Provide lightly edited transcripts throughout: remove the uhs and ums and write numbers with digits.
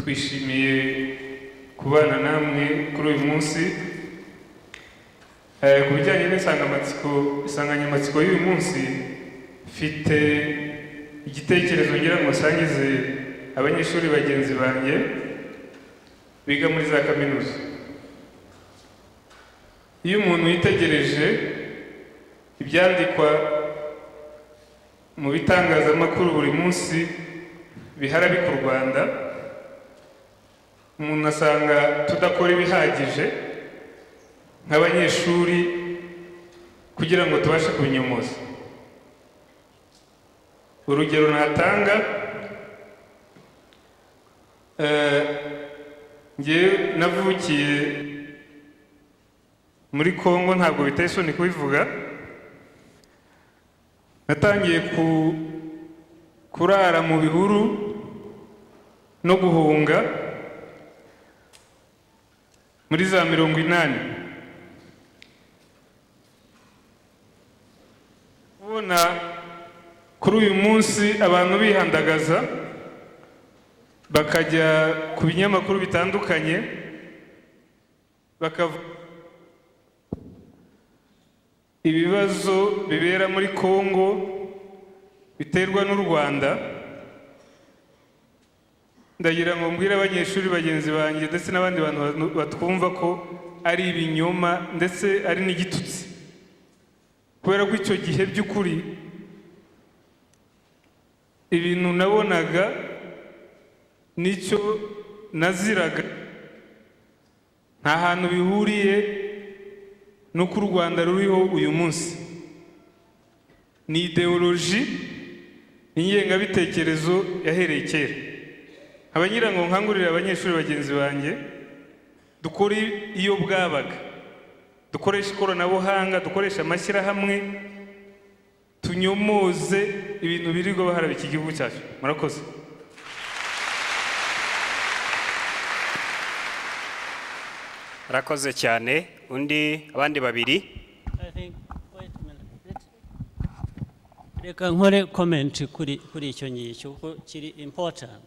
twishimiye kubana namwe kuri uyu munsi ku bijyanye n'insanganyamatsiko y'uyu munsi. Mfite igitekerezo ngira ngo nsangize abanyeshuri bagenzi banjye biga muri za kaminuza. Iyo umuntu yitegereje ibyandikwa mu bitangazamakuru buri munsi biharabi ku Rwanda, umuntu asanga tudakora ibihagije nk'abanyeshuri kugira ngo tubashe kubinyomoza. Urugero natanga, ngewe navukiye muri Kongo, ntabwo biteye isoni kubivuga. Natangiye kurara mu bihuru no guhunga muri za 80. Ubona kuri uyu munsi abantu bihandagaza bakajya ku binyamakuru bitandukanye bakavuga ibibazo bibera muri Kongo biterwa n'u Rwanda. Ndagira ngo mbwire abanyeshuri bagenzi banjye ndetse n'abandi bantu batwumva ko ari ibinyoma ndetse ari n'igitutsi, kubera ko icyo gihe by'ukuri ibintu nabonaga nicyo naziraga nta hantu bihuriye nuko u Rwanda ruriho uyu munsi. Ni ideoloji, ingengabitekerezo yahereye kera. Abangira ngo nkangurire abanyeshuri bagenzi banjye dukore iyo bwabaga, dukoresha ikoranabuhanga, dukoresha amashyirahamwe, tunyomoze ibintu birirwa baharaba iki gihugu cyacu. Murakoze. Rakoze cyane. Abandi babiri. Reka nkore comment kuri icyo ngicyo kuko kiri important.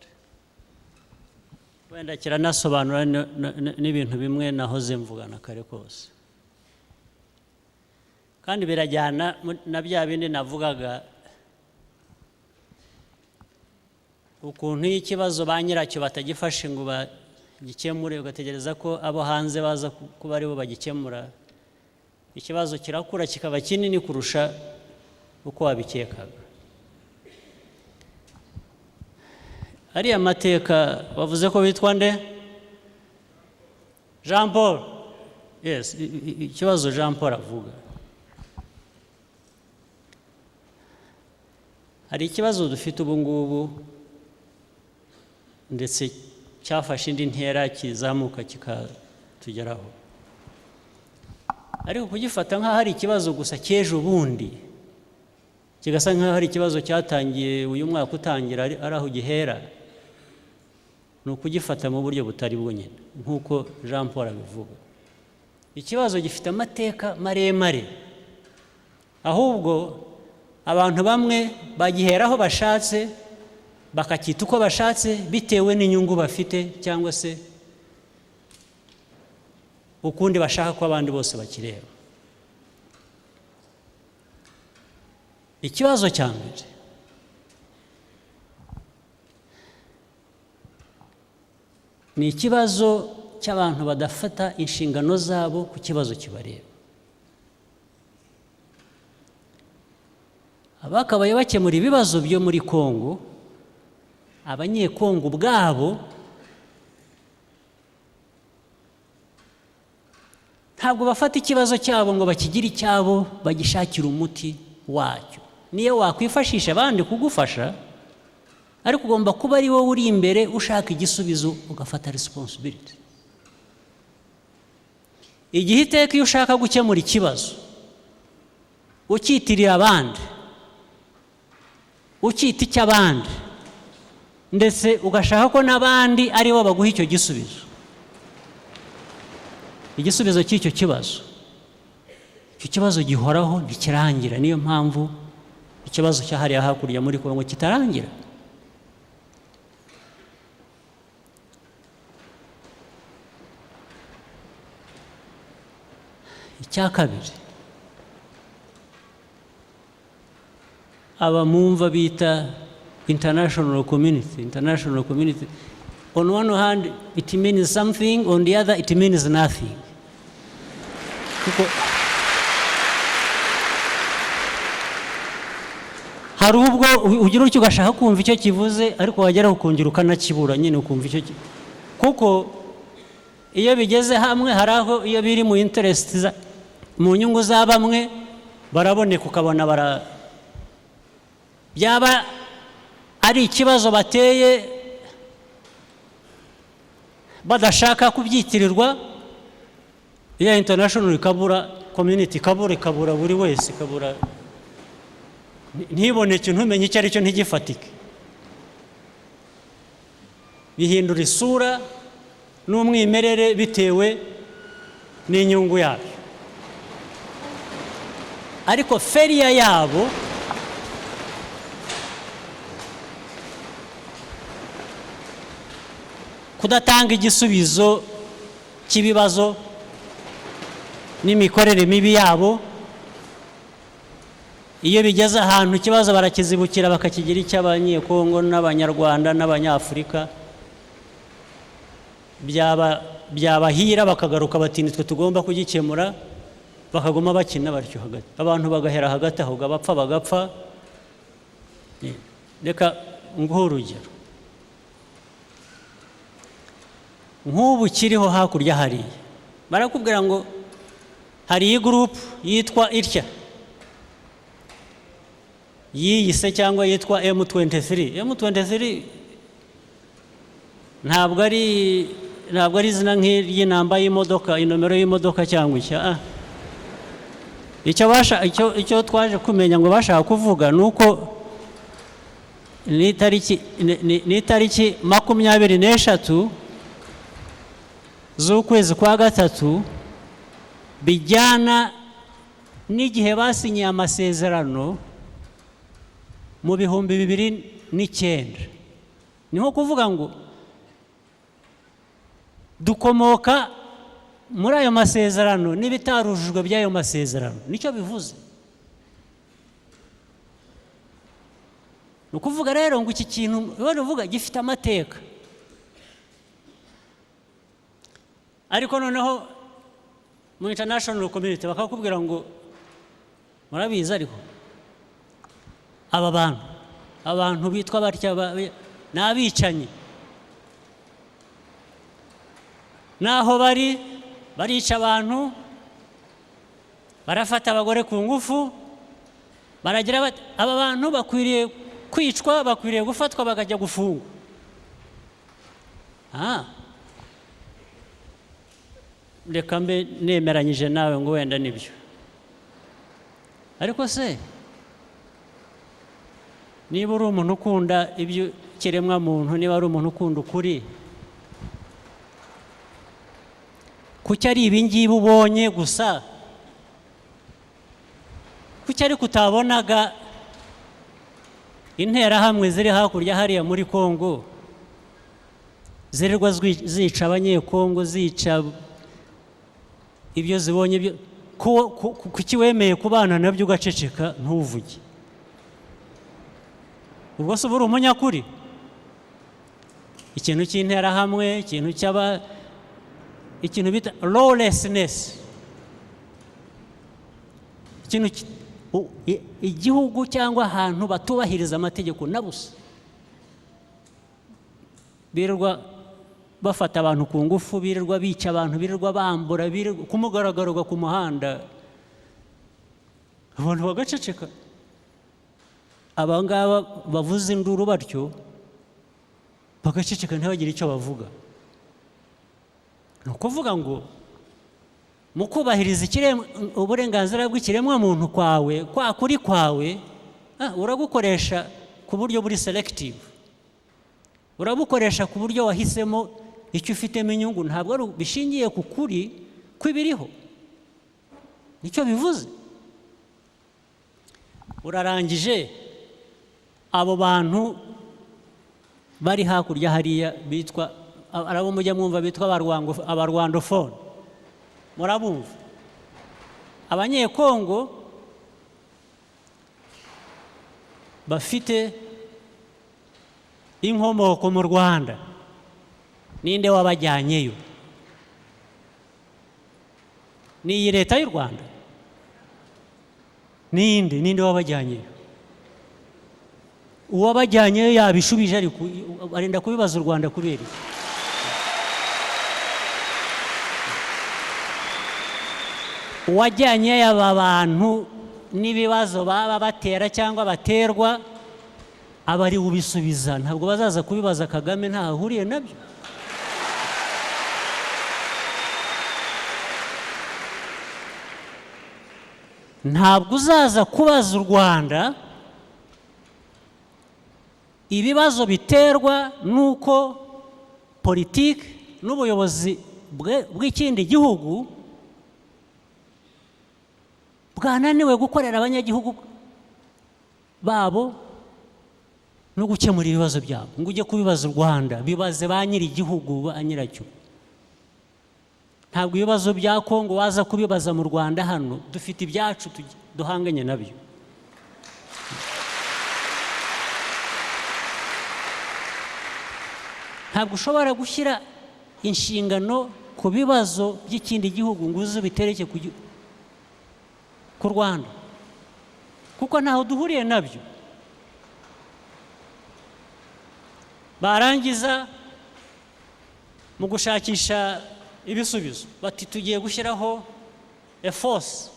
Wenda kiranasobanura n'ibintu bimwe nahoze mvugana kare kose, kandi birajyana na bya bindi navugaga, ukuntu ikibazo ba nyiracyo batagifashe ngo bagikemure, ugategereza ko abo hanze baza kuba aribo bagikemura. Ikibazo kirakura kikaba kinini kurusha uko wabikekaga. Ariya mateka bavuze ko bitwa nde? Jean Paul. Yes, ikibazo Jean Paul avuga. Hari ikibazo dufite ubu ngubu ndetse cyafashe indi ntera kizamuka kikatugeraho, ariko kugifata nk'aho hari ikibazo gusa cy'ejo bundi, kigasa nk'aho hari ikibazo cyatangiye uyu mwaka utangira ari aho gihera, ni ukugifata mu buryo butari bwo nyine nk'uko Jean Paul abivuga. Ikibazo gifite amateka maremare, ahubwo abantu bamwe bagiheraho bashatse bakacyita uko bashatse bitewe n'inyungu bafite cyangwa se ukundi bashaka ko abandi bose bakireba. Ikibazo cya mbere ni ikibazo cy'abantu badafata inshingano zabo ku kibazo kibareba. Abakabaye bakemura ibibazo byo muri Kongo, abanyekongo ubwabo ntabwo bafata ikibazo cyabo ngo bakigire icyabo bagishakira umuti wacyo. Niyo wakwifashisha abandi kugufasha, ariko ugomba kuba ari wowe uri imbere ushaka igisubizo, ugafata responsibility. Igihe iteka iyo ushaka gukemura ikibazo ukitirira abandi, ukita icy'abandi, ndetse ugashaka ko n'abandi ari bo baguha icyo gisubizo, igisubizo cy'icyo kibazo, icyo kibazo gihoraho ntikirangira. Niyo mpamvu ikibazo cyahariya hakurya muri Kongo kitarangira. icya kabiri abamumva bita international community on one hand it means something, on the other it means nothing. hari ubwo ugira icyo ugashaka kumva icyo kivuze ariko wagera ukongera ukanakibura nyine ukumva icyo kuko iyo bigeze hamwe hari aho iyo biri mu interest mu nyungu za bamwe baraboneka ukabona byaba ari ikibazo bateye badashaka kubyitirirwa iya international ikabura community ikabura buri wese ikabura ntiboneke ntumenye icyo ari cyo ntigifatike bihindura isura n'umwimerere bitewe n'inyungu yabo ariko failure yabo kudatanga igisubizo cy'ibibazo n'imikorere mibi yabo iyo bigeze ahantu ikibazo barakizibukira bakakigira icy'abanyekongo n'abanyarwanda n'abanyafurika byabahira bakagaruka bati nitwe tugomba kugikemura bakaguma bakina batyo hagati abantu bagahera hagati aho abapfa bagapfa reka nguhe urugero nk'ubu kiriho hakurya hariya barakubwira ngo hari iyi gurupu yitwa itya yiyise cyangwa yitwa M23 ntabwo ari izina nk'iry'inamba y'imodoka inomero y'imodoka cyangwa icya icyo twaje kumenya ngo bashaka kuvuga ni uko ni itariki 23 z'ukwezi kwa gatatu bijyana n'igihe basinyiye amasezerano mu 2009 niho kuvuga ngo dukomoka muri ayo masezerano n'ibitarujujwe by'ayo masezerano nicyo bivuze ni ukuvuga rero ngo iki kintu bavuga gifite amateka ariko noneho mu international community bakakubwira ngo murabizi ariko aba abantu bitwa batya ni abicanyi naho barica abantu barafata abagore ku ngufu baragira aba bantu bakwiriye kwicwa bakwiriye gufatwa bakajya gufungwa reka mbe nemeranyije nawe ngo wenda nibyo ariko se niba uri umuntu ukunda ibyo kiremwa muntu niba ari umuntu ukunda ukuri kuki ari ibingibi ubonye gusa kuki ari kutabonaga interahamwe ziri hakurya hariya muri Kongo zirirwa zica abanyekongo zica ibyo zibonye byo kuki wemeye kubana nabyo ugaceceka ntuvuge ubwo se uba uri umunyakuri ikintu cy'interahamwe ikintu bita lawlessness igihugu cyangwa ahantu batubahiriza amategeko na busa birirwa bafata abantu ku ngufu birirwa bica abantu birirwa bambura ku mugaragaro ku muhanda abantu bagaceceka abangaba bavuza induru batyo bagaceceka ntibagire icyo bavuga ni ukuvuga ngo mu kubahiriza uburenganzira bw'ikiremwa muntu kwawe kwa kuri kwawe uragukoresha ku buryo buri selective urabukoresha ku buryo wahisemo icyo ufitemo inyungu ntabwo bishingiye ku kuri kw'ibiriho nicyo bivuze urarangije abo bantu bari hakurya hariya bitwa arabo mujya mwumva bitwa abarwandofone murabumva abanyekongo bafite inkomoko mu Rwanda, ninde wabajyanyeyo? Ni iyi leta y'u Rwanda? Ninde wabajyanyeyo? Uwabajyanyeyo yabishubije, ariko arenda kubibaza u Rwanda kubera iki? Uwajyanye aba bantu n'ibibazo baba batera cyangwa baterwa abari ubisubiza, ntabwo bazaza kubibaza Kagame, nta ahuriye nabyo. Ntabwo uzaza kubaza u Rwanda ibibazo biterwa nuko politiki n'ubuyobozi bw'ikindi gihugu bwananiwe gukorera abanyagihugu babo no gukemura ibibazo byabo, ngo ujye kubibaza u Rwanda. Bibaze ba nyiri igihugu, ba nyiracyo. Ntabwo ibibazo bya Kongo waza kubibaza mu Rwanda. Hano dufite ibyacu duhanganye nabyo. Ntabwo ushobora gushyira inshingano ku bibazo by'ikindi gihugu ngo uze ubitereke ku Rwanda, kuko ntaho duhuriye nabyo. Barangiza mu gushakisha ibisubizo bati tugiye gushyiraho a force,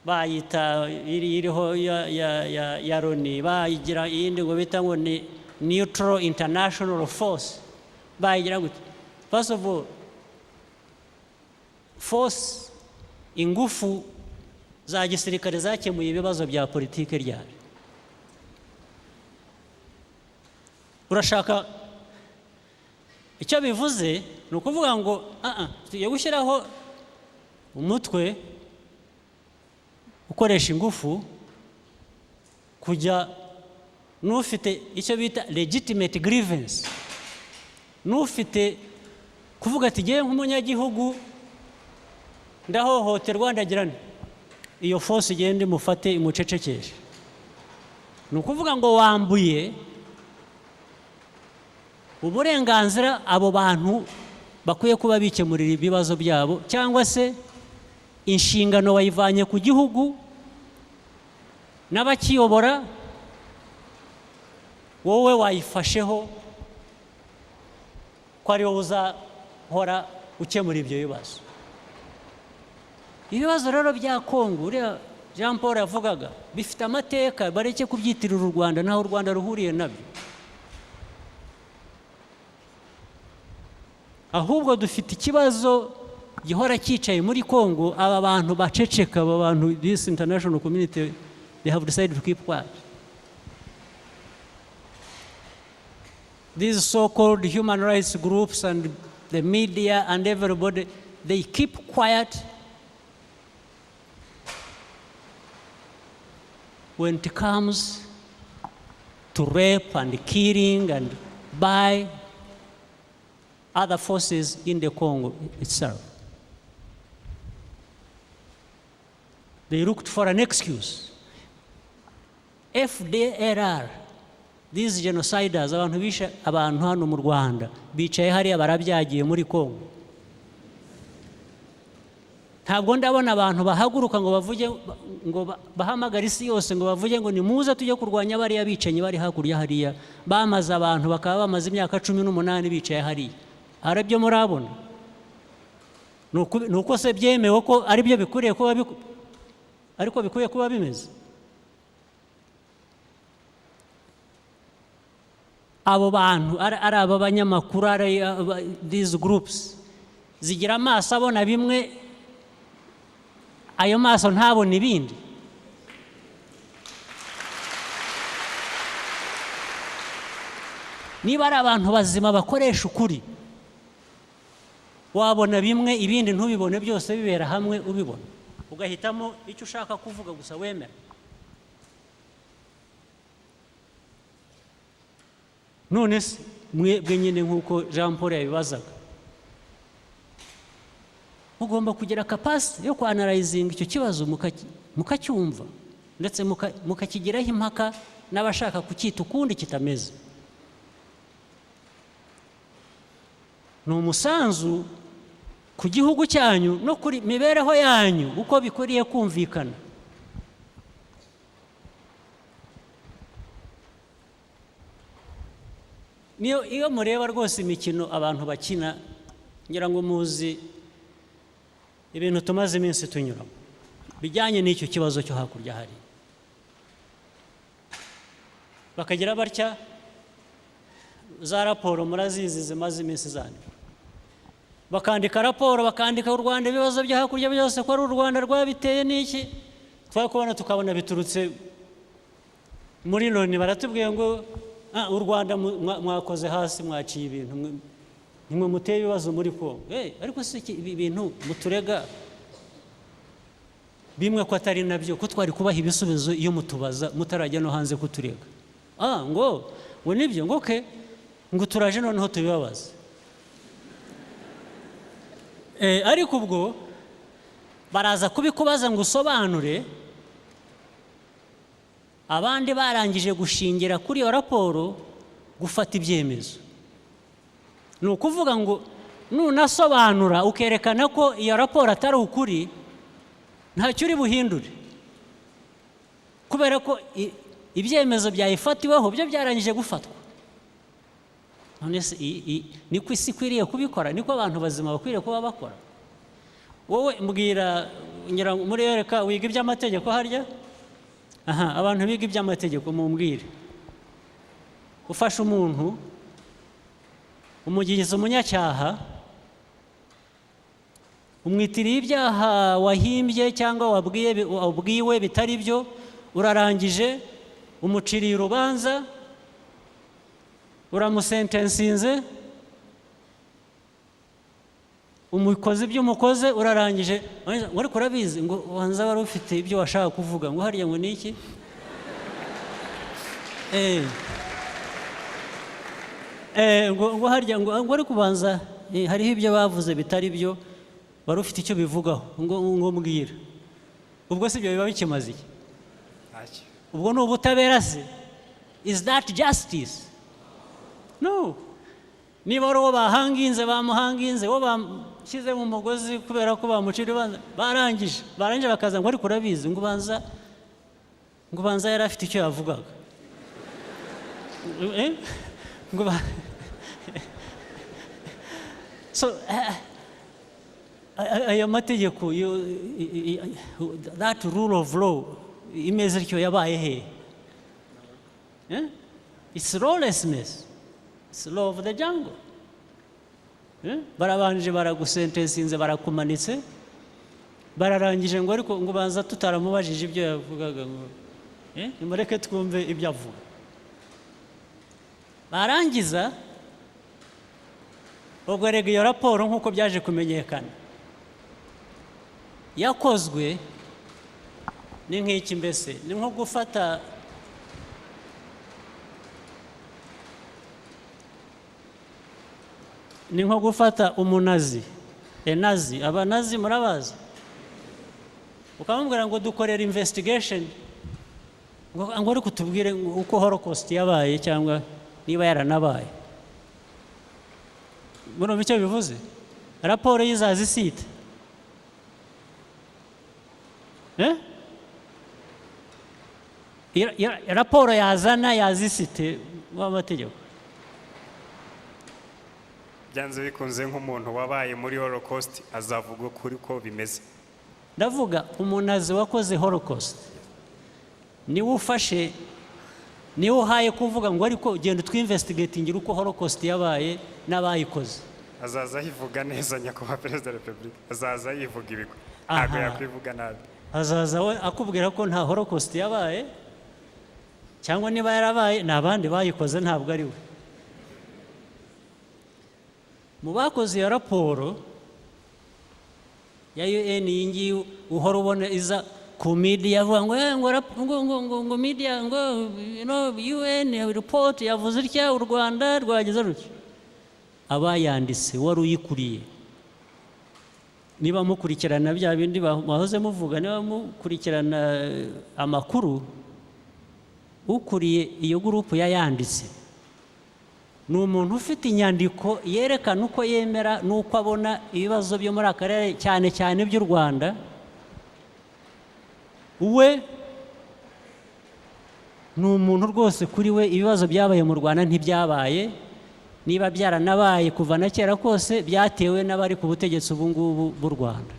bayita iriho ya Loni, bayigira iyindi ngo bita ngo ni neutral international force. Bayigira gute? First of all, force, ingufu za gisirikare zakemuye ibibazo bya politike ryari? Urashaka icyo bivuze ni ukuvuga ngo tugiye gushyiraho umutwe ukoresha ingufu kujya n'ufite icyo bita legitimate grievance, n'ufite kuvuga ati ngewe nk'umunyagihugu ndahohoterwa, ndagira nti iyo force igende imufate imucecekeshe. Ni ukuvuga ngo wambuye uburenganzira abo bantu bakwiye kuba bikemurira ibibazo byabo, cyangwa se inshingano wayivanye ku gihugu n'abakiyobora, wowe wayifasheho ko ari wowe uzahora ukemura ibyo bibazo. Ibibazo rero bya Kongo, uriya Jean Paul yavugaga, bifite amateka, bareke kubyitirira u Rwanda, naho u Rwanda ruhuriye nabyo. Ahubwo dufite ikibazo gihora cyicaye muri Kongo. Aba bantu baceceka, aba bantu, this international community, they have decided to keep quiet. These so-called human rights groups and the media and everybody, they keep quiet when it comes to rape and killing and by other forces in the Congo itself. They looked for an excuse. FDLR, these genociders, abantu bishe abantu hano mu Rwanda, bicaye hariya barabyagiye muri Congo. Ntabwo ndabona abantu bahaguruka ngo bavuge, ngo bahamagara isi yose ngo bavuge ngo nimuze tujye kurwanya bariya bicanyi bari hakurya hariya, bamaze abantu bakaba bamaze imyaka 18 bicaye hariya. Arabyo murabona? Nuko se byemewe ko ari byo bikuriye kuba ariko bikwiye kuba bimeze. Abo bantu ari aba banyamakuru, ari these groups zigira amaso abona bimwe, ayo maso ntabona ibindi. Niba ari abantu bazima bakoresha ukuri, wabona bimwe, ibindi ntubibone, byose bibera hamwe ubibona, ugahitamo icyo ushaka kuvuga gusa wemera. None mwebwe nyine nk'uko Jean Paul yabibazaga, mugomba kugira capacity yo analyzing icyo kibazo mukacyumva ndetse mukakigiraho impaka n'abashaka kucyita ukundi kitameze. Ni umusanzu ku gihugu cyanyu no kuri mibereho yanyu uko bikwiriye kumvikana. Iyo mureba rwose imikino abantu bakina, ngira ngo muzi ibintu tumaze iminsi tunyuramo bijyanye n'icyo kibazo cyo hakurya hari, bakagira batya za raporo murazizi zimaze iminsi zandika, bakandika raporo, bakandika u Rwanda ibibazo byo hakurya byose ko ari u Rwanda rwabiteye n'iki, twakubona tukabona biturutse muri Loni, baratubwiye ngo u Rwanda mwakoze hasi, mwaciye ibintu, nimwe muteye ibibazo muri Kongo. Ariko si ibi bintu muturega bimwe ko atari nabyo, ko twari kubaha ibisubizo iyo mutubaza mutarajya no hanze kuturega. Ngo nibyo, ngo ke ngo turaje noneho tubibabaza. Ariko ubwo baraza kubikubaza ngo usobanure, abandi barangije gushingira kuri iyo raporo gufata ibyemezo. Ni ukuvuga ngo nunasobanura ukerekana ko iyo raporo atari ukuri, ntacyo uri buhindure, kubera ko ibyemezo byayifatiweho byo byarangije gufatwa. None se niko isi ikwiriye kubikora, niko abantu bazima bakwiriye kuba bakora. Wowe mbwira, ngira murereka wiga iby'amategeko harya, abantu biga iby'amategeko mumbwire, ufasha umuntu umugize umunyacyaha, umwitiriye ibyaha wahimbye cyangwa wabwiwe bitari byo, urarangije umuciriye urubanza, uramusentensinze, umukozi ibyo umukoze, urarangije, wari kurabizi ngo wanza wari ufite ibyo washaka kuvuga, ngo hariya ngo ni iki? Ngo hariya ngo wari kubanza, hariho ibyo bavuze bitari byo, wari ufite icyo bivugaho, ngo mbwira. Ubwo si ibyo biba bikimaze iki? Ubwo ni ubutabera se? Is that justice? No. Niba ari uwo bahanginze, bamuhanginze, uwo bashyize mu mugozi kubera ko bamucira urubanza, barangije bakaza ngo ariko urabizi ngo ubanza yari afite icyo yavugaga. So ayo mategeko, that rule of law imeze icyo yabaye he? It's lawlessness. It's law of the jungle. Barabanje baragusentensinze, barakumanitse, bararangije ngo ariko ngo banza tutaramubajije ibyo yavugaga, ngo nimureke twumve ibyo avuga. Barangiza ubwo rega iyo raporo nk'uko byaje kumenyekana yakozwe ni nk'iki mbese, ni nko gufata umunazi, enazi, abanazi murabazi, ukamubwira ngo dukorera investigation, ngo ariko tubwire uko Holocaust yabaye cyangwa niba yaranabaye. Murumva icyo bivuze? Raporo yizaza isite, raporo yazana yazisite w'amategeko. Byanze bikunze nk'umuntu wabaye muri Holocaust azavuga kuri ko bimeze. Ndavuga umunazi wakoze Holocaust niwe ufashe, niwe uhaye kuvuga ngo ariko genda twinvestigatingira uko Holocaust yabaye n'abayikoze. Azaza yivuga neza, nyakubahwa Perezida wa Repubulika, azaza yivuga ibigwi, ntabwo yakwivuga nabi. Azaza we akubwira ko nta Holocaust yabaye, cyangwa niba yarabaye n'abandi bayikoze, ntabwo ari we. Mu bakoze iyo raporo ya UN iyi ngiyi uhora ubona iza ku media avuga ngo media ngo UN report yavuze itya u Rwanda rwageze rutyo. Abayanditse wari uyikuriye niba mukurikirana bya bindi bahoze muvuga, niba mukurikirana amakuru, ukuriye iyo gurupu yayanditse ni umuntu ufite inyandiko yerekana uko yemera n'uko abona ibibazo byo muri akarere cyane cyane by'u Rwanda. We ni umuntu rwose kuri we ibibazo byabaye mu Rwanda ntibyabaye, niba byaranabaye kuva na kera kose byatewe n'abari ku butegetsi ubu ngubu b'u Rwanda.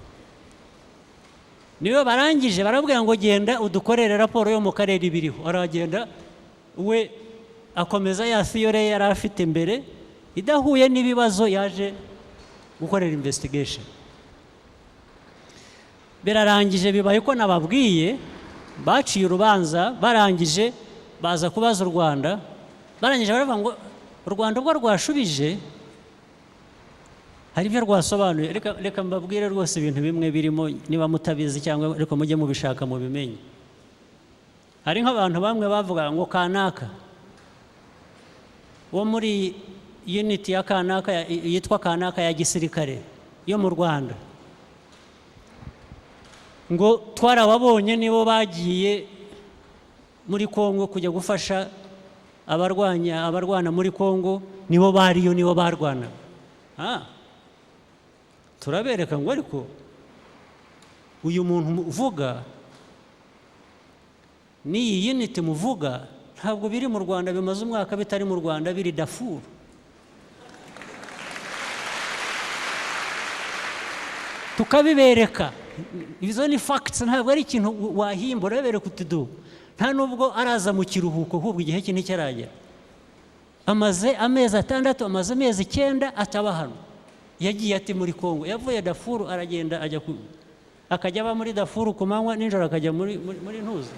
Niyo barangije barabwira ngo genda udukorere raporo yo mu karere ibiriho, aragenda we akomeza ya theory yari afite mbere idahuye n'ibibazo yaje gukorera investigation. Birarangije bibaye ko nababwiye, baciye urubanza, barangije baza kubaza u Rwanda, barangije baravuga ngo u Rwanda ubwo rwashubije hari ibyo rwasobanuye. Reka mbabwire rwose ibintu bimwe birimo, niba mutabizi cyangwa ariko mujye mubishaka mubimenye. Hari nk'abantu bamwe bavuga ngo kanaka wo muri unit ya kanaka yitwa kanaka ya gisirikare yo mu Rwanda, ngo twarababonye nibo bagiye muri Kongo kujya gufasha abarwana muri Kongo, nibo bariyo, nibo barwana. Turabereka ngo ariko uyu muntu uvuga n'iyi unit muvuga ntabwo biri mu Rwanda, bimaze umwaka bitari mu Rwanda, biri Darfur. Tukabibereka, izo ni facts, ntabwo ari ikintu wahimba. Urabereka utudu, nta nubwo araza mu kiruhuko, ahubwo igihe cye nticyaragera. Amaze amezi 6, amaze amezi 9 ataba hano. Yagiye ati muri Kongo, yavuye Darfur aragenda akajya aba muri Darfur ku manywa, nijoro akajya muri ntuzi.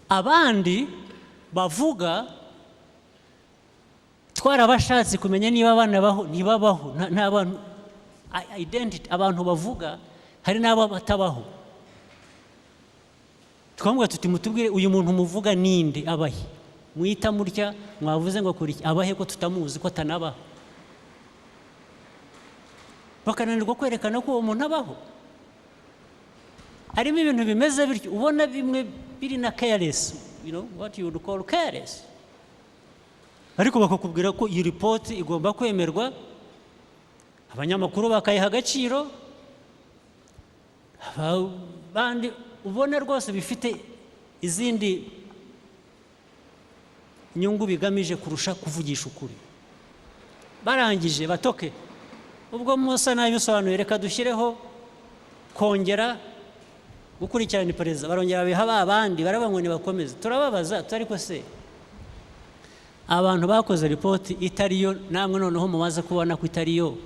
Abandi bavuga twarabashatse kumenya niba abana baho ntibabaho, nta bantu identity abantu bavuga, hari n'abo batabaho. Twamubwira tuti mutubwire uyu muntu muvuga ninde, abahe, mwita mutya, mwavuze ngo kuri abahe ko tutamuzi ko atanabaho. Bakananirwa kwerekana ko uwo muntu abaho. Harimo ibintu bimeze bityo, ubona bimwe biri na careless, what you would call careless. Ariko bakakubwira ko iyi report igomba kwemerwa, abanyamakuru bakayiha agaciro, abandi ubona rwose bifite izindi nyungu bigamije kurusha kuvugisha ukuri. Barangije batoke, ubwo Musa nabisobanuye, reka dushyireho kongera gukurikirana iperereza. Barongera biha abandi, baravuga ngo nibakomeze. Turababaza ariko se abantu bakoze report itariyo, namwe noneho mumaze kubona ko itariyo,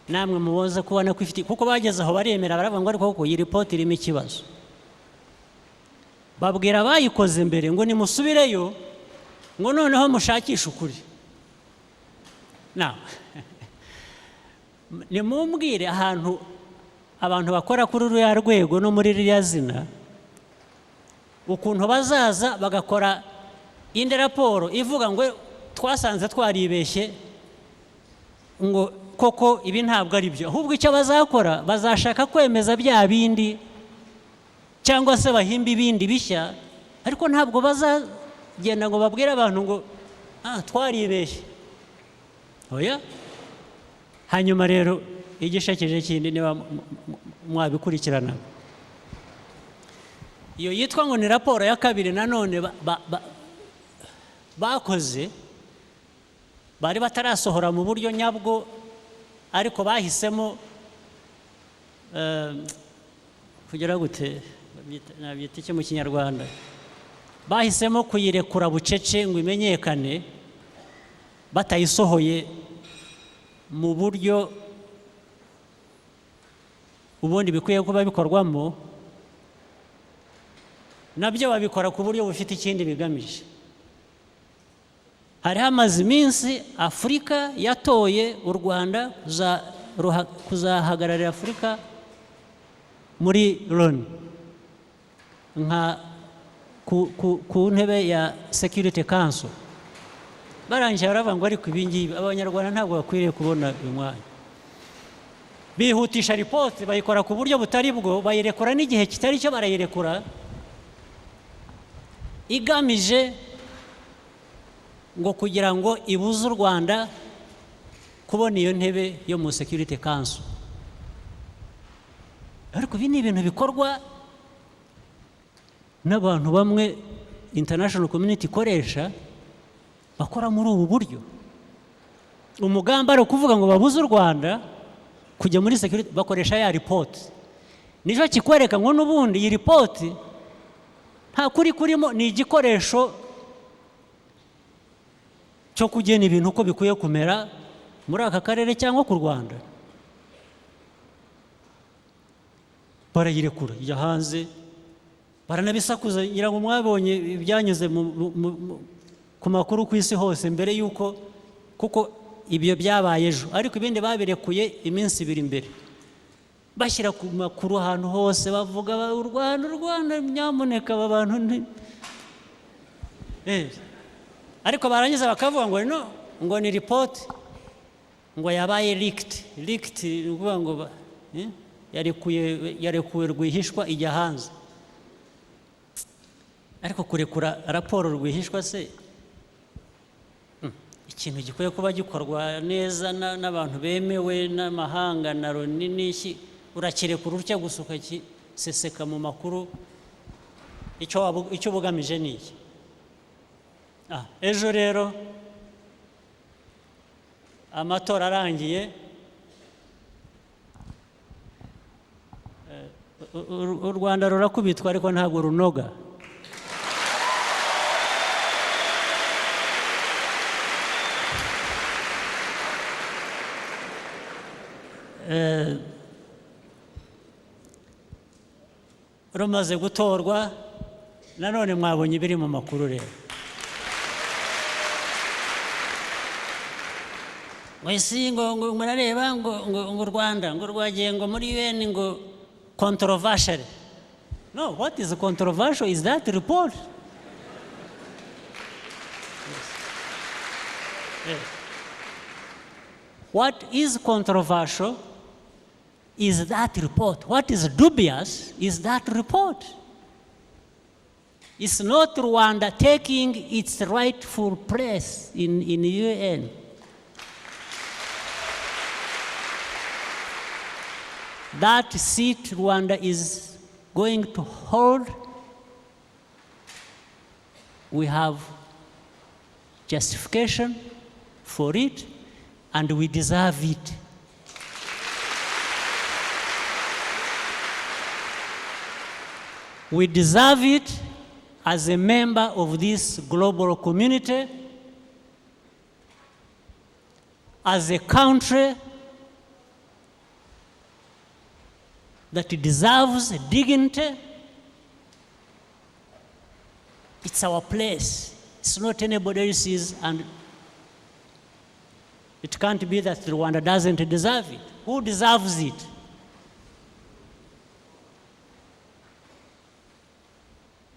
namwe muboza kubona ko ifite, kuko bageze aho baremera, baravuga ngo ariko iyi report irimo ikibazo. Babwira bayikoze mbere ngo nimusubireyo, ngo noneho mushakishe ukuri. Nimumbwire ahantu abantu bakora kuri ruriya rwego no muri ririya zina, ukuntu bazaza bagakora indi raporo ivuga ngo twasanze twaribeshye, ngo koko ibi ntabwo ari byo. Ahubwo icyo bazakora, bazashaka kwemeza bya bindi cyangwa se bahimba ibindi bishya, ariko ntabwo bazagenda ngo babwire abantu ngo twaribeshye. Oya. Hanyuma rero igishakeje kindi, niba mwabikurikirana, iyo yitwa ngo ni raporo ya kabiri nanone bakoze, bari batarasohora mu buryo nyabwo, ariko bahisemo kugira gute, nabyita iki mu Kinyarwanda, bahisemo kuyirekura bucece ngo imenyekane, batayisohoye mu buryo ubundi bikwiye kuba bikorwamo. Nabyo babikora ku buryo bufite ikindi bigamije. Hari hamaze iminsi Afurika yatoye u Rwanda kuzahagararira Afurika muri Loni ku ntebe ya Security Council. Barangije baravuga ngo ariko ibi ngibi Abanyarwanda ntabwo bakwiriye kubona uyu mwanya. bihutisha ripoti bayikora ku buryo butari bwo, bayirekura n'igihe kitari cyo barayirekura, igamije ngo kugira ngo ibuze u Rwanda kubona iyo ntebe yo mu Security Council. Ariko ibi ni ibintu bikorwa n'abantu bamwe international community ikoresha, bakora muri ubu buryo. Umugambi ari ukuvuga ngo babuze u Rwanda kujya muri security, bakoresha ya report. Nijo kikwereka ngo n'ubundi iyi report nta kuri kurimo, ni igikoresho cyo kugena ibintu uko bikwiye kumera muri aka karere cyangwa ku Rwanda. Barayirekura ijya hanze, baranabisakuza, ngira ngo mwabonye ibyanyuze ku makuru ku isi hose mbere y'uko, kuko ibyo byabaye ejo, ariko ibindi babirekuye iminsi ibiri imbere, bashyira ku makuru ahantu hose, bavuga u Rwanda nyamuneka aba bantu ariko barangiza bakavuga ngo no, ngo ni report ngo yabaye leaked ni ukuvuga ngo yarekuwe rwihishwa ijya hanze. Ariko kurekura raporo rwihishwa se ikintu gikwiye kuba gikorwa neza n'abantu bemewe n'amahanga na Loni n'iki, urakirekura utya gusa ukakiseseka mu makuru, icyo bugamije ni iki? Ejo rero amatora arangiye, u Rwanda rurakubitwa ariko ntabwo runoga. Rumaze gutorwa, nanone mwabonye ibiri mu makuru rero. Wese ngo murareba ngo Rwanda ngo rwagiye ngo muri UN ngo controversial. No, what is controversial is that report. Yes. What is controversial is that report. What is dubious is that report. It's not Rwanda taking its rightful place in UN. That seat Rwanda is going to hold, we have justification for it, and we deserve it. We deserve it as a member of this global community, as a country that deserves dignity. It's our place. It's not anybody else's, and it can't be that Rwanda doesn't deserve it. Who deserves it?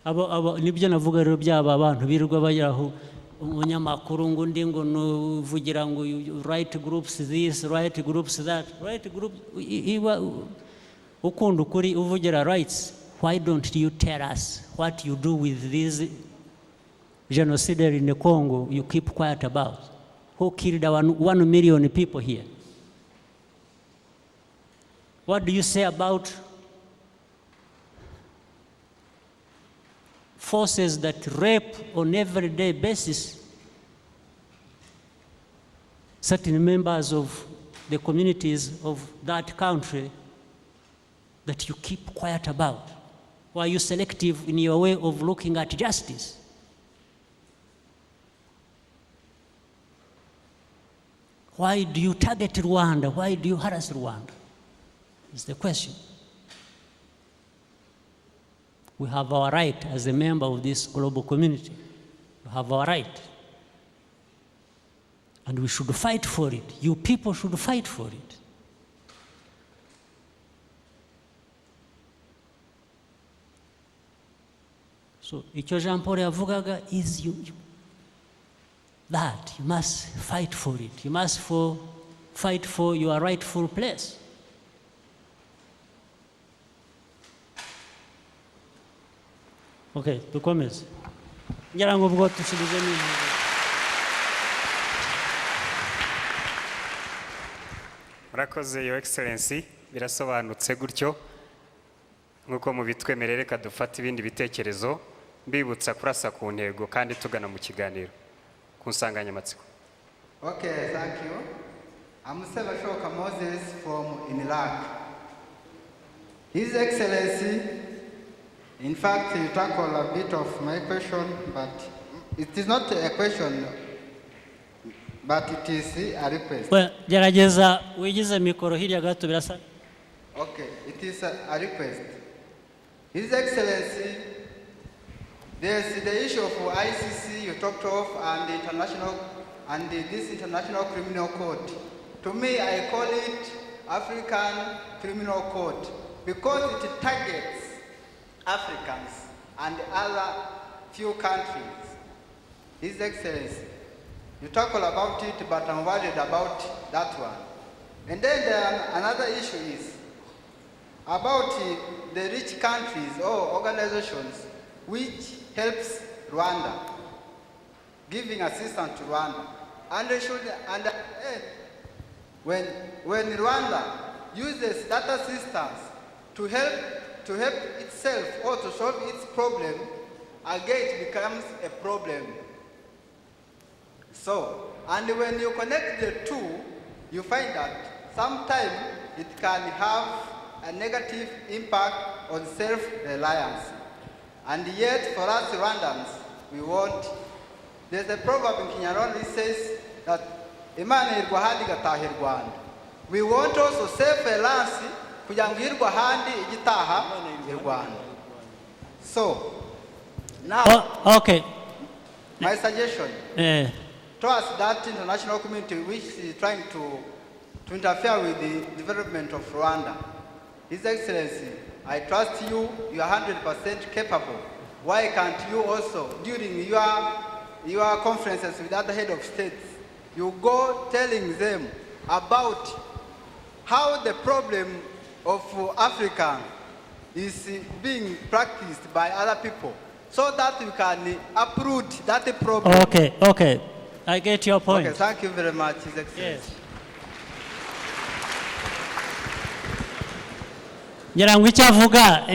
Nibyo navuga rero byaba abantu birirwa bajyaho umunyamakuru ngo undi ngo nuvugira ngo right groups this, right groups that, right group ukunda ukuri uvugira rights. Why don't you tell us what you do with this genocide in the Congo you keep quiet about? Who killed 1 million people here? What do you say about forces that rape on everyday basis certain members of the communities of that country that you keep quiet about? Why are you selective in your way of looking at justice? Why do you target Rwanda? Why do you harass Rwanda? Is the question. We have our right as a member of this global community. We have our right. And we should fight for it. You people should fight for it. So, icyo Jean Paul yavugaga is that you must fight for it. You must fight for your rightful place. Okay, dukomeze. Ngira ngo ubwo tusubize n'intego. Murakoze Your Excellency, birasobanutse gutyo. Nkuko mubitwemerere reka dufata ibindi bitekerezo mbibutsa kurasa ku ntego kandi tugana mu kiganiro ku nsanganyamatsiko. Okay, thank you. I'm Sebashoka Moses from Iraq. His Excellency, in fact, you tackle a bit of my question, but it is not a question, but it is a request. Well, gerageza wigize mikoro hirya gato birasa. Okay, it is a request. His Excellency, there's the issue of ICC you talked of and the this international criminal code. To me, I call it African Criminal Code because it targets Africans and other few countries. His Excellency, you talk all about it, but I'm worried about that one. And then another issue is about the rich countries or organizations which helps Rwanda, giving assistance to Rwanda. And they should understand when Rwanda uses that assistance to help itself or to solve its problem, again it becomes a problem. So, and when you connect the two, you find that sometimes it can have a negative impact on self-reliance. And yet, for us Rwandans, we want, there's a proverb in Kinyarwanda that says that Imana irwa handi gataha Rwanda. We want also self-reliance kugira ngo irwa handi igitaha Rwanda. So, now, Okay. my suggestion towards that international community which is trying to interfere with the development of Rwanda. His Excellency, I trust you, you are 100% capable. Why can't you also, during your conferences with other head of states, you go telling them about how the problem of Africa is being practiced by other people, so that we can uproot that problem. Okay. I get your point. Okay, thank you very much, His Excellency. Yes. Ngira ngo icyavuga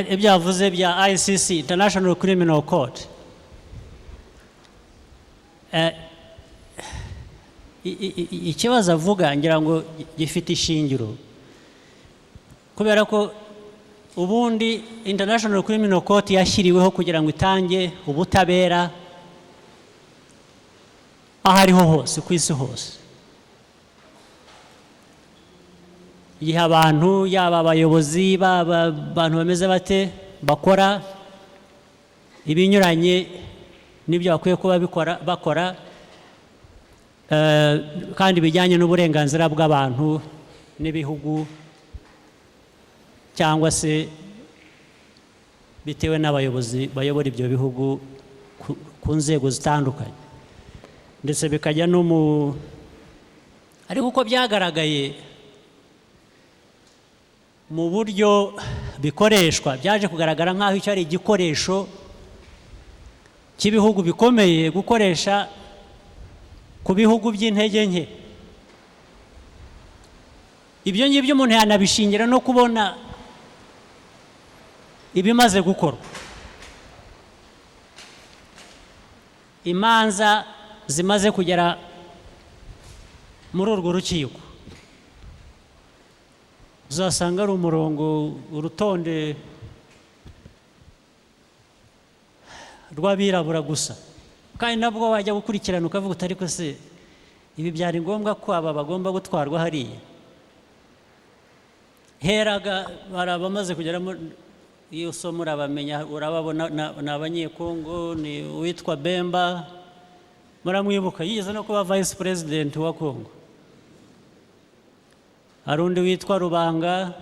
ibyavuze bya ICC, International Criminal Court. Ikibazo avuga ngira ngo gifite ishingiro. Kubera ko ubundi International Criminal Court yashyiriweho kugira ngo itange ubutabera aho ariho hose ku isi hose. Igihe abantu yaba abayobozi abantu bameze bate bakora ibinyuranye n'ibyo bakwiye kuba bakora kandi bijyanye n'uburenganzira bw'abantu n'ibihugu cyangwa se bitewe n'abayobozi bayobora ibyo bihugu ku nzego zitandukanye ndetse bikajya no mu ariko uko byagaragaye mu buryo bikoreshwa byaje kugaragara nk'aho icyo ari igikoresho cy'ibihugu bikomeye gukoresha ku bihugu by'intege nke. Ibyo ngibyo umuntu yanabishingira no kubona ibimaze gukorwa. Imanza zimaze kugera muri urwo rukiko uzasanga ari umurongo urutonde rw'abirabura gusa, kandi nabwo wajya gukurikirana ukavuga utari ko se ibi byari ngombwa ko aba bagomba gutwarwa hariya. Heraga barabamaze kugeramo, iyo usoma urabamenya, urababona ni abanyekongo, ni uwitwa Bemba, muramwibuka yigeze no kuba vice president wa Kongo. Hari undi witwa Rubanga,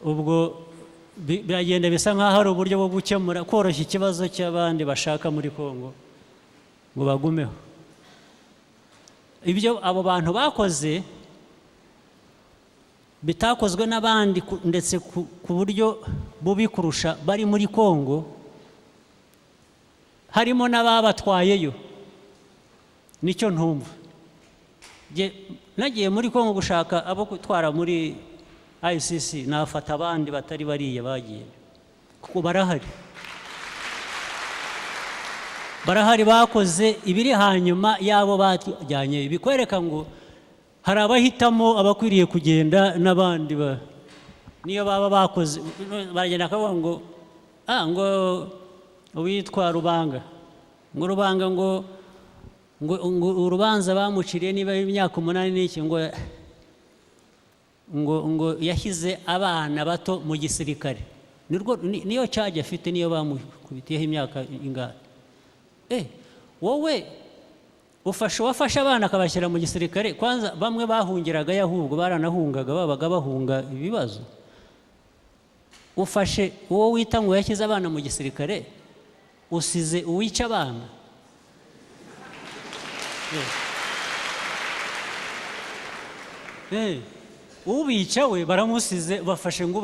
ubwo biragenda bisa nk'aho ari uburyo bwo gukemura koroshya ikibazo cy'abandi bashaka muri Kongo ngo bagumeho. Ibyo abo bantu bakoze bitakozwe n'abandi ndetse ku buryo bubi kurusha bari muri Kongo, harimo n'ababatwayeyo. Nicyo ntumva. Nagiye muri Kongo gushaka abo gutwara muri ICC, nafata abandi batari bariya bagiye, kuko barahari bakoze ibiri hanyuma yabo bajyanye. Bikwereka ngo hari abahitamo abakwiriye kugenda n'abandi niyo baba bakoze baragenda akavuga ngo uwitwa Rubanga ngo urubanza bamuciriye niba imyaka 8 n'iki ngo yashyize abana bato mu gisirikare. Niyo charge afite, niyo bamukubitiyeho imyaka ingana. Wowe wafashe abana akabashyira mu gisirikare. Kwanza bamwe bahungiraga, ahubwo baranahungaga, babaga bahunga ibibazo. Ufashe uwo wita ngo yashyize abana mu gisirikare, usize uwica abana. Ubica we baramusize, bafashe ngo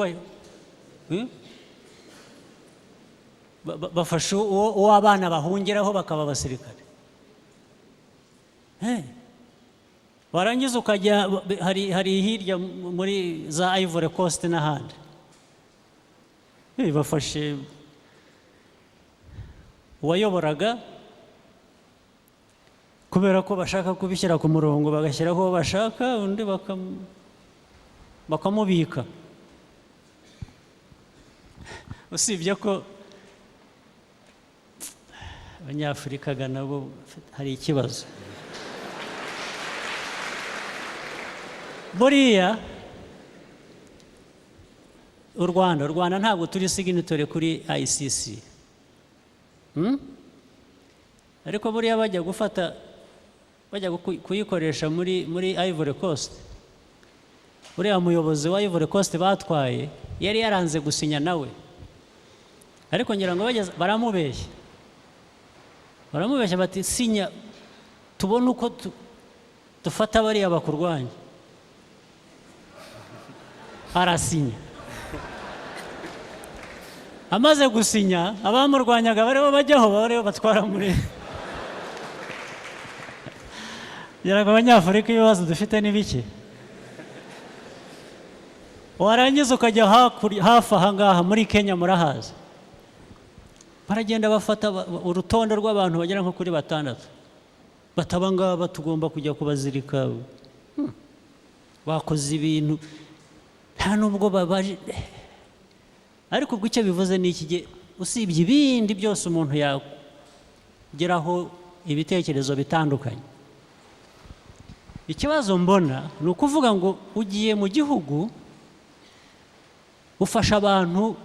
bafashe uwo abana bahungiraho bakaba abasirikare. Warangiza ukajya hari hirya muri za Ivory Coast n'ahandi, bafashe uwayoboraga kubera ko bashaka kubishyira ku murongo, bagashyiraho uwo bashaka, undi bakamubika. Usibye ko Abanyafurika nabo hari ikibazo. Buriya u Rwanda ntabwo turi signatory kuri ICC, ariko buriya bajya kuyikoresha muri Ivory Coast. Buriya umuyobozi wa Ivory Coast batwaye yari yaranze gusinya nawe, ariko ngira ngo baramubeshya bati sinya tubone uko dufata bariya bakurwanya. Arasinya. Amaze gusinya, abamurwanyaga bariho bajyaho, bariho batwara muri. Ngira ngo Abanyafurika ibibazo dufite ni bike. Warangiza ukajya hafi aha ngaha muri Kenya, murahaza. Baragenda bafata urutonde rw'abantu bagera nko kuri 6. Batabangaba tugomba kujya kubazirika. Bakoze ibintu nta nubwo babaje. Ariko ubwo icyo bivuze ni iki, usibye ibindi byose umuntu yageraho ibitekerezo bitandukanye. Ikibazo mbona ni ukuvuga ngo ugiye mu gihugu ufasha abantu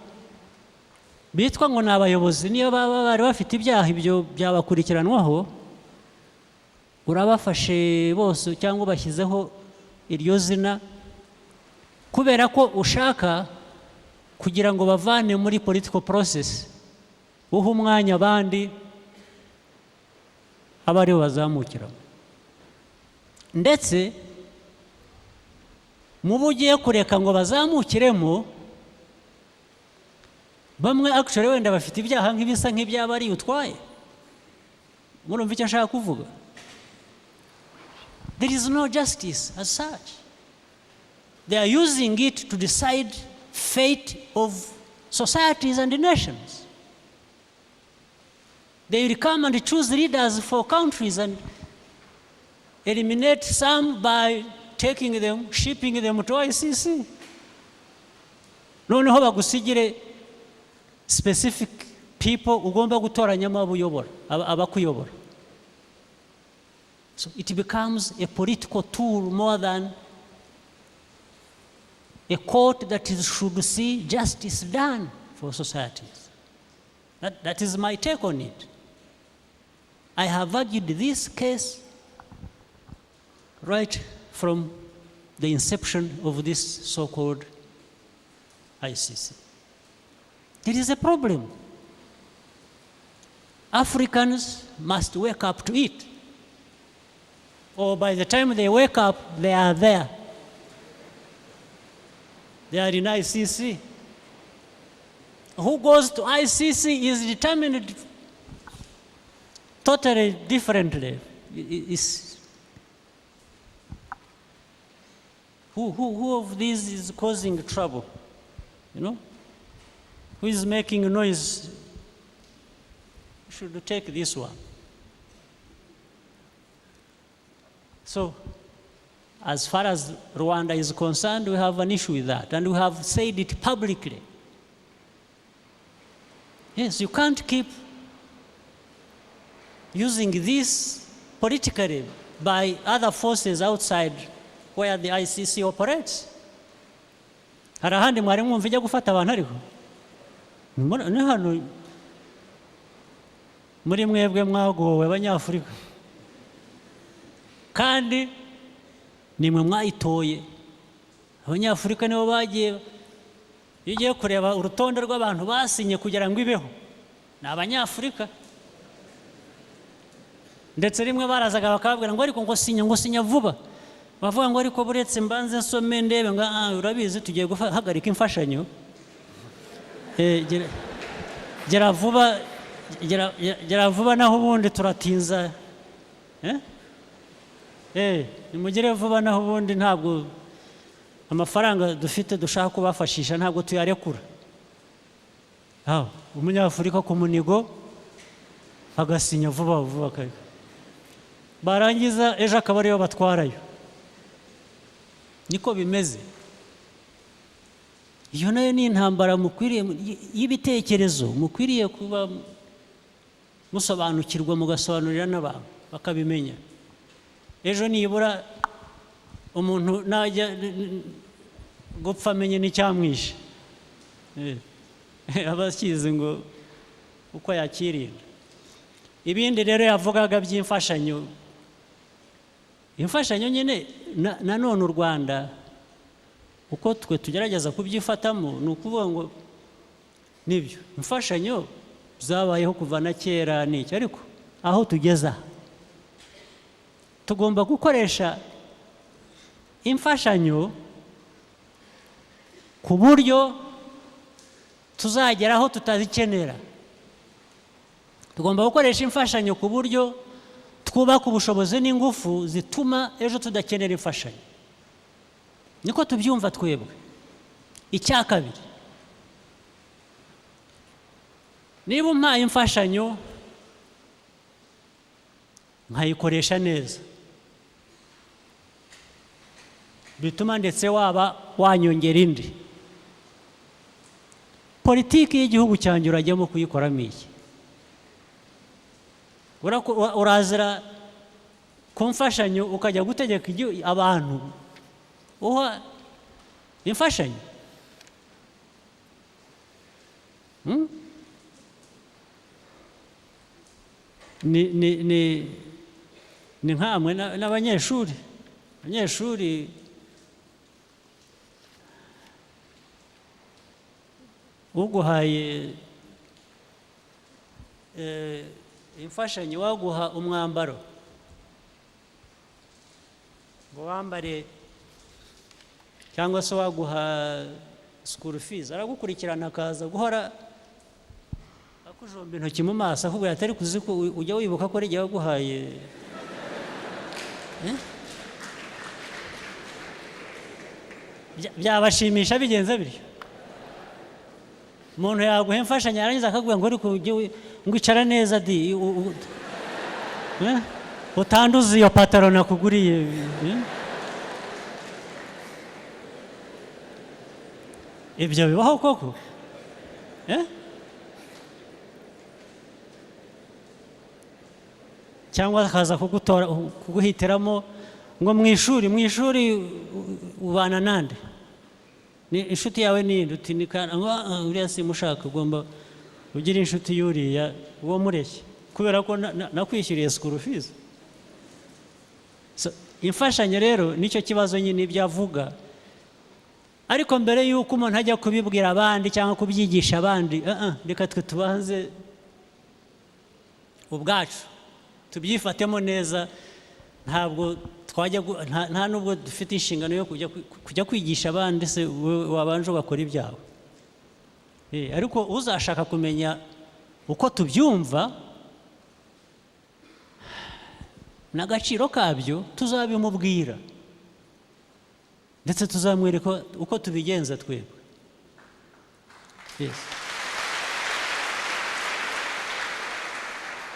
bitwa ngo ni abayobozi, niyo baba bari bafite ibyaha ibyo byabakurikiranwaho, urabafashe bose cyangwa bashyizeho iryo zina kubera ko ushaka kugira ngo bavane muri political process, uha umwanya abandi abariho bazamukira. Ndetse mu bugiye kureka ngo bazamukiremo, bamwe actually wenda bafite ibyaha nk'ibisa nk'ibyabari utwaye. Murumva icyo nshaka kuvuga? There is no justice as such. They are using it to decide fate of societies and nations. They will come and choose leaders for countries and eliminate some by taking them, shipping them to ICC. Noneho bagusigire specific people ugomba gutoranyamo abakuyobora. So it becomes a political tool more than a court that should see justice done for societies. That is my take on it. I have argued this case right from the inception of this so-called ICC. There is a problem. Africans must wake up to it. Or by the time they wake up, they are there. They are in ICC. Who goes to ICC is determined totally differently. Who of these is causing trouble? You know? Who is making noise? Should take this one. So, as far as Rwanda is concerned, we have an issue with that, and we have said it publicly. Yes, you can't keep using this politically by other forces outside where the ICC operates. Hari ahandi mwari mwumva ijya gufata abantu ariko ni hano muri mwebwe mwagowe abanyafurika kandi nimwe mwayitoye. Abanyafurika nibo bagiye, iyo ugiye kureba urutonde rw'abantu basinye kugira ngo ibeho ni Abanyafurika. Ndetse rimwe barazaga bakababwira ngo ariko ngo sinya vuba, bavuga ngo ariko buretse mbanze nsome ndebe ngo urabizi tugiye guhagarika imfashanyo, gera vuba naho ubundi turatinza, nimugire vuba naho ubundi ntabwo amafaranga dufite dushaka kubafashisha ntabwo tuyarekura. Umunyafurika ku munigo agasinya vuba barangiza ejo akaba ariyo batwarayo. Niko bimeze. Iyo nayo ni intambara mukwiriye y'ibitekerezo, mukwiriye kuba musobanukirwa, mugasobanurira n'abantu bakabimenya. Ejo nibura umuntu najya gupfa amenye n'icyamwishe, abakizi ngo uko yakirinda. Ibindi rero yavugaga by'imfashanyo, imfashanyo nyine nanone u Rwanda uko twe tugerageza kubyifatamo ni ukuvuga ngo nibyo imfashanyo zabayeho kuva na kera n'iki, ariko aho tugeza tugomba gukoresha imfashanyo ku buryo tuzagera aho tutazikenera. Tugomba gukoresha imfashanyo ku buryo twubaka ubushobozi n'ingufu zituma ejo tudakenera imfashanyo. Niko tubyumva twebwe. Icya kabiri, niba umpaye imfashanyo nkayikoresha neza, bituma ndetse waba wanyongera indi. Politiki y'igihugu cyanjye urajyamo kuyikoramo iki? Urazira ku mfashanyo ukajya gutegeka abantu uha imfashanyo? Ni nkamwe n'abanyeshuri. Abanyeshuri uguhaye imfashanyo, waguha umwambaro ngo wambare, cyangwa se waguha school fees, aragukurikirana akaza guhora akujomba intoki mu maso ahubwo atari kuzi ko ujya wibuka ko ari igihe waguhaye. Byabashimisha bigenze bityo? Umuntu yaguha imfashanyo yarangiza akakubwira ngo ariko ngo icara neza di utanduza iyo pataro nakuguriye. Ibyo bibaho koko? Cyangwa akaza kuguhitiramo ngo mu ishuri ubana nande, ni inshuti yawe ninde? Uti ni uriya simushaka, ugomba ugira inshuti yuriya uwo mureshye kubera ko nakwishyuriye school fees. Imfashanyo rero nicyo kibazo nyine ibyo avuga. Ariko mbere y'uko umuntu ajya kubibwira abandi cyangwa kubyigisha abandi, reka twe tubanze ubwacu tubyifatemo neza. Ntabwo twajya nta nubwo dufite inshingano yo kujya kwigisha abandi se wabanje ugakora ibyawe. Ariko uzashaka kumenya uko tubyumva n'agaciro kabyo tuzabimubwira ndetse tuzamwereka uko tubigenza twebwe.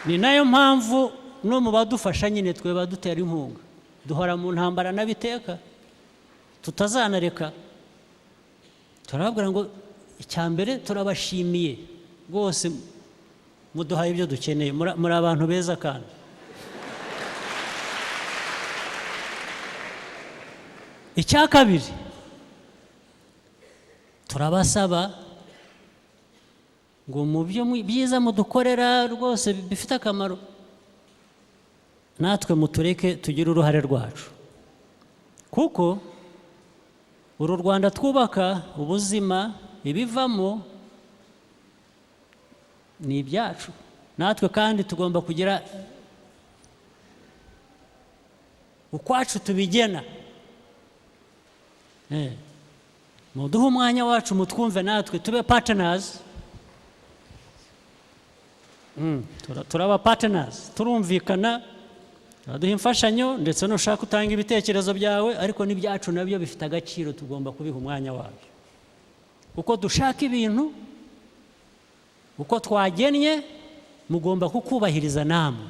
Ni nayo mpamvu no mu badufasha nyine twe badutera inkunga duhora mu ntambara n'abiteka tutazanareka. Turababwira ngo icyambere turabashimiye rwose muduhaye ibyo dukeneye, muri abantu beza kandi icya kabiri turabasaba ngo mu byo byiza mudukorera rwose bifite akamaro natwe mutureke tugire uruhare rwacu, kuko uru Rwanda twubaka, ubuzima ibivamo ni ibyacu natwe, kandi tugomba kugira ukwacu tubigena. Muduhe umwanya wacu mutwumve natwe tube partners. Turaba partners, turumvikana, duha imfashanyo ndetse nushaka utanga ibitekerezo byawe, ariko n'ibyacu nabyo bifite agaciro, tugomba kubiha umwanya wabyo. Uko dushaka ibintu, uko twagennye, mugomba kukubahiriza namwe.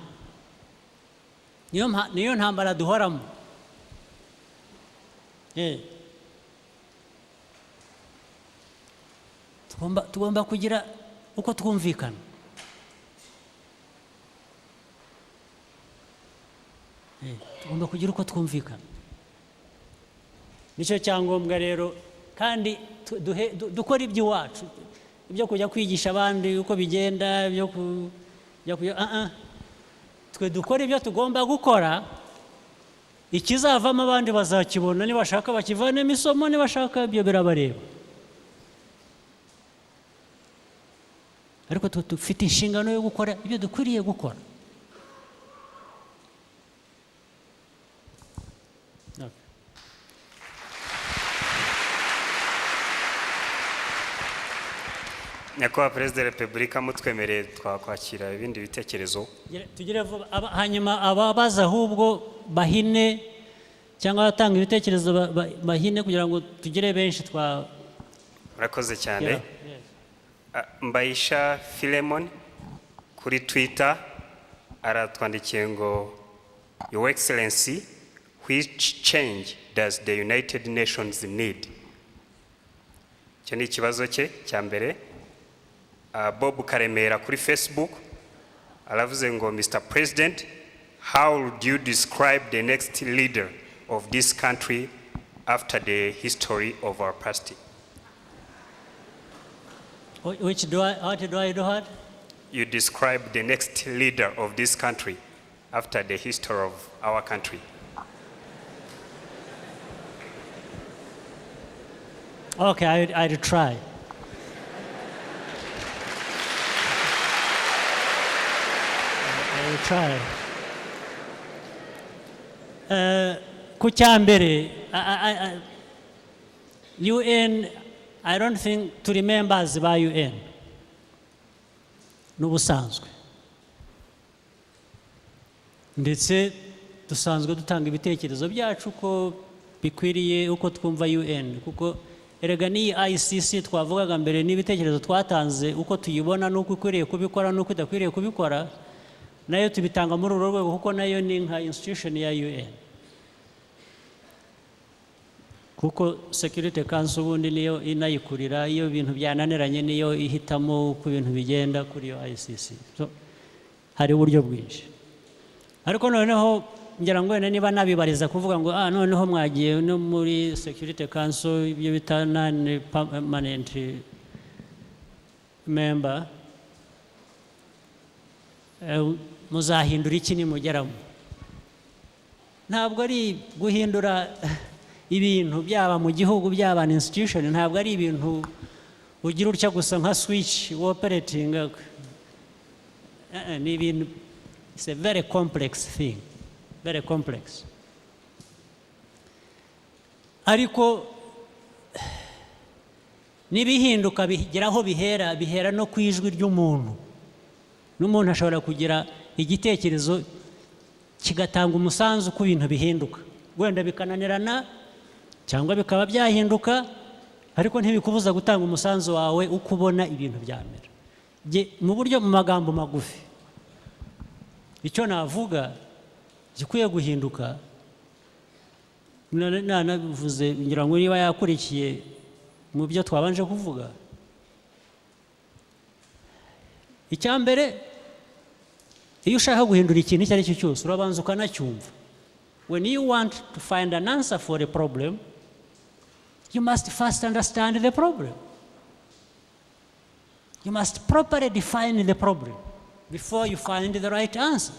Niyo ntambara duhoramo. Tugomba kugira uko twumvikana. Tugomba kugira uko twumvikana. Nicyo cyangombwa rero, kandi dukora iby'iwacu, ibyo kujya kwigisha abandi uko bigenda, ibyo twe dukora ibyo tugomba gukora. Ikizavamo abandi bazakibona, nibashaka bakivanemo isomo, nibashaka ibyo birabareba. Ariko dufite inshingano yo gukora ibyo dukwiriye gukora. Nyakubahwa Perezida wa Repubulika, mutwemereye twakwakira ibindi bitekerezo. Tugire vuba, hanyuma ababaza ahubwo bahine cyangwa batanga ibitekerezo bahine kugira ngo tugire benshi twa. Murakoze cyane. Mbayisha Philemon kuri Twitter aratwandikiye ngo, Your Excellency, which change does the United Nations need? Icyo ni ikibazo cye cya mbere. Bob Karemera kuri Facebook aravuze ngo, Mr. President, how would you describe the next leader of this country after the history of our past? Which do I do what? You describe the next leader of this country after the history of our country. Okay, I'd try. I will try. Ku cyambere, UN, I don't think to members ba UN n'ubusanzwe, ndetse dusanzwe dutanga ibitekerezo byacu ko bikwiriye uko twumva UN, kuko erega ni ICC twavugaga mbere n'ibitekerezo twatanze uko tuyibona n'uko ikwiriye kubikora n'uko idakwiriye kubikora, nayo tubitanga muri uru rwego kuko nayo ni nka institution ya UN, kuko Security Council ubundi niyo inayikurira, iyo ibintu byananiranye niyo ihitamo uko ibintu bigenda kuri iyo ICC. So hari uburyo bwinshi, ariko noneho ngira ngo niba nabibariza kuvuga ngo noneho mwagiye no muri Security Council ibyo bita non-permanent member, muzahindura iki nimugeramo? Ntabwo ari guhindura ibintu byaba mu gihugu byaba an institution, ntabwo ari ibintu ugira utya gusa nka switch operating. Ni ibintu, it's a very complex thing, very complex. ariko nibihinduka bigeraho bihera no ku ijwi ry'umuntu. N'umuntu ashobora kugira igitekerezo kigatanga umusanzu ku bintu bihinduka, wenda bikananirana cyangwa bikaba byahinduka, ariko ntibikubuza gutanga umusanzu wawe uko ubona ibintu byamera. Mu buryo, mu magambo magufi, icyo navuga gikwiye guhinduka, nanabivuze ngira ngo niba yakurikiye mu byo twabanje kuvuga. Icya mbere, iyo ushaka guhindura ikintu icyo ari cyo cyose urabanza ukanacyumva. When you want to find an answer for a problem, you must first understand the problem. You must properly define the problem before you find the right answer.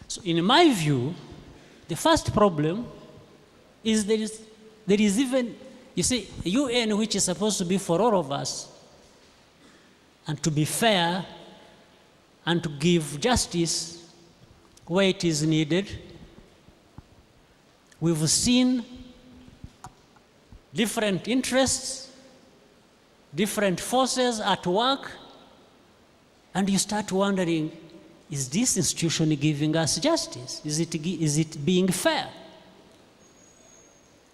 So in my view, the first problem is there is even, you see, UN, which is supposed to be for all of us and to be fair and to give justice where it is needed. We've seen different interests, different forces at work, and you start wondering, is this institution giving us justice? Is it being fair?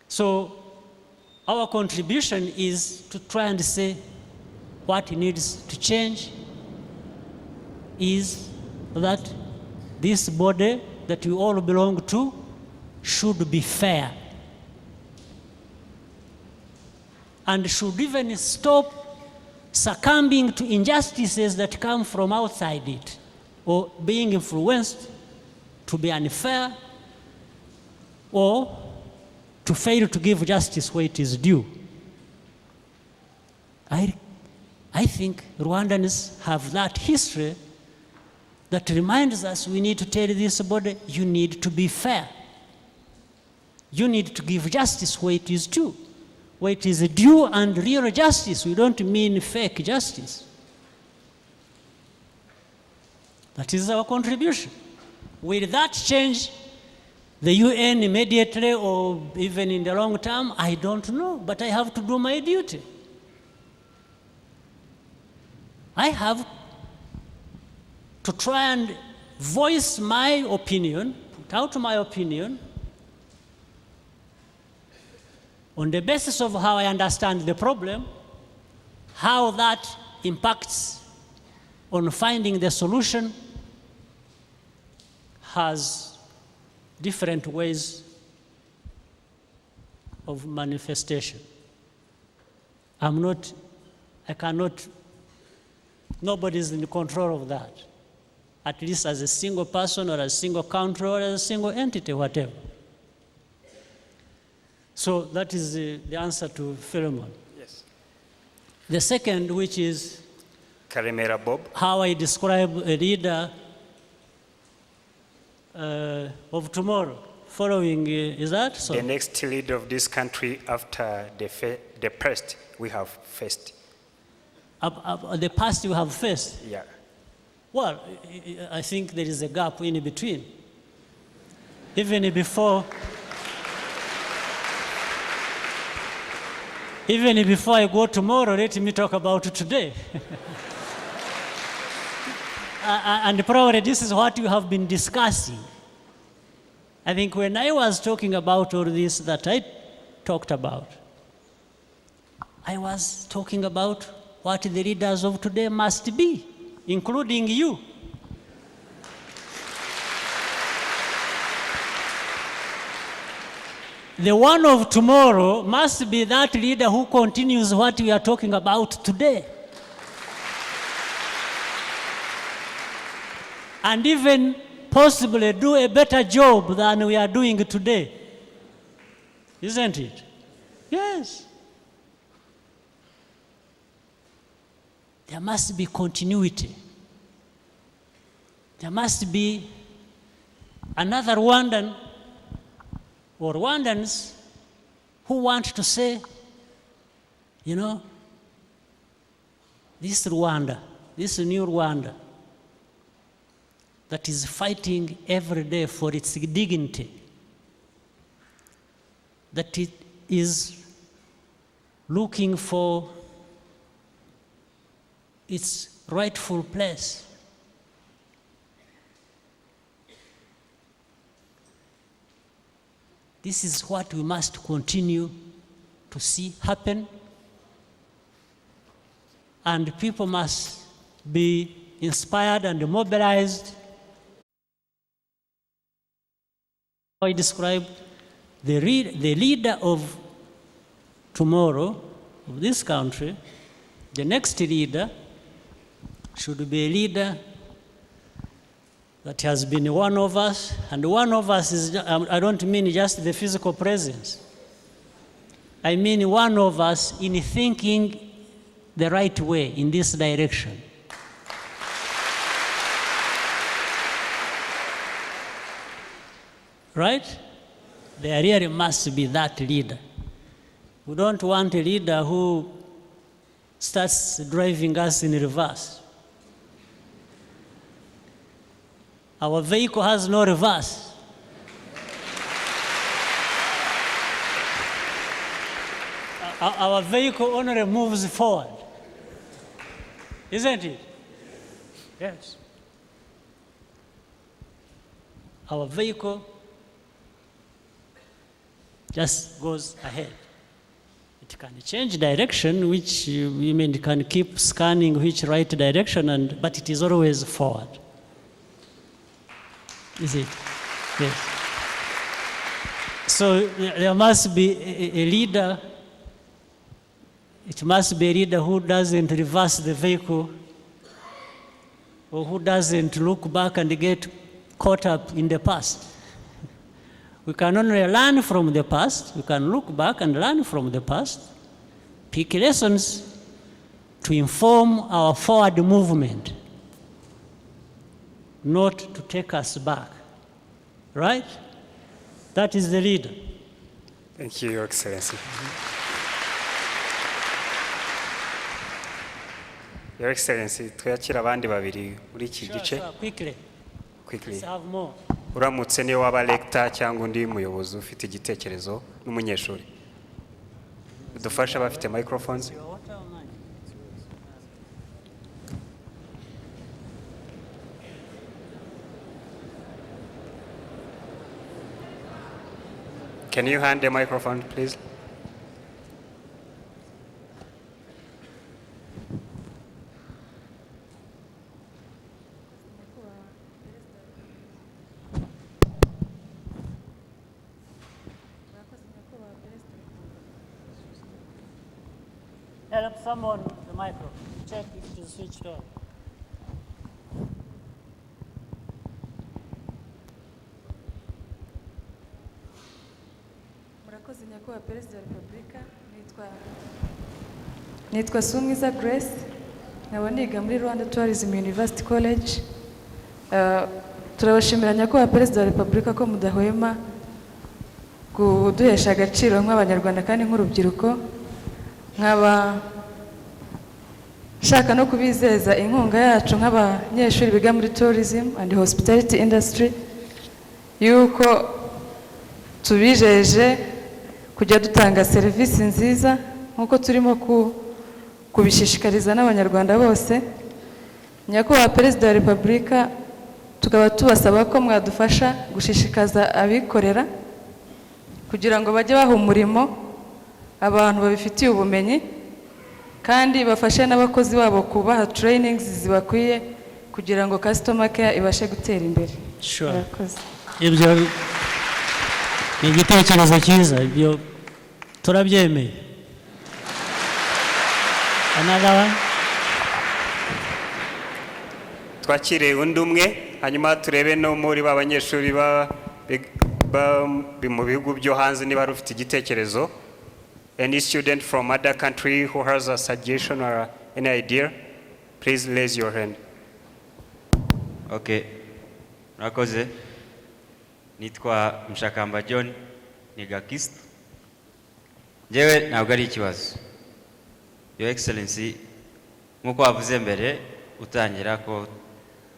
So our contribution is to try and say what needs to change is that this body that we all belong to should be fair and should even stop succumbing to injustices that come from outside it or being influenced to be unfair or to fail to give justice where it is due. I think Rwandans have that history that reminds us we need to tell this body, you need to be fair. You need to give justice where it is due. Where it is due and real justice. We don't mean fake justice. That is our contribution. Will that change the UN immediately or even in the long term? I don't know, but I have to do my duty. I have to try and voice my opinion, put out my opinion, on the basis of how I understand the problem, how that impacts on finding the solution has different ways of manifestation. I cannot, nobody is in control of that, at least as a single person or a single country or as a single entity, whatever. So that is the answer to Philemon. Yes. The second, which is Karemera Bob. how I describe a leader of tomorrow, following, is that so? The next leader of this country after the past we have faced. The past you have faced. Yeah. Well, I think there is a gap in between. Even before I go tomorrow, let me talk about today. And probably this is what you have been discussing. I think when I was talking about all this that I talked about, I was talking about what the leaders of today must be, including you. The one of tomorrow must be that leader who continues what we are talking about today. And even possibly do a better job than we are doing today. Isn't it? Yes. There must be continuity. There must be another Rwandan or Rwandans who want to say, you know, this Rwanda, this new Rwanda, that is fighting every day for its dignity, that it is looking for its rightful place. This is what we must continue to see happen, and people must be inspired and mobilized. I described the leader of tomorrow, of this country. The next leader should be a leader that has been one of us, and one of us is, I don't mean just the physical presence. I mean one of us in thinking the right way in this direction. Right? There really must be that leader. We don't want a leader who starts driving us in reverse. Our vehicle has no reverse. Our vehicle only moves forward. Isn't it? Yes. Our vehicle just goes ahead. It can change direction, which it can keep scanning which right direction, but it is always forward. Is it? Yes. So there must be a leader. It must be a leader who doesn't reverse the vehicle, or who doesn't look back and get caught up in the past. We can only learn from the past. We can look back and learn from the past, pick lessons to inform our forward movement, not to take us back. Right? That is the leader. Thank you, Your Excellency. Your Excellency, tuyakira abandi babiri muri iki gice. Quickly. Quickly. Let's have more. Uramutse niyo waba lector cyangwa undi muyobozi ufite igitekerezo n'umunyeshuri. Dufasha abafite microphones. Can you hand the microphone, please? Help someone with the microphone. Check if it is switched on. Murakoze nyakubahwa Perezida wa Repubulika, nitwa Sumwiza Grace, nkaba niga muri Rwanda Tourism University College. Turabashimira nyakubahwa Perezida wa Repubulika ko mudahwema kuduhesha agaciro nk'abanyarwanda kandi nk'urubyiruko. Nkaba shaka no kubizeza inkunga yacu nk'abanyeshuri biga muri tourism and hospitality industry yuko tubijeje kujya dutanga serivisi nziza nkuko turimo kubishishikariza n'abanyarwanda bose. Nyakubahwa Perezida wa Repubulika, tukaba tubasaba ko mwadufasha gushishikaza abikorera kugira ngo bajye baha umurimo abantu babifitiye ubumenyi, kandi bafashe n'abakozi babo kubaha trainings zibakwiye kugira ngo customer care ibashe gutera imbere. Sure. Ibyo ni igitekerezo cyiza, ibyo turabyemeye. Another one? Twakire undi umwe, hanyuma turebe no muri b'abanyeshuri mu bihugu byo hanze niba rufite igitekerezo. Any student from other country who has a suggestion or any idea, please raise your hand. Okay. Murakoze. Nitwa Mshakamba John, niga KIST. Jewe ntabwo ari ikibazo. Your Excellency, nkuko wavuze mbere utangira ko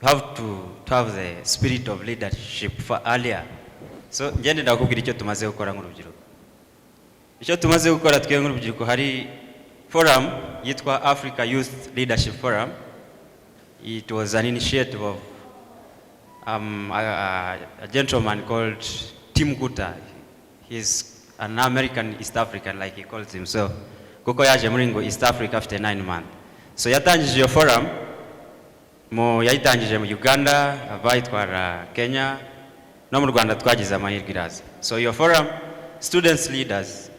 have to have the spirit of leadership for earlier. So ngende ndakubwira icyo tumaze gukora nk'urubyiruko. icyo tumaze gukora twe nk'urubyiruko hari forum yitwa Africa Youth Leadership Forum. It was an initiative of a gentleman called Tim Kuta. He's an American East African, like he calls himself. Kuko yaje muri ngo East Africa after 9 months. So yatangije iyo forum, yayitangije mu Uganda, abayitwara Kenya, no mu Rwanda twagize amahirwe iraza. So your forum, students leaders,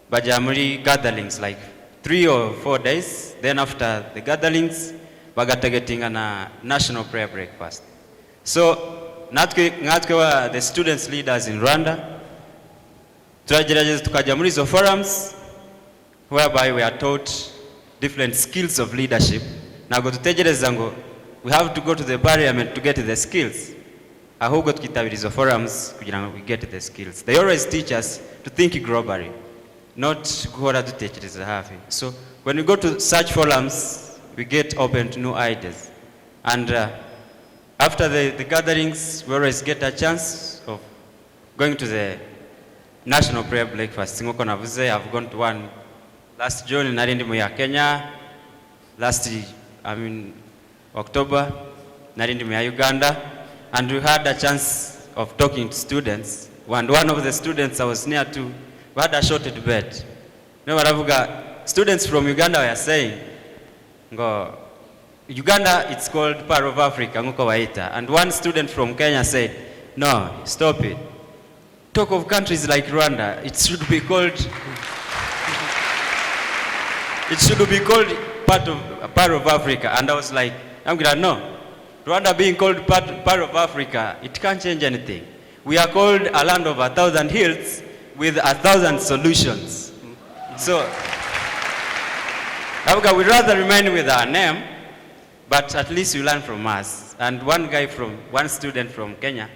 bajya muri gatherings like 3 or 4 days. Then after the gatherings, bagatagetinga na national prayer breakfast. So natwe wa the students leaders in Rwanda, turagerageza tukajya muri zo forums whereby we are taught different skills of leadership. Nago tutegereza ngo we have to go to the parliament to get the skills. Ahubwo twitabira izo forums kugira ngo we get the skills. They always teach us to think globally, not guhora dutekereza hafi. So when we go to such forums, we get open to new ideas. And after the gatherings, we always get a chance of going to the national prayer breakfast. I've gone to one last June in Narindi ya Kenya, October, Narindi ya Uganda, and we had a chance of talking to students. And one of the students I was near to, we had a short debate. Students from Uganda were saying, Uganda, it's called part of Africa, and one student from Kenya said, no, stop it. Talk of countries like Rwanda, it should be called part of Africa. And I was like, I'm gonna know. Rwanda being called part of Africa, it can't change anything. We are called a land of 1,000 hills with 1,000 solutions. So, we'd rather remain with our name, but at least you learn from us. And one student from Kenya,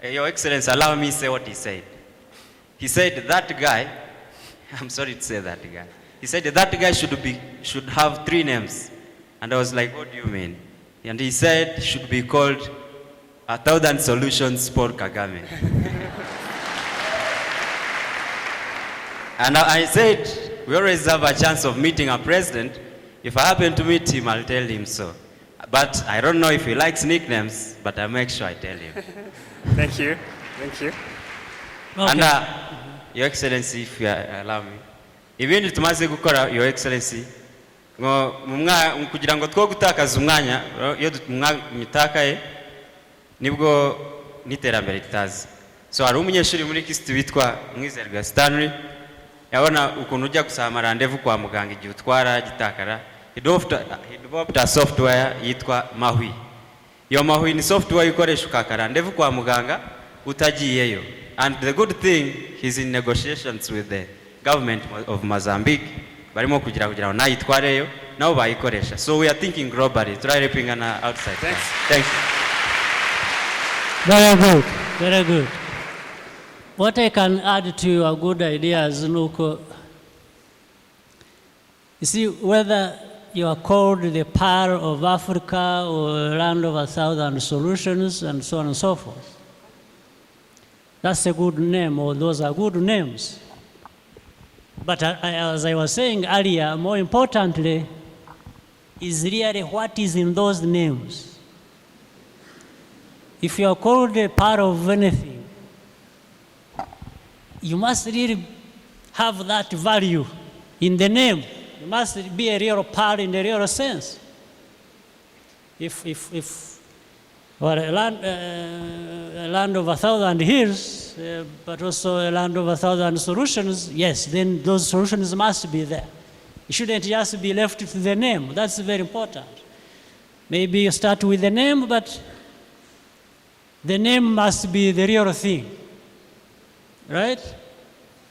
Your Excellency, allow me to say what he said. He said that guy, I'm sorry to say that guy. He said that guy should have 3 names. And I was like, what do you mean? And he said he should be called 1,000 Solutions for Kagame. And I said, we always have a chance of meeting a president. If I happen to meet him, I'll tell him so. But I don't know if he likes nicknames, but I make sure I tell him. Thank you. Thank you. Okay. And Your Excellency, if you allow me, ibindi tumaze gukora, Your Excellency, kugira ngo two gutakaza umwanya, iyo mutakaye nibwo n'iterambere ritazi. So hari umunyeshuri muri Kristo witwa Mwizerwa Stanley, yabona ukuntu ujya gusaba randevu kwa muganga igihe utwara gitakara, he developed a software yitwa Mahwi. Iyo Mahwi ni software ikoresha ukaka randevu kwa muganga utagiyeyo. And the good thing, he's in negotiations with the government of Mozambique. Barimo kugira ngo nayitwareyo nabo bayikoresha. So we are thinking globally, try helping an outside. Thanks. Very good, very good. What I can add to your good ideas, Nuko, you see, whether you are called the Pearl of Africa or Land of 1,000 Solutions and so on and so forth, that's a good name, or those are good names. But as I was saying earlier, more importantly, is really what is in those names. If you are called a part of anything, you must really have that value in the name. You must be a real part in the real sense. Or a land of 1,000 hills, but also a land of 1,000 solutions, yes, then those solutions must be there. It shouldn't just be left to the name. That's very important. Maybe you start with the name, but the name must be the real thing. Right?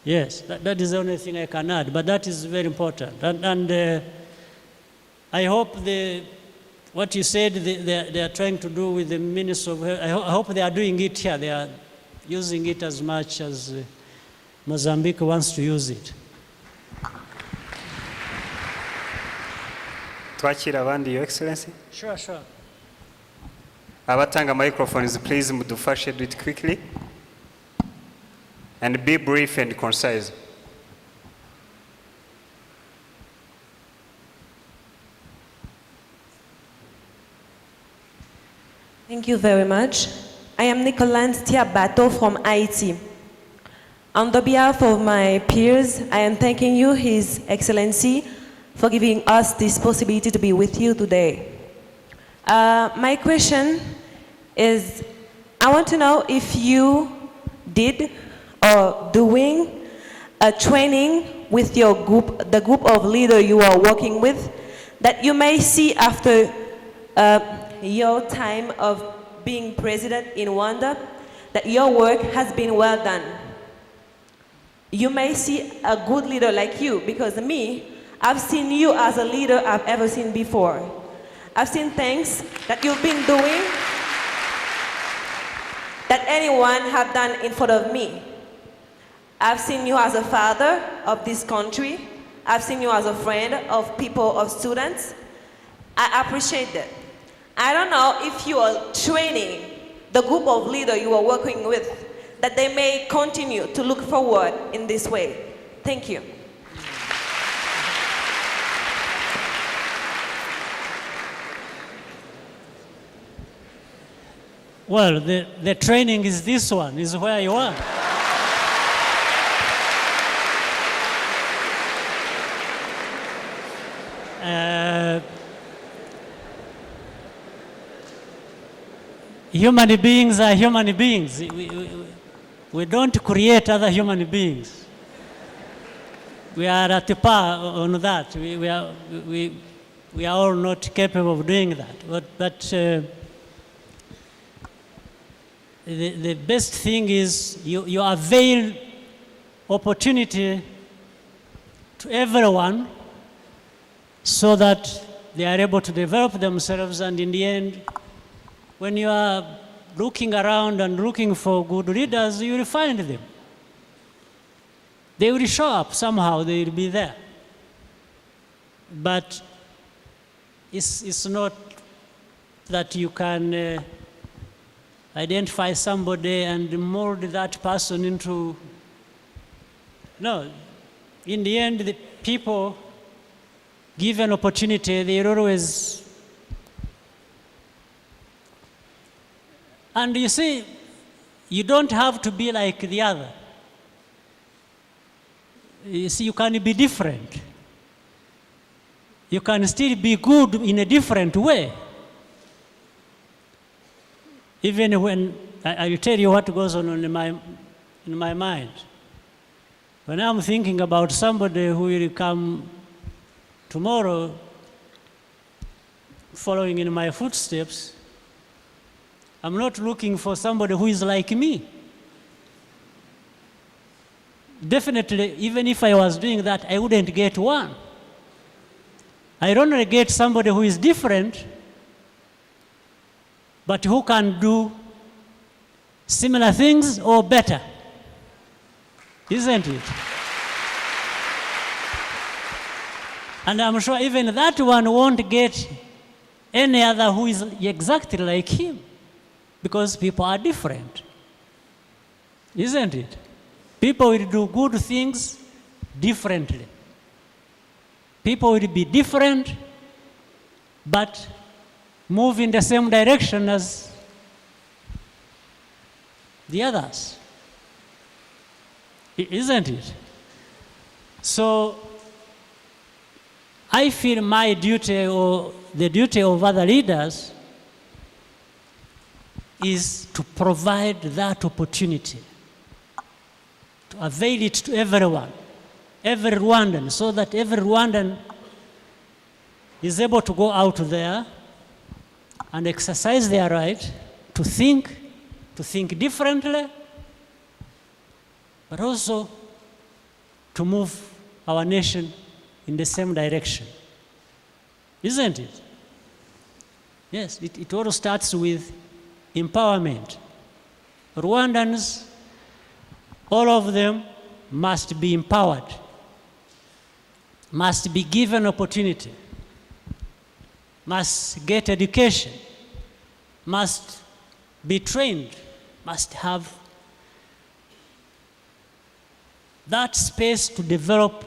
Yes, that is the only thing I can add, but that is very important. And I hope what you said they are trying to do with the Minister of Health, I hope they are doing it here. They are using it as much as Mozambique wants to use it. Twakira abandi, Your Excellency. Sure. Abatanga microphones, please mudufashe, do it quickly. And be brief and concise. Thank you very much. I am Nicolette Tiabato from Haiti. On the behalf of my peers, I am thanking you, His Excellency, for giving us this possibility to be with you today. My question is, I want to know if you did or doing a training with your group, the group of leaders you are working with, that you may see after your time of being president in Rwanda, that your work has been well done. You may see a good leader like you, because me, I've seen you as a leader I've ever seen before. I've seen things that you've been doing that anyone have done in front of me. I've seen you as a father of this country. I've seen you as a friend of people, of students. I appreciate that. I don't know if you are training the group of leaders you are working with, that they may continue to look forward in this way. Thank you. Well, the training is this one, is where you are. Human beings are human beings. We don't create other human beings. We are at par on that. We are all not capable of doing that. But the best thing is you avail opportunity to everyone so that they are able to develop themselves, and in the end, when you are looking around and looking for good leaders, you will find them. They will show up somehow, they will be there. But it's not that you can identify somebody and mold that person into, no. In the end, the people given opportunity, they always. And you see, you don't have to be like the other. You see, you can be different. You can still be good in a different way. Even when, I will tell you what goes on in my mind. When I'm thinking about somebody who will come tomorrow following in my footsteps, I'm not looking for somebody who is like me. Definitely, even if I was doing that, I wouldn't get one. I only get somebody who is different, but who can do similar things or better. Isn't it? And I'm sure even that one won't get any other who is exactly like him. Because people are different, isn't it? People will do good things differently. People will be different, but move in the same direction as the others. Isn't it? So I feel my duty, or the duty of other leaders, is to provide that opportunity, to avail it to everyone, every Rwandan, so that every Rwandan is able to go out there and exercise their right to think differently, but also to move our nation in the same direction. Isn't it? Yes, it all starts with empowerment. Rwandans, all of them, must be empowered, must be given opportunity, must get education, must be trained, must have that space to develop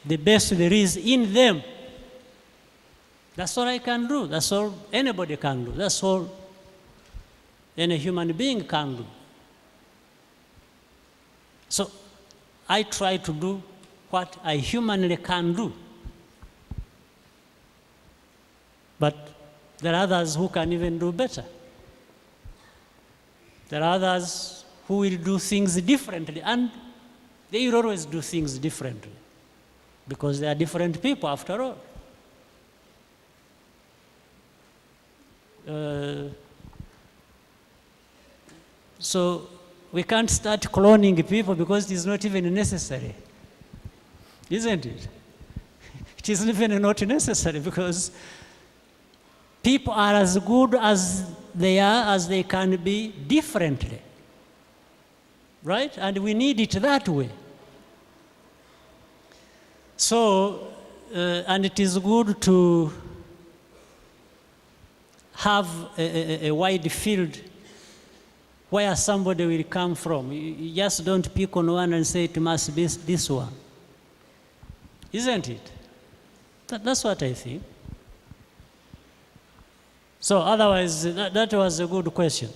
the best there is in them. That's all I can do. That's all anybody can do. That's all any human being can do. So I try to do what I humanly can do. But there are others who can even do better. There are others who will do things differently, and they will always do things differently because they are different people after all. So we can't start cloning people because it is not even necessary, isn't it? It is even not necessary because people are as good as they are as they can be differently, right? And we need it that way. So, and it is good to have a wide field where somebody will come from. You just don't pick on one and say it must be this one. Isn't it? That's what I think. So otherwise, that was a good question.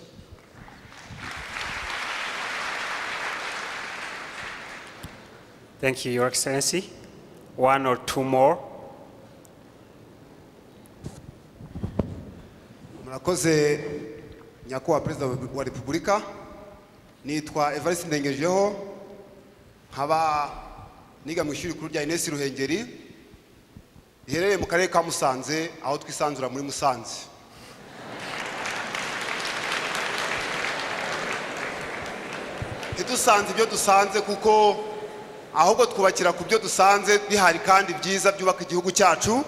Thank you, Your Excellency. One or two more. Murakoze nyakubahwa Perezida wa Repubulika, nitwa Evariste Ndengejeho, nkaba niga mu ishuri rikuru rya Ines Ruhengeri riherereye mu karere ka Musanze, aho twisanzura muri Musanze. Ntidusanze ibyo dusanze kuko ahubwo twubakira ku byo dusanze bihari kandi byiza byubaka igihugu cyacu.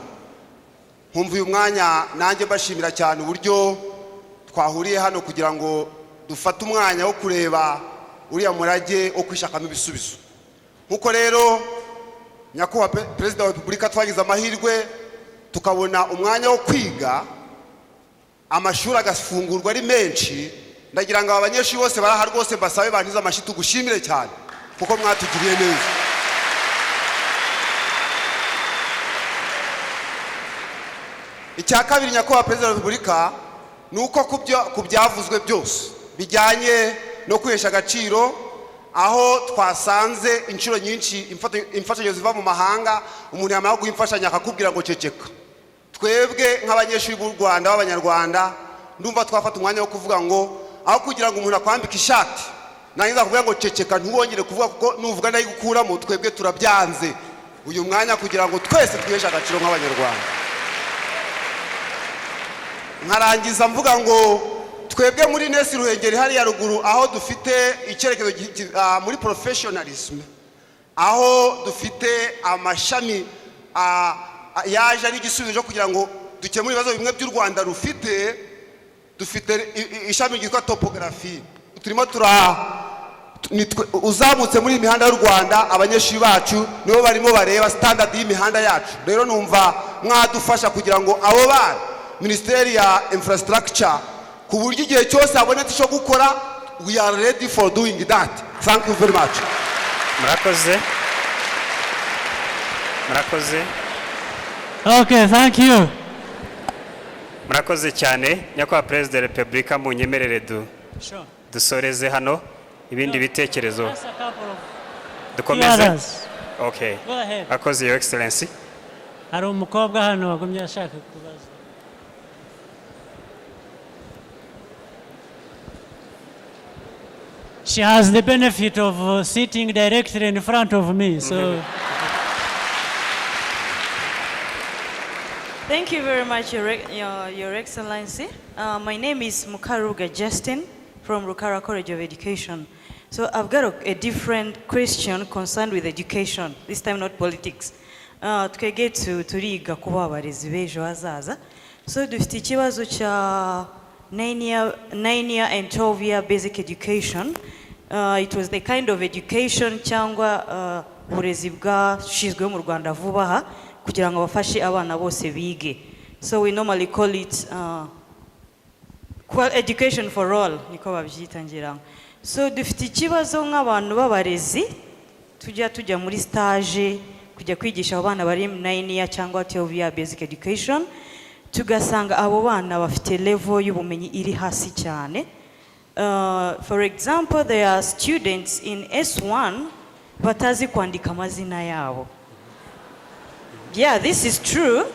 Nkumva uyu mwanya nanjye mbashimira cyane uburyo twahuriye hano kugira ngo dufate umwanya wo kureba uriya murage wo kwishakamo ibisubizo. Nkuko rero nyakubahwa Perezida wa Repubulika twagize amahirwe tukabona umwanya wo kwiga, amashuri agafungurwa ari menshi, ndagira ngo abanyeshuri bose baraha rwose basabe bantiza amashyi tugushimire cyane kuko mwatugiriye neza. Icya kabiri nyakubahwa Perezida wa Repubulika nuko ku byavuzwe byose bijyanye no kwihesha agaciro, aho twasanze inshuro nyinshi imfashanyo ziva mu mahanga, umuntu yamara guha imfashanyo akakubwira ngo ceceka. Twebwe nk'abanyeshuri b'u Rwanda b'Abanyarwanda ndumva twafata umwanya wo kuvuga ngo aho kugira ngo umuntu akwambike ishati nangiza kuvuga ngo ceceka ntuwongere kuvuga kuko nuvuga nayo gukuramo, twebwe turabyanze uyu mwanya kugira ngo twese twiheshe agaciro nk'Abanyarwanda. Nkarangiza mvuga ngo twebwe muri Ines Ruhengeri hariya ruguru aho dufite icyerekezo muri professionalism, aho dufite amashami yaje ari igisubizo cyo kugira ngo dukemure ibibazo bimwe by'u Rwanda rufite. Dufite ishami ryitwa topography, turimo uzamutse muri imihanda y'u Rwanda, abanyeshuri bacu nibo barimo bareba standard y'imihanda yacu. Rero numva mwadufasha kugira ngo abo bana Ministeri ya Infrastructure ku buryo igihe cyose abonetse cyo gukora, we are ready for doing that. Thank you very much. Murakoze. Murakoze. Okay, thank you. Murakoze cyane nyakubahwa Perezida wa Repubulika, mu nyemerere dusoreze hano ibindi bitekerezo dukomeze. Okay. Go ahead. Murakoze Your Excellency. Hari umukobwa hano wagumye ashaka kubaza. She has the benefit of sitting directly in front of me, so. Thank you very much, Your Excellency. My name is Mukaruga Justin from Rukara College of Education. So I've got a different question concerned with education, this time not politics. Tukege turiga kuba abarezi b'ejo hazaza. So dufite ikibazo cha 9-year and 12-year basic education. It was the kind of education cyangwa uburezi bwashizweho mu Rwanda vuba aha kugira ngo bafashe abana bose bige. So we normally call it education for all, niko babyita ngira. So dufite ikibazo nk'abantu b'abarezi tujya muri stage kujya kwigisha abana bari 9-year cyangwa 12-year basic education. tugasanga abo bana bafite level y'ubumenyi iri hasi cyane. For example, there are students in S1 batazi kwandika amazina yabo. Yeah, this is true.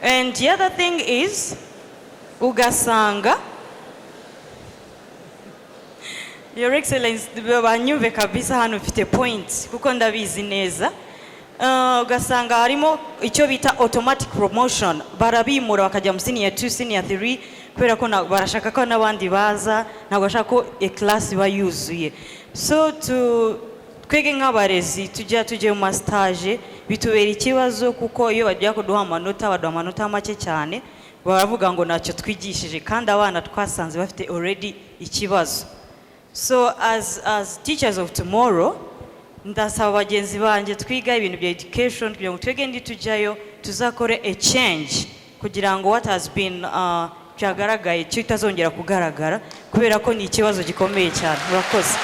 And the other thing is, ugasanga, Your Excellency, banyumve kabisa hano mfite points kuko ndabizi neza. Ugasanga harimo icyo bita automatic promotion, barabimura bakajya mu senior 2, senior 3 kubera ko barashaka ko n'abandi baza, ntabwo bashaka ko class bayuzuye. So twege nk'abarezi tujye mu stage bitubera ikibazo kuko iyo bagiye kuduha amanota baduha amanota make cyane, baravuga ngo ntacyo twigishije kandi abana twasanze bafite already ikibazo. So as teachers of tomorrow, ndasaba bagenzi banjye twiga ibintu bya education kugira ngo twege ndi tujyayo tuzakore a change kugira ngo what has been cyagaragaye kitazongera kugaragara kubera ko ni ikibazo gikomeye cyane. Murakoze.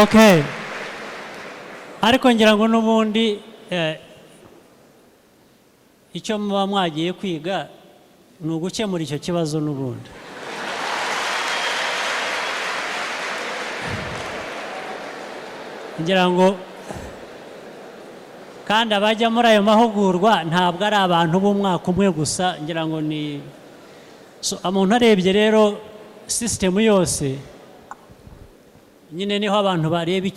Okay. Ariko ngira ngo n'ubundi icyo muba mwagiye kwiga ni ugukemura icyo kibazo n'ubundi. Ngira ngo kandi abajya muri ayo mahugurwa ntabwo ari abantu b'umwaka umwe gusa, ngira ngo ni umuntu arebye rero system yose nyine niho abantu bareba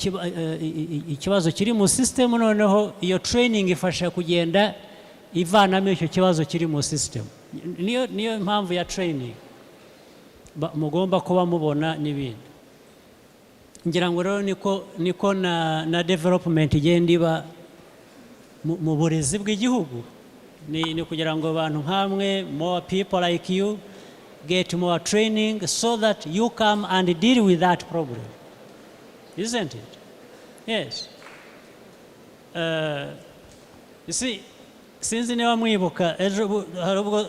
ikibazo kiri mu system, noneho iyo training ifasha kugenda ivanamo icyo kibazo kiri mu system. Niyo mpamvu ya training mugomba kuba mubona n'ibindi. Ngira ngo rero niko na development igenda iba mu burezi bw'igihugu, ni kugira ngo abantu nkamwe, more people like you get more training so that you come and deal with that problem, isn't it? Yes. You see, sinzi niba mwibuka ejo hari ubwo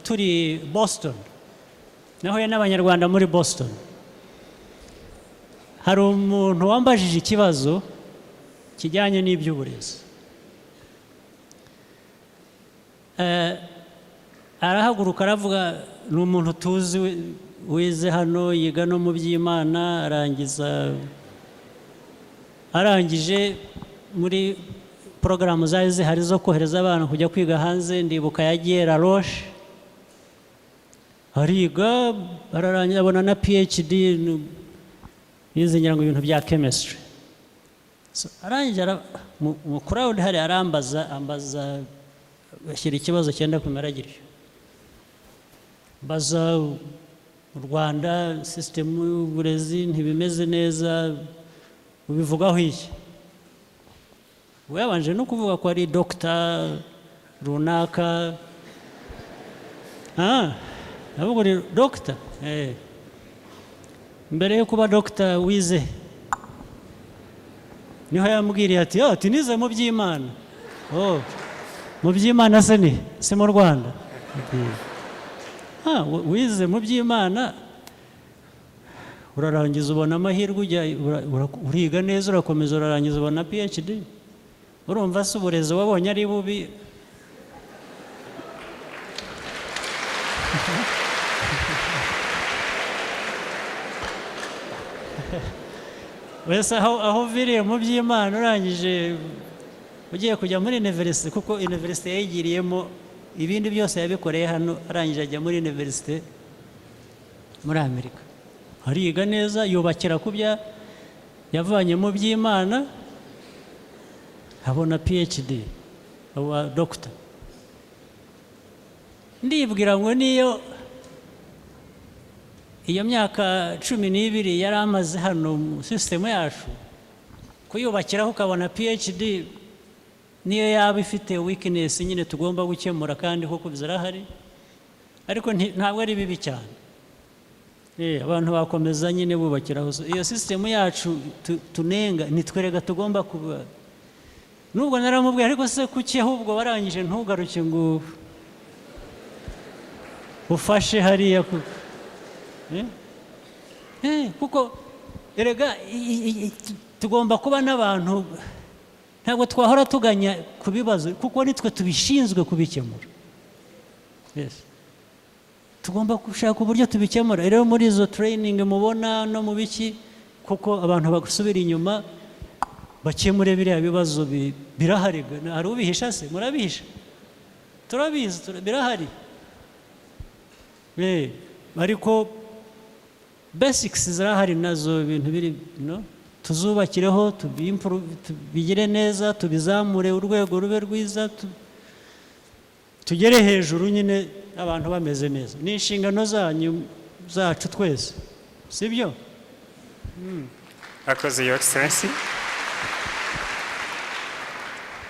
turi Boston, nahuye n'abanyarwanda muri Boston. Hari umuntu wambajije ikibazo kijyanye n'iby'uburezi. Arahaguruka aravuga, ni umuntu tuzi wize hano yiga no mu by'Imana, arangije muri porogaramu zari zihari zo kohereza abana kujya kwiga hanze, ndibuka yagiye La Roche ariga ararangiza abona na PhD yize ngira ngo ibintu bya chemistry. So arangije mu crowd hari ambaza bashyira ikibazo cyenda kumera gityo, baza mu Rwanda system y'uburezi ntibimeze neza, ubivugaho iki? We yabanje no kuvuga ko ari doctor runaka. Avuga ni doctor. Mbere yo kuba doctor wize niho yambwiriye ati nize mu by'Imana. Mu by'Imana se ni si mu Rwanda. Wize mu by'Imana urarangiza ubona amahirwe ujya uriga neza urakomeza urarangiza ubona PhD. Urumva se uburezi wabonye ari bubi? Wese aho viriye mu by'Imana urangije ugiye kujya muri university, kuko university yayigiriyemo ibindi byose yabikoreye hano, arangije ajya muri university muri Amerika, ariga neza yubakira ku bya yavanye mu by'Imana, abona PhD aba doctor. Ndibwira ngo niyo iyo myaka 12 yari amaze hano mu system yacu kuyubakiraho ukabona PhD, niyo yaba ifite weakness nyine tugomba gukemura kandi koko bizarahari, ariko ntabwo ari bibi cyane. Abantu bakomeza nyine bubakiraho. Iyo system yacu tunenga nitwerega tugomba kuba. Nubwo naramubwiye ariko se kuki ahubwo barangije ntugaruke ngo ufashe hariya kuko erega tugomba kuba n'abantu ntabwo twahora tuganya ku bibazo kuko nitwe tubishinzwe kubikemura. Yes. Tugomba gushaka uburyo tubikemura. Rero muri izo training mubona no mu biki kuko abantu bagusubira inyuma bakemure biriya bibazo birahari. Hari ubihisha se? Murabihisha? Turabizi, birahari. Ariko basics zirahari nazo ibintu biri no tuzubakireho tubigire neza tubizamure urwego rube rwiza tugere hejuru nyine abantu bameze neza. Ni inshingano zacu twese, sibyo? Akoze Your Excellency.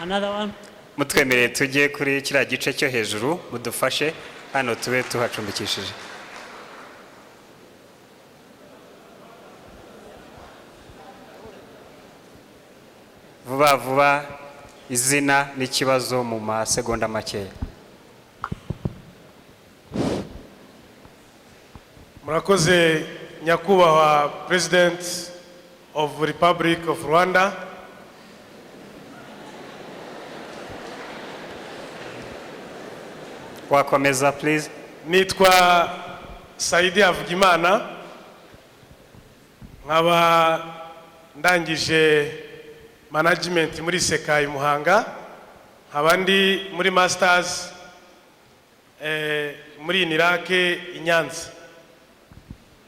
Another one. Mutwemereye tujye kuri kiriya gice cyo hejuru mudufashe hano tube tuhacumbikishije. Vuba vuba izina n'ikibazo mu masegonda makeya. Murakoze nyakubahwa President of Republic of Rwanda. Wakomeza please. Nitwa Saidi Havugimana, nkaba ndangije management muri Seka i Muhanga, nkaba ndi muri masters muri Nirake i Nyanza.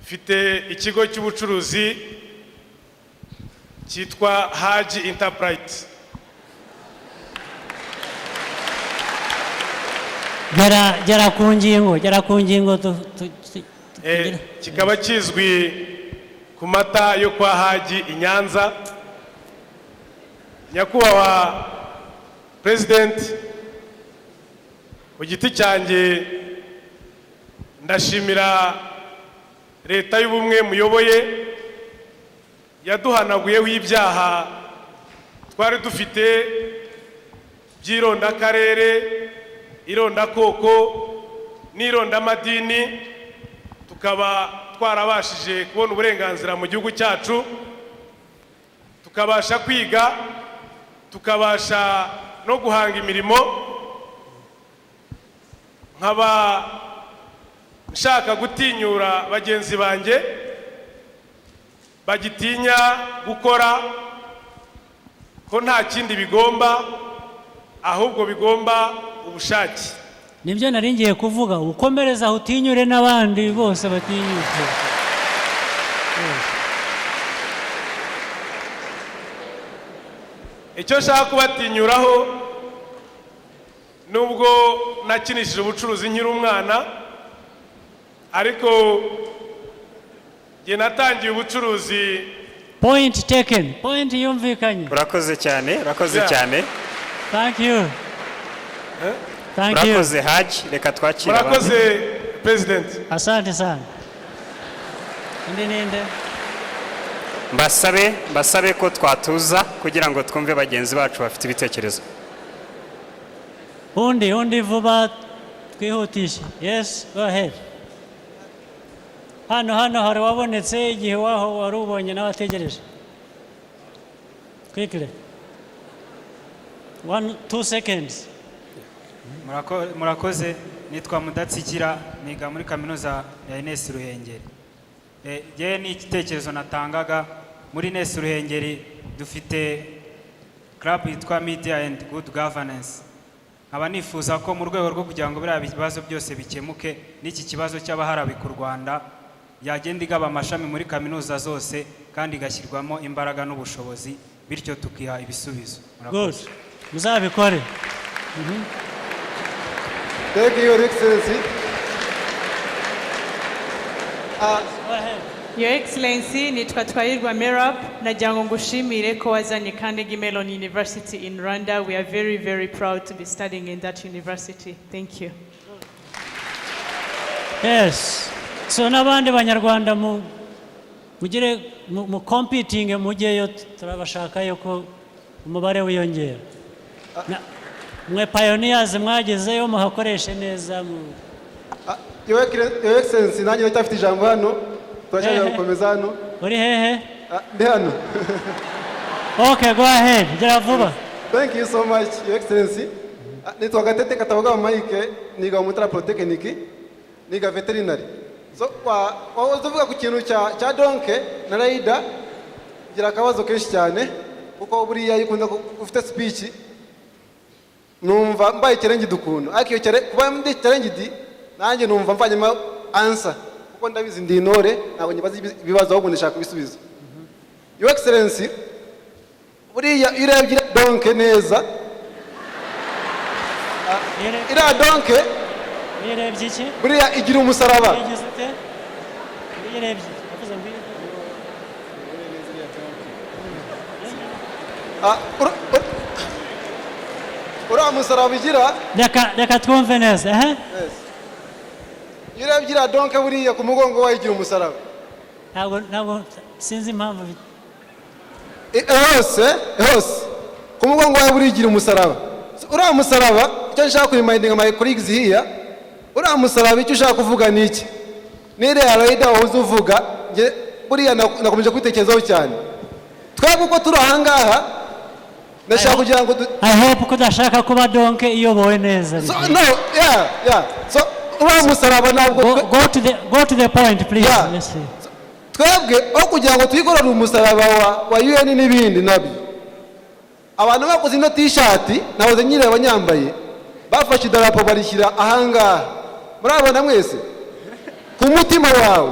Mfite ikigo cy'ubucuruzi cyitwa Haji Enterprise. Gera ku ngingo kikaba kizwi ku mata yo kwa Haji i Nyanza. Nyakubahwa President, ku giti cyanjye ndashimira leta y'ubumwe muyoboye yaduhanaguyeho ibyaha twari dufite by'ironda karere, ironda koko n'ironda madini, tukaba twarabashije kubona uburenganzira mu gihugu cyacu, tukabasha kwiga, tukabasha no guhanga imirimo. Nkaba nshaka gutinyura bagenzi banjye bagitinya gukora ko nta kindi bigomba ahubwo bigomba ubushake. Nibyo naringiye kuvuga, ukomereza utinyure n'abandi bose batinyuke. Icyo nshaka kubatinyuraho, nubwo nakinishije ubucuruzi nkiri umwana, ariko nge natangiye ubucuruzi. Point taken. Point yumvikanye. Urakoze cyane, urakoze cyane. Thank you. Thank you. Urakoze Haji, reka twakira abantu. Urakoze President. Asante sana. Ninde. Mbasabe ko twatuza kugira ngo twumve bagenzi bacu bafite ibitekerezo. Undi vuba twihutishe. Yes, go ahead. Hano hari wabonetse igihe waho warubonye n'abategereje. Quickly. 2 seconds. Murakoze, nitwa Mudatsikira, niga muri kaminuza ya Ines Ruhengeri. Je ni igitekerezo natangaga muri Ines Ruhengeri dufite club yitwa Media and Good Governance. Nkaba nifuza ko mu rwego rwo kugira ngo biriya bibazo byose bikemuke n'iki kibazo cy'abaharabi ku Rwanda yagenda igaba amashami muri kaminuza zose kandi igashyirwamo imbaraga n'ubushobozi bityo tukiha ibisubizo. Murakoze. Muzabikore. Thank you, Your Excellency. Go ahead. Your Excellency, nitwa Twahirwa Merab, nagira ngo ngushimire ko wazanye Carnegie Mellon University in Rwanda. We are very, very proud to be studying in that university. Thank you. Yes. So n'abandi banyarwanda mugire mu competing mugeyo turabashaka yuko umubare wiyongera. Mwe pioneers mwagezeyo muhakoreshe neza Your Excellency, nanjye ndafite ijambo hano. Turashaka gukomeza hano. Uri hehe? Ndi hano. Okay, go ahead. Gira vuba. Thank you so much, Your Excellency. Nitwa Gatete Katabaga Mike, niga Mutara Polytechnic, niga veterinary. So wavuga ku kintu cya donke na Raida gira akabazo kenshi cyane kuko buriya yikunda ufite speech numva mbaye challenge dukuntu akiyo cyare kuba ndi challenge di nanjye numva mvanyemo answer kuko ndabizi ndi intore ntabwo nyibaza ibibazo ahubwo ndashaka kubisubiza. Your Excellency, buriya irebye donke neza ira donke irebye iki buriya igira umusaraba irebye ura musaraba igira reka twumve neza irebye ira donke buriya ku mugongo wayo igira umusaraba ntabwo sinzi impamvu hose ku mugongo wayo buriya igira umusaraba. Ura musaraba icyo nshaka kuremindinga my colleagues here, ura musaraba icyo ushaka kuvuga ni iki? Nire Raida wahoze uvuga nge buriya nakomeje kwitekerezaho cyane. Twebwe uko turi ahangaha ndashaka kugira ngo I hope ko dashaka kuba donke iyobowe neza. No, yeah. So ura musaraba ntabwo go to the point please. Yeah. Let's see. Twebwe aho kugira ngo twikorere umusaraba wa UN n'ibindi nabyo. Abantu bakoze ino t-shirt nahoze nyine abanyambaye bafashe idarapo barishyira ahangaha. Murabona mwese ku mutima wawe.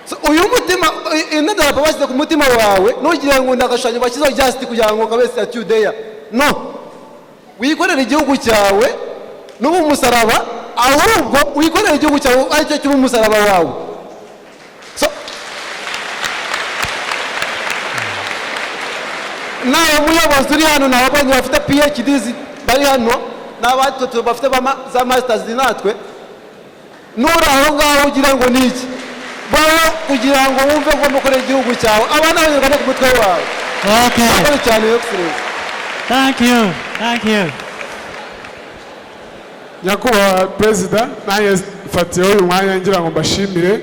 So uyu mutima ino darapo bashyize ku mutima wawe nugira ngo ndagashanya bashyizeho just kugira ngo kabese statue there. No. Wikorera igihugu cyawe n'ubu umusaraba ahubwo wikorera igihugu cyawe aricyo cy'ubu umusaraba wawe. So nawe muyobozi uri hano n'ababonye bafite PhDs bari hano n'abandi bafite za masters natwe nura aho ngaho ugira ngo niki baho kugira ngo wumve ko mukorera igihugu cyawe abana banyarwanda ku mutwe wawe. Okay. Cyane excellent. Thank you. Nyakubahwa Perezida, nanjye mfatiye uyu mwanya ngira ngo mbashimire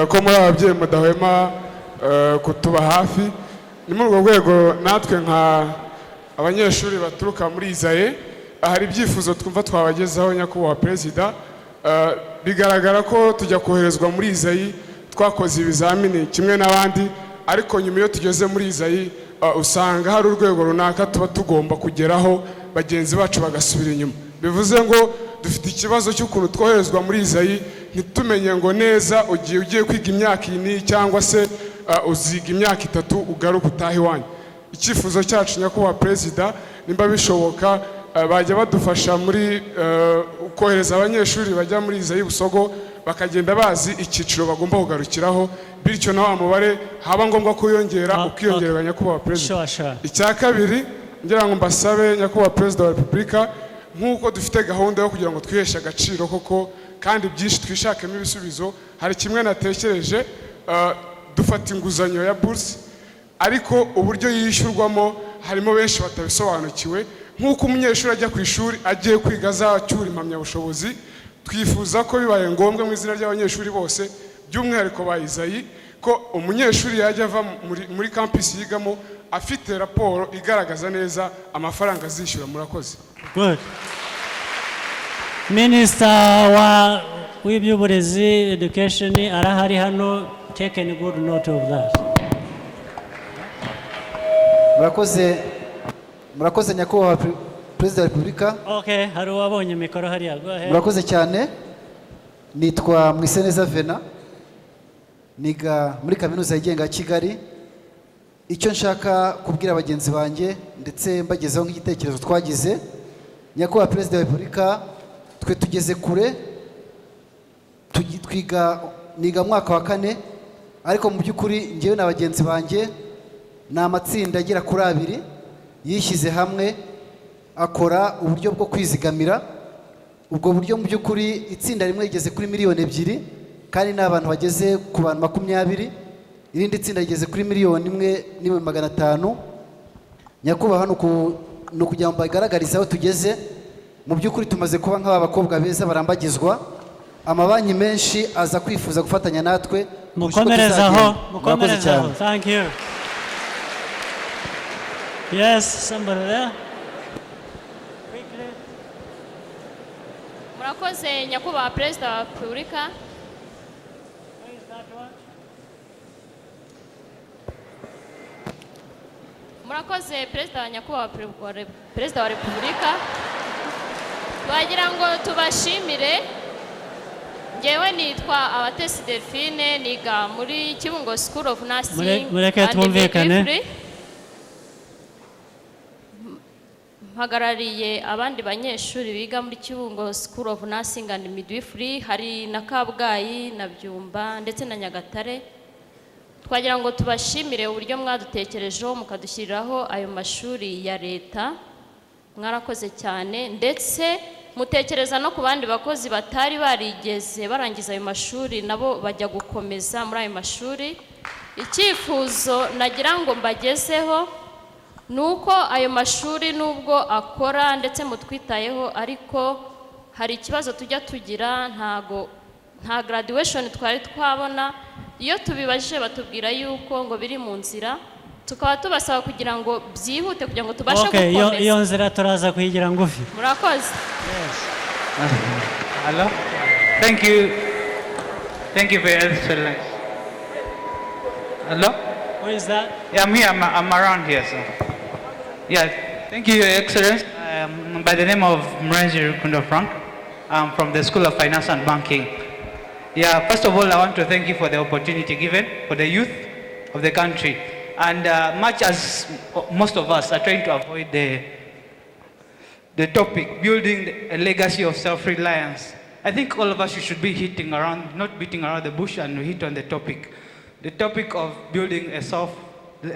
ko muri ababyeyi mudahwema kutuba hafi. Ni muri urwo rwego natwe nka abanyeshuri baturuka muri Izaye hari ibyifuzo twumva twabagezaho Nyakubahwa Perezida. Bigaragara ko tujya koherezwa muri Izayi twakoze ibizamini kimwe n'abandi, ariko nyuma iyo tugeze muri Izayi usanga hari urwego runaka tuba tugomba kugeraho bagenzi bacu bagasubira inyuma. Bivuze ngo dufite ikibazo cy'ukuntu twoherezwa muri Izayi ntitumenye ngo neza ugiye kwiga imyaka ini cyangwa se uziga imyaka 3 ugaruka utaha iwanyu. Icyifuzo cyacu Nyakubahwa Perezida, nimba bishoboka bajya badufasha muri kohereza abanyeshuri bajya muri Izayi Busogo bakagenda bazi icyiciro bagomba kugarukiraho, bityo naho amubare haba ngombwa kuyongera ukiyongerera Nyakubahwa Perezida. Icya kabiri ngira ngo mbasabe Nyakubahwa Perezida wa Repubulika, nk'uko dufite gahunda yo kugira ngo twiheshe agaciro koko kandi byinshi twishakemo ibisubizo, hari kimwe natekereje dufata inguzanyo ya bourse, ariko uburyo yishyurwamo harimo benshi batabisobanukiwe. Nk'uko umunyeshuri ajya ku ishuri agiye kwiga azacyura impamyabushobozi, twifuza ko bibaye ngombwa mu izina ry'abanyeshuri bose by'umwihariko ba Izayi ko umunyeshuri yajya ava muri campus yigamo afite raporo igaragaza neza amafaranga azishyura. Murakoze. Good. Minister w'iby'uburezi education arahari hano, taken good note of that. Murakoze Nyakubahwa Perezida wa Repubulika. Okay, hari wabonye mikoro hariya. Go ahead. Murakoze cyane. Nitwa Mwiseneza Vena, niga muri kaminuza yigenga ya Kigali. Icyo nshaka kubwira abagenzi banjye ndetse mbagezaho nk'igitekerezo twagize, Nyakubahwa Perezida wa Repubulika, twe tugeze kure, niga mwaka wa 4, ariko mu by'ukuri ngewe n'abagenzi banjye ni amatsinda agera kuri 2 yishyize hamwe akora uburyo bwo kwizigamira. Ubwo buryo mu by'ukuri itsinda rimwe rigeze kuri miliyoni 2 kandi n'abantu bageze ku bantu 20, irindi tsinda rigeze kuri miliyoni 1,500,000. Nyakubahwa no kugira ngo bagaragarize aho tugeze. Mu by'ukuri tumaze kuba nk'aba bakobwa beza barambagizwa, amabanki menshi aza kwifuza gufatanya natwe. Mukomerezaho. Thank you. Yes, somebody there. murakoze nyakubahwa perezida wa repubulika. Murakoze perezida nyakubahwa perezida wa repubulika. Twagira ngo tubashimire. Ngewe nitwa Abatesi Delphine, niga muri Kibungo School of Nursing mureke twumvikane. Mpagarariye abandi banyeshuri biga muri Kibungo School of Nursing and Midwifery, hari na Kabgayi na Byumba ndetse na Nyagatare. Twagira ngo tubashimire uburyo mwadutekerejeho mukadushyiriraho ayo mashuri ya leta. Mwarakoze cyane, ndetse mutekereza no ku bandi bakozi batari barigeze barangiza ayo mashuri nabo bajya gukomeza muri ayo mashuri. Icyifuzo nagira ngo mbagezeho nuko ayo mashuri nubwo akora ndetse mutwitayeho, ariko hari ikibazo tujya tugira, nta graduation twari twabona. Iyo tubibajije batubwira yuko ngo biri mu nzira, tukaba tubasaba kugira ngo byihute kugira ngo tubashe gukomeza. Iyo nzira turaza kuyigira ngufi. Murakoze. Hello. Thank you for your excellence. Hello. Who is that? Yeah, me. I'm around here, sir. Yeah. Thank you, Your Excellency. By the name of Mrenzi Rukundo Frank. I'm from the School of Finance and Banking. Yeah. First of all, I want to thank you for the opportunity given for the youth of the country. And much as most of us are trying to avoid the topic, building a legacy of self-reliance, I think all of us should be not beating around the bush, and hit on the topic. The topic of building a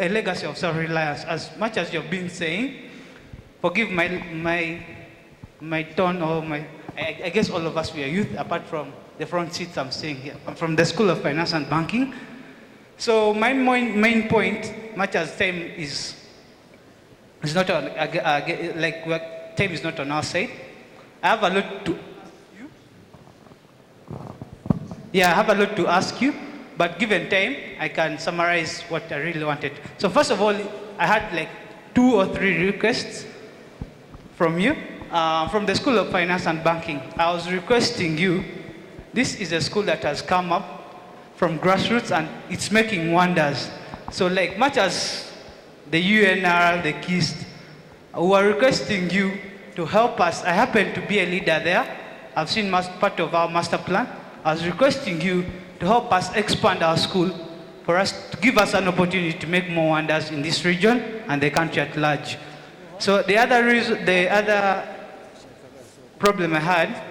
legacy of self-reliance. As much as you've been saying, forgive my tone, or I guess all of us, we are youth, apart from the front seats I'm seeing here. I'm from the School of Finance and Banking. So my main point, much as time is not on, time is not on our side, I have a lot to ask you. Yeah, I have a lot to ask you, but given time, I can summarize what I really wanted. So first of all, I had like 2 or 3 requests from you. From the School of Finance and Banking, I was requesting you, this is a school that has come up from grassroots and it's making wonders. So like much as the UNR, the KIST, we are requesting you to help us. I happen to be a leader there. I've seen part of our master plan. I was requesting you to help us expand our school, for us to give us an opportunity to make more wonders in this region and the country at large. So the other problem I had,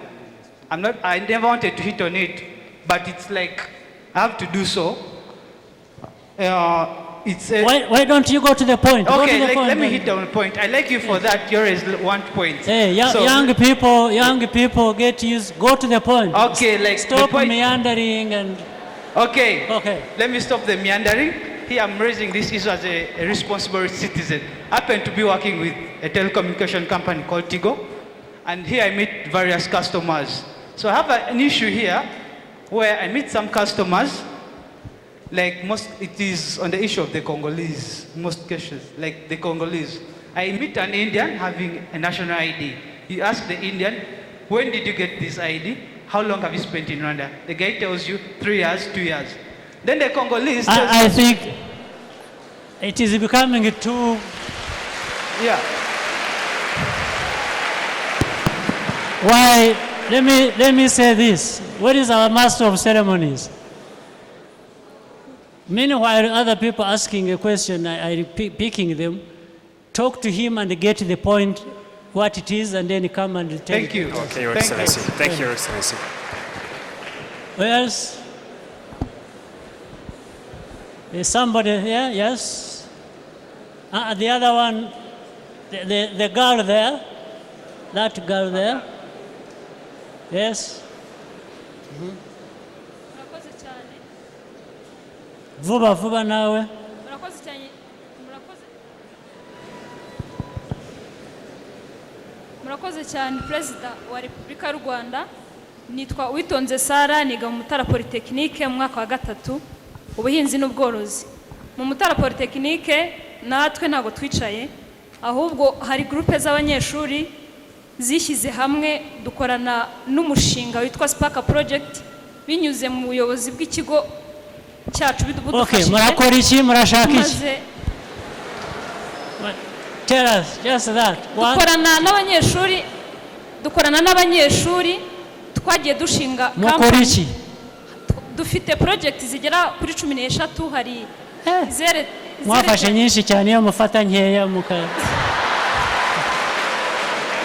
I never wanted to hit on it, but it's like I have to do so. Why don't you go to the point? Okay, let me hit on the point. I like you for that. Yours is 1 point. Hey, young people get used. Go to the point. Okay, stop meandering and. Okay. Let me stop the meandering. Here I'm raising this issue as a responsible citizen. I happen to be working with a telecommunication company called Tigo, and here I meet various customers. So I have an issue here where I meet some customers, it is on the issue of the Congolese, most cases, like the Congolese. I meet an Indian having a national ID. You ask the Indian, when did you get this ID? How long have you spent in Rwanda? The guy tells you 3 years, 2 years. Then the Congolese tells I think it is becoming too... Yeah. Why? Let me say this. What is our master of ceremonies? Meanwhile, other people asking a question, I picking them, talk to him and get the point, what it is, and then come and tell. Thank you. Okay, Your Excellency. Thank you, Your Excellency. Who else? Is somebody here? Yes. The other one, the girl there, that girl there. Yes. Vuba nawe. Murakoze cyane Perezida wa Repubulika y'u Rwanda. Nitwa Witonze Sara, niga mu Mutara Polytechnique mu mwaka wa 3 ubuhinzi n'ubworozi. Mu Mutara Polytechnique natwe ntago twicaye, ahubwo hari groupe z'abanyeshuri zishyize hamwe dukorana n'umushinga witwa Spark Project binyuze mu buyobozi bw'ikigo cyacu Okay, murakora iki murashaka iki? Tell us just that. Dukorana n'abanyeshuri twagiye dushinga mukora iki? Dufite project zigera kuri 13 hari mwafashe nyinshi cyane iyo mufata nkeya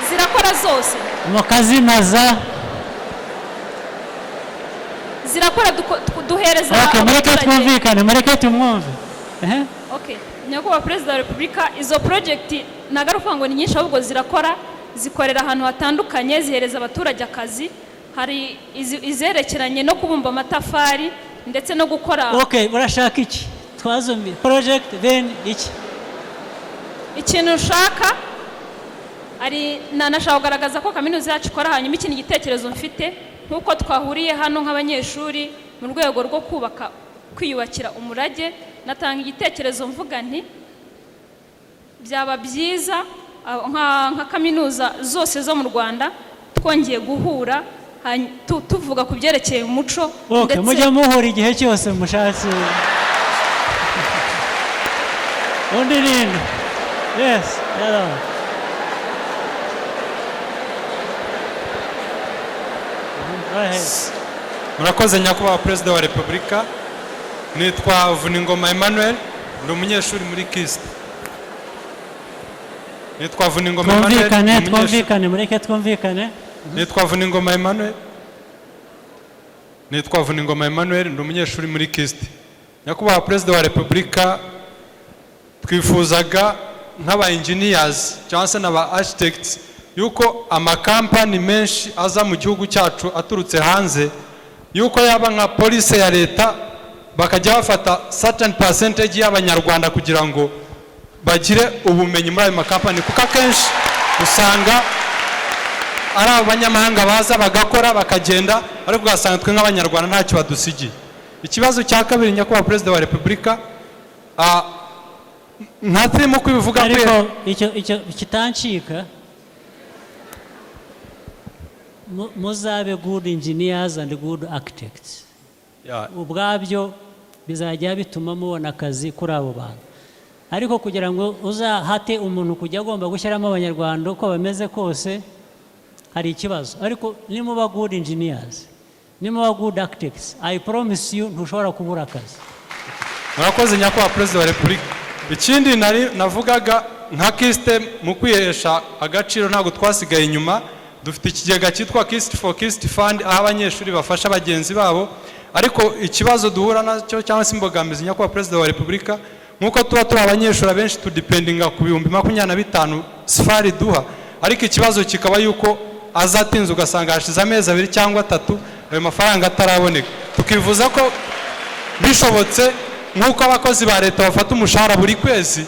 zirakora zose mukazinaza zirakora duhereza Okay, mureke tumwumve. Okay, nyakubahwa Perezida wa Repubulika, izo project nagaruka ngo ni nyinshi ahubwo zikorera ahantu hatandukanye, zihereza abaturage akazi. Hari izerekeranye no kubumba amatafari ndetse no gukora. Okay, urashaka iki? Twazumbi project then iki? Ikintu ushaka ari nanashaka kugaragaza ko kaminuza yacu ikora, hanyuma ikindi gitekerezo mfite nkuko twahuriye hano nk'abanyeshuri mu rwego rwo kwiyubakira umurage, natanga igitekerezo mvuga nti byaba byiza nka kaminuza zose zo mu Rwanda twongeye guhura tuvuga ku byerekeye umuco. Okay, mujya muhura igihe cyose mushatse. Undi nini? Yes, hello. Murakoze nyakubahwa Perezida wa Repubulika, nitwa Vuningoma Emmanuel, ndi umunyeshuri muri KIST. Nitwa Vuningoma Emmanuel. Twumvikane, mureke twumvikane. Nitwa Vuningoma Emmanuel. Nitwa Vuningoma Emmanuel, ndi umunyeshuri muri KIST. Nyakubahwa Perezida wa Repubulika, twifuzaga nk'aba engineers cyangwa se n'aba architects yuko amakampani menshi aza mu gihugu cyacu aturutse hanze, yuko yaba nka police ya leta bakajya bafata certain percentage y'abanyarwanda kugira ngo bagire ubumenyi muri ayo makampani, kuko akenshi usanga ari abanyamahanga baza bagakora bakagenda, ariko ugasanga twe nk'abanyarwanda ntacyo badusigiye. Ikibazo cya kabiri nyakubahwa Perezida wa Repubulika, ntatsimo kwivuga ariko icyo kitancika, muzabe good engineers and good architects. Ubwabyo bizajya bituma mubona akazi kuri abo bantu, ariko kugira ngo uzahate umuntu kujya agomba gushyiramo abanyarwanda uko bameze kose hari ikibazo. Ariko nimuba good engineers, nimuba good architects, I promise you ntushobora kubura akazi. Murakoze nyakubahwa Perezida wa Repubulika. Ikindi navugaga nka KIST mu kwihesha agaciro ntabwo twasigaye inyuma. Dufite ikigega cyitwa KIST for KIST Fund, aho abanyeshuri bafasha bagenzi babo, ariko ikibazo duhura nacyo cyangwa se imbogamizi nyakubahwa Perezida wa Repubulika, nkuko tuba turi abanyeshuri abenshi tudependinga ku 25,000 safari duha, ariko ikibazo kikaba yuko azatinze ugasanga hashize amezi 2 cyangwa 3 ayo mafaranga ataraboneka. Tukivuza ko bishobotse nkuko abakozi ba leta bafata umushahara buri kwezi,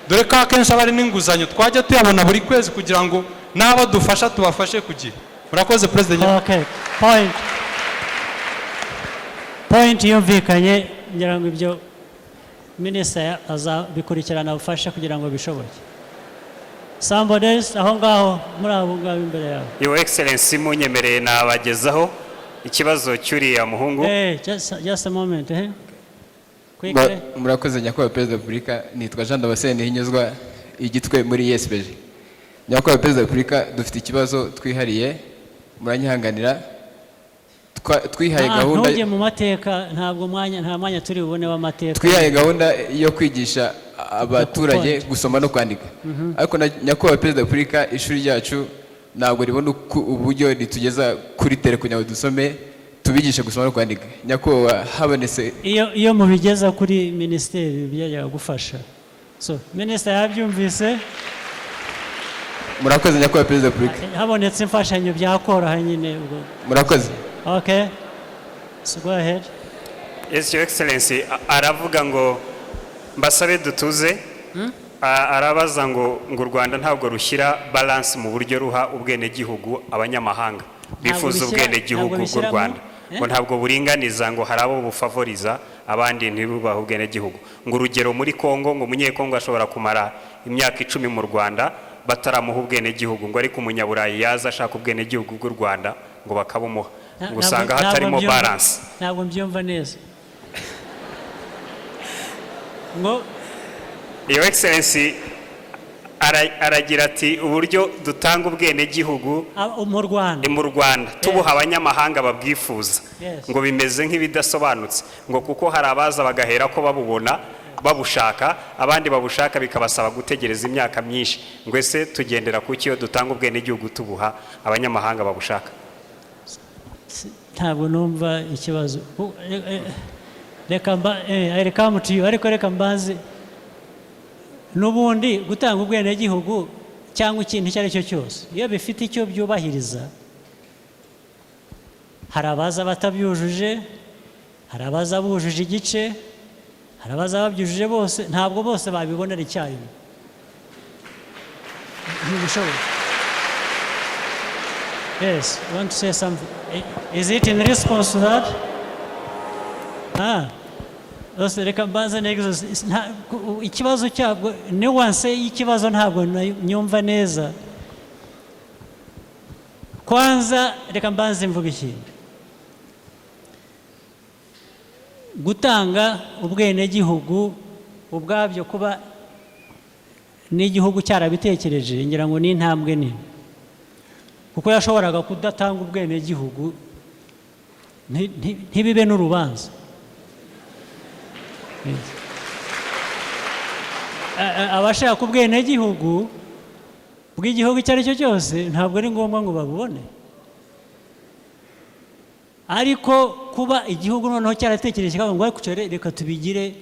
dore ko akenshi abari n'inguzanyo twajya tuyabona buri kwezi kugira ngo nabo dufasha tubafashe kugira. Murakoze President. Okay, point yumvikanye, ngira ngo ibyo Minister azabikurikirana bufasha kugira ngo bishoboke. Somebody else aho ngaho muri abo ngabo imbere yawe. Your Excellency munyemereye nabagezaho ikibazo cyuriya muhungu. Just a moment. Murakoze nyakubahwa Perezida wa Repubulika, nitwa Jean Damascene Hinyuzwa igitwe muri YSBG. Nyakubahwa Perezida wa Repubulika, dufite ikibazo twihariye, muranyihanganira. Twihaye gahunda ntujye mu mateka, ntabwo nta mwanya turi bubone w'amateka. Twihaye gahunda yo kwigisha abaturage gusoma no kwandika, ariko nyakubahwa Perezida wa Repubulika, ishuri ryacu ntabwo ribona uburyo ritugeza kuri tere kugira ngo dusome tubigishe gusoma no kwandika. Nyakubahwa habonetse iyo mubigeza kuri ministeri byajya gufasha. So Minister yabyumvise. Murakoze nyakubahwa Perezida wa Repubulika. Habonetse imfashanyo byakoroha nyine ubwo. Murakoze. Okay. So go ahead. Yes, Your Excellency, aravuga ngo mbasabe dutuze. Arabaza ngo u Rwanda ntabwo rushyira balance mu buryo ruha ubwene gihugu abanyamahanga bifuza ubwene gihugu bw'u Rwanda, ngo ntabwo buringaniza, ngo harabo bufavoriza abandi ntibubaho ubwene gihugu. Ngo urugero muri Kongo, ngo umunyekongo ashobora kumara imyaka 10 mu Rwanda, bataramuha ubwenegihugu, ngo ariko umunyaburayi yaza ashaka ubwenegihugu bw'u Rwanda ngo bakabumuha, ngo usanga hatarimo balance. Ntabwo mbyumva neza ngo Your Excellency aragira ati uburyo dutanga ubwenegihugu mu Rwanda tubuha abanyamahanga babwifuza ngo bimeze nk'ibidasobanutse, ngo kuko hari abaza bagahera ko babubona babushaka, abandi babushaka bikabasaba gutegereza imyaka myinshi, ngo ese tugendera kuki iyo dutanga ubwenegihugu tubuha abanyamahanga babushaka? ntabwo numva ikibazo. Reka mutiyo ariko reka mbaze n'ubundi gutanga ubwenegihugu cyangwa ikintu icyo ari cyo cyose iyo bifite icyo byubahiriza, hari abaza batabyujuje, hari abaza bujuje igice, hari abaza babyujuje bose, ntabwo bose babibonera icyarimwe, ntibishoboka. Yes, you want to say something? Is it in response to that? Reka mbaze ikibazo cyabwo, nuance y'ikibazo ntabwo nyumva neza. Kwanza reka mbaze mvuga ikintu. Gutanga ubwenegihugu ubwabyo kuba n'igihugu cyarabitekereje, ngira ngo ni intambwe nini, kuko yashoboraga kudatanga ubwenegihugu ntibibe n'urubanza. Abashaka ubwenegihugu bw'igihugu icyo ari cyo cyose ntabwo ari ngombwa ngo babubone, ariko kuba igihugu noneho cyaratekereje ngo reka tubigire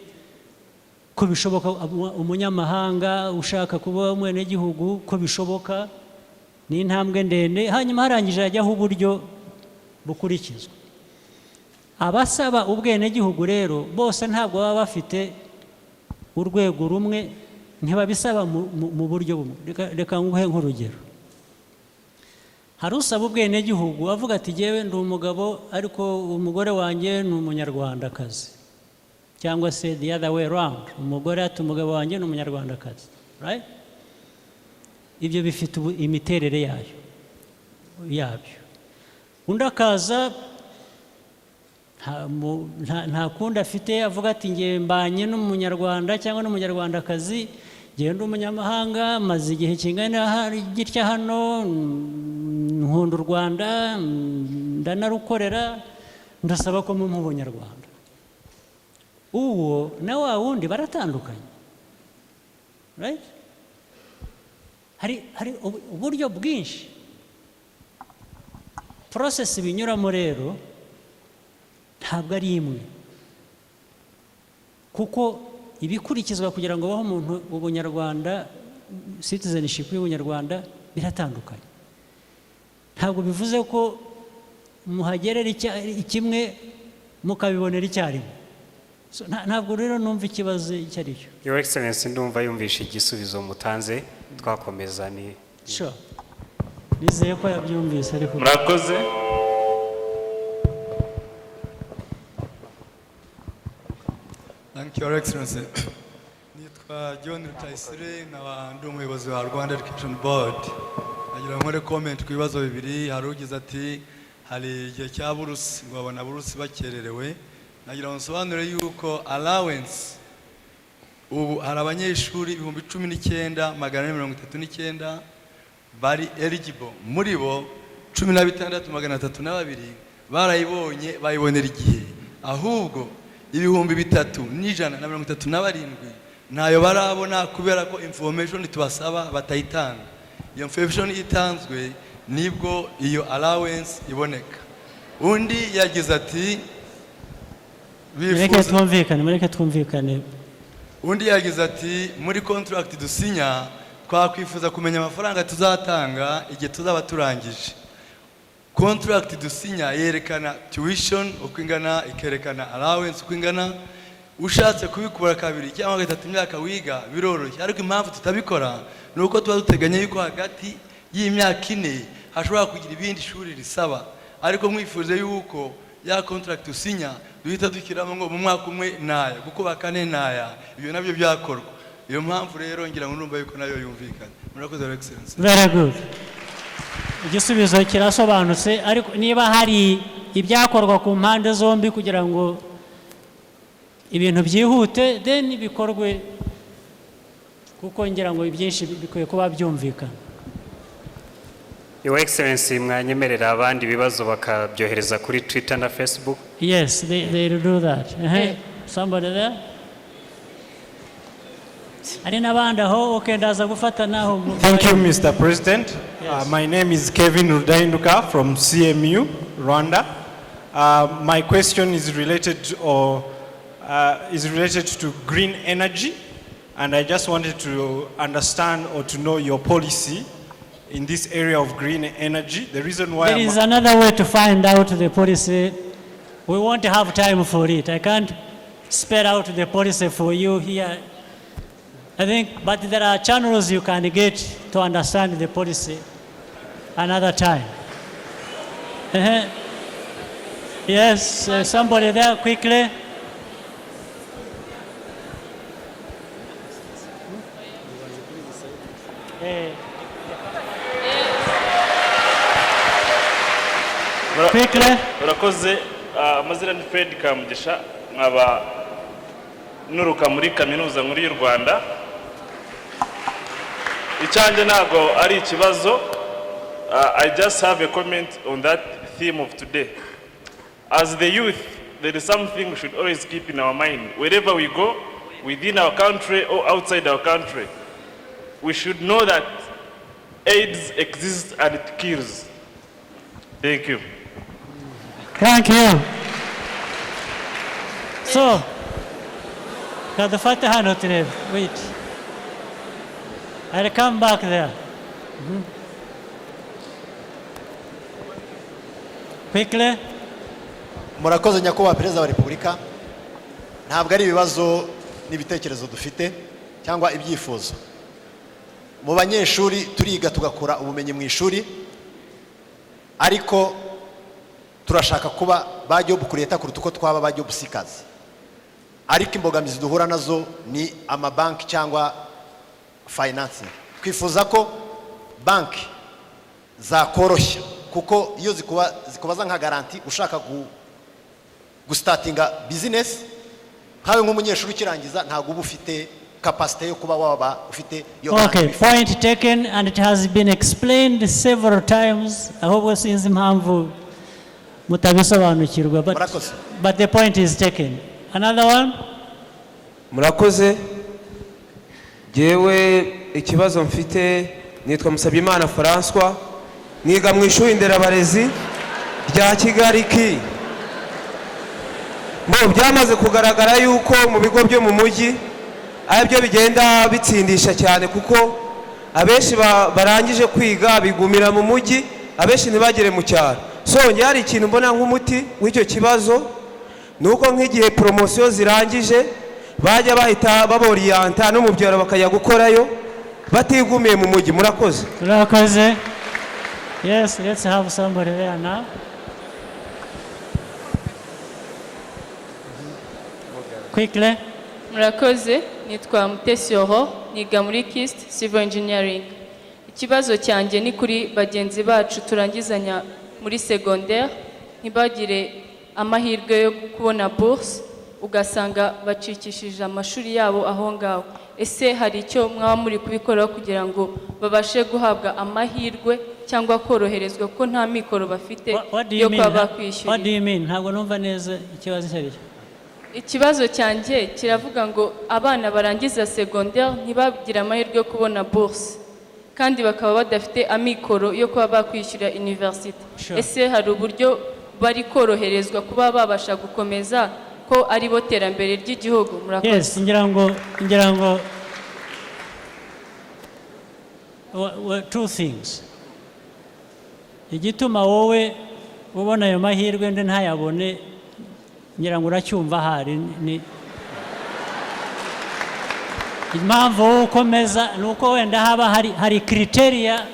ko bishoboka, umunyamahanga ushaka kuba umwenegihugu ko bishoboka, ni intambwe ndende. Hanyuma harangije hajyaho uburyo bukurikizwa. Abasaba ubwenegihugu rero bose ntabwo baba bafite urwego rumwe, ntibabisaba mu buryo bumwe. Reka nguhe nk'urugero. Hari usaba ubwenegihugu avuga ati jyewe ndi umugabo ariko umugore wanjye ni umunyarwandakazi, cyangwa se the other way around, umugore ati umugabo wanjye ni umunyarwandakazi, right? Ibyo bifite imiterere yabyo. Undi akaza nta kundi afite, avuga ati ngiye mbanye n'umunyarwanda cyangwa n'umunyarwandakazi, ngiye ndi umunyamahanga, maze igihe kingana gitya hano, nkunda u Rwanda, ndanarukorera, ndasaba ko mumpa ubunyarwanda. Uwo na wa wundi baratandukanye, right? Hari uburyo bwinshi process binyuramo, rero ntabwo ari imwe, kuko ibikurikizwa kugira ngo bahe umuntu ubunyarwanda, citizenship y'ubunyarwanda biratandukanye. Ntabwo bivuze ko muhagerera kimwe mukabibonera icyarimwe. Ntabwo rero numva ikibazo icyo ari cyo. Your Excellency, ndumva yumvishe igisubizo mutanze, twakomeza ni sure. Nizeye ko yabyumvise ariko murakoze. Thank you, Your Excellency. Nitwa John Rutayisire, nkaba ndi umuyobozi wa Rwanda Education Board. Nagira nkore comment ku bibazo bibiri. Hari ugize ati hari igihe cya burusi, ngo babona burusi bakererewe. Nagira ngo nsobanure yuko allowance ubu hari abanyeshuri 19,439 bari eligible, muri bo 16,302 barayibonye bayibonera igihe, ahubwo 3,137 ntayo barabona kubera ko information tubasaba batayitanga. Iyo information itanzwe nibwo iyo allowance iboneka. Undi yagize ati mureke twumvikane. Undi yagize ati muri contract dusinya twakwifuza kumenya amafaranga tuzatanga igihe tuzaba turangije. Contract dusinya yerekana tuition uko ingana, ikerekana allowance uko ingana. Ushatse kubikura kabiri cyangwa gatatu imyaka wiga biroroshye, ariko impamvu tutabikora nuko tuba duteganya yuko hagati y'imyaka 4 hashobora kugira ibindi shuri risaba, ariko mwifuze yuko ya contract usinya duhita dukiramo ngo mu mwaka umwe naya kuko bakane naya, ibyo nabyo byakorwa. iyo mpamvu rero ngira ngo numva yuko nayo yumvikana. Murakoze Your Excellency. Very good. Igisubizo kirasobanutse, ariko niba hari ibyakorwa ku mpande zombi kugira ngo ibintu byihute, then bikorwe, kuko ngira ngo ibyinshi bikwiye kuba byumvikana. Your Excellency, mwanyemerera abandi bibazo bakabyohereza kuri Twitter na Facebook? Yes, they'll do that. Somebody there? Ari nabandi aho, okay, ndaza gufata naho. Thank you, Mr. President. My name is Kevin Rudainduka from CMU, Rwanda. My question is related to green energy, and I just wanted to understand or to know your policy in this area of green energy. The reason why there is another way to find out the policy. We won't have time for it. I can't spell out the policy for you here. I think, but there are channels you can get to understand the policy another time. Yes, somebody there quickly. Quickly. Urakoze, amazina ni Fred Kamugisha, nkaba nuruka muri kaminuza nkuru y'u Rwanda. Icyanjye ntago ari ikibazo. I just have a comment on that theme of today. As the youth, there is something we should always keep in our mind. Wherever we go, within our country or outside our country, we should know that AIDS exists and it kills. Thank you. Thank you. So, got the Fatah hand today. Wait. I'll come back there. Quickly. Murakoze nyakubahwa Perezida wa Repubulika. Ntabwo ari ibibazo n'ibitekerezo dufite cyangwa ibyifuzo. Mu banyeshuri turiga tugakora ubumenyi mu ishuri, ariko turashaka kuba ba job creator kuruta uko twaba ba job seekers. Ariko imbogamizi duhura nazo ni amabanki cyangwa financing. Twifuza ko banki zakoroshya, kuko iyo zikubaza nka garanti ushaka gustartinga business, nkawe nk'umunyeshuri ukirangiza ntabwo uba ufite capacity yo kuba waba ufite yo. Okay, point taken, and it has been explained several times. Ahubwo sinzi impamvu mutabisobanukirwa, but the point is taken. Another one? Murakoze. Jewe ikibazo mfite nitwa Musabyimana François, niga mu ishuri nderabarezi rya Kigali ki. Byamaze kugaragara yuko mu bigo byo mu mujyi aribyo bigenda bitsindisha cyane, kuko abenshi barangije kwiga bigumira mu mujyi, abenshi ntibagere mu cyaro. So hari ikintu mbona nk'umuti w'icyo kibazo, nuko nk'igihe promosiyo zirangije bajya bahita baboriyanta no mu byaro bakajya gukorayo batigumiye mu mujyi. Murakoze. Murakoze. Yes, let's have somebody there now. Quickly. Murakoze, nitwa Mutesioro, niga muri KIST Civil Engineering. Ikibazo cyanjye ni kuri bagenzi bacu turangizanya muri secondaire, ntibagire amahirwe yo kubona bourse, ugasanga bacikishije amashuri yabo aho ngaho. Ese hari icyo mwaba muri kubikoraho kugira ngo babashe guhabwa amahirwe cyangwa koroherezwa ko nta mikoro bafite yo kuba bakwishyura? What do you mean? Ntabwo numva neza ikibazo cyari. Ikibazo cyanjye kiravuga ngo abana barangiza secondaire ntibagire amahirwe yo kubona bourse, kandi bakaba badafite amikoro yo kuba bakwishyura university. Ese hari uburyo bari koroherezwa kuba babasha gukomeza ko ari bo terambere ry'igihugu? Murakoze. Yes, ngira ngo two things. Igituma wowe ubona ayo mahirwe ndi ntayabone, ngira ngo uracyumva hari ni impamvu wowe ukomeza ni uko wenda haba hari criteria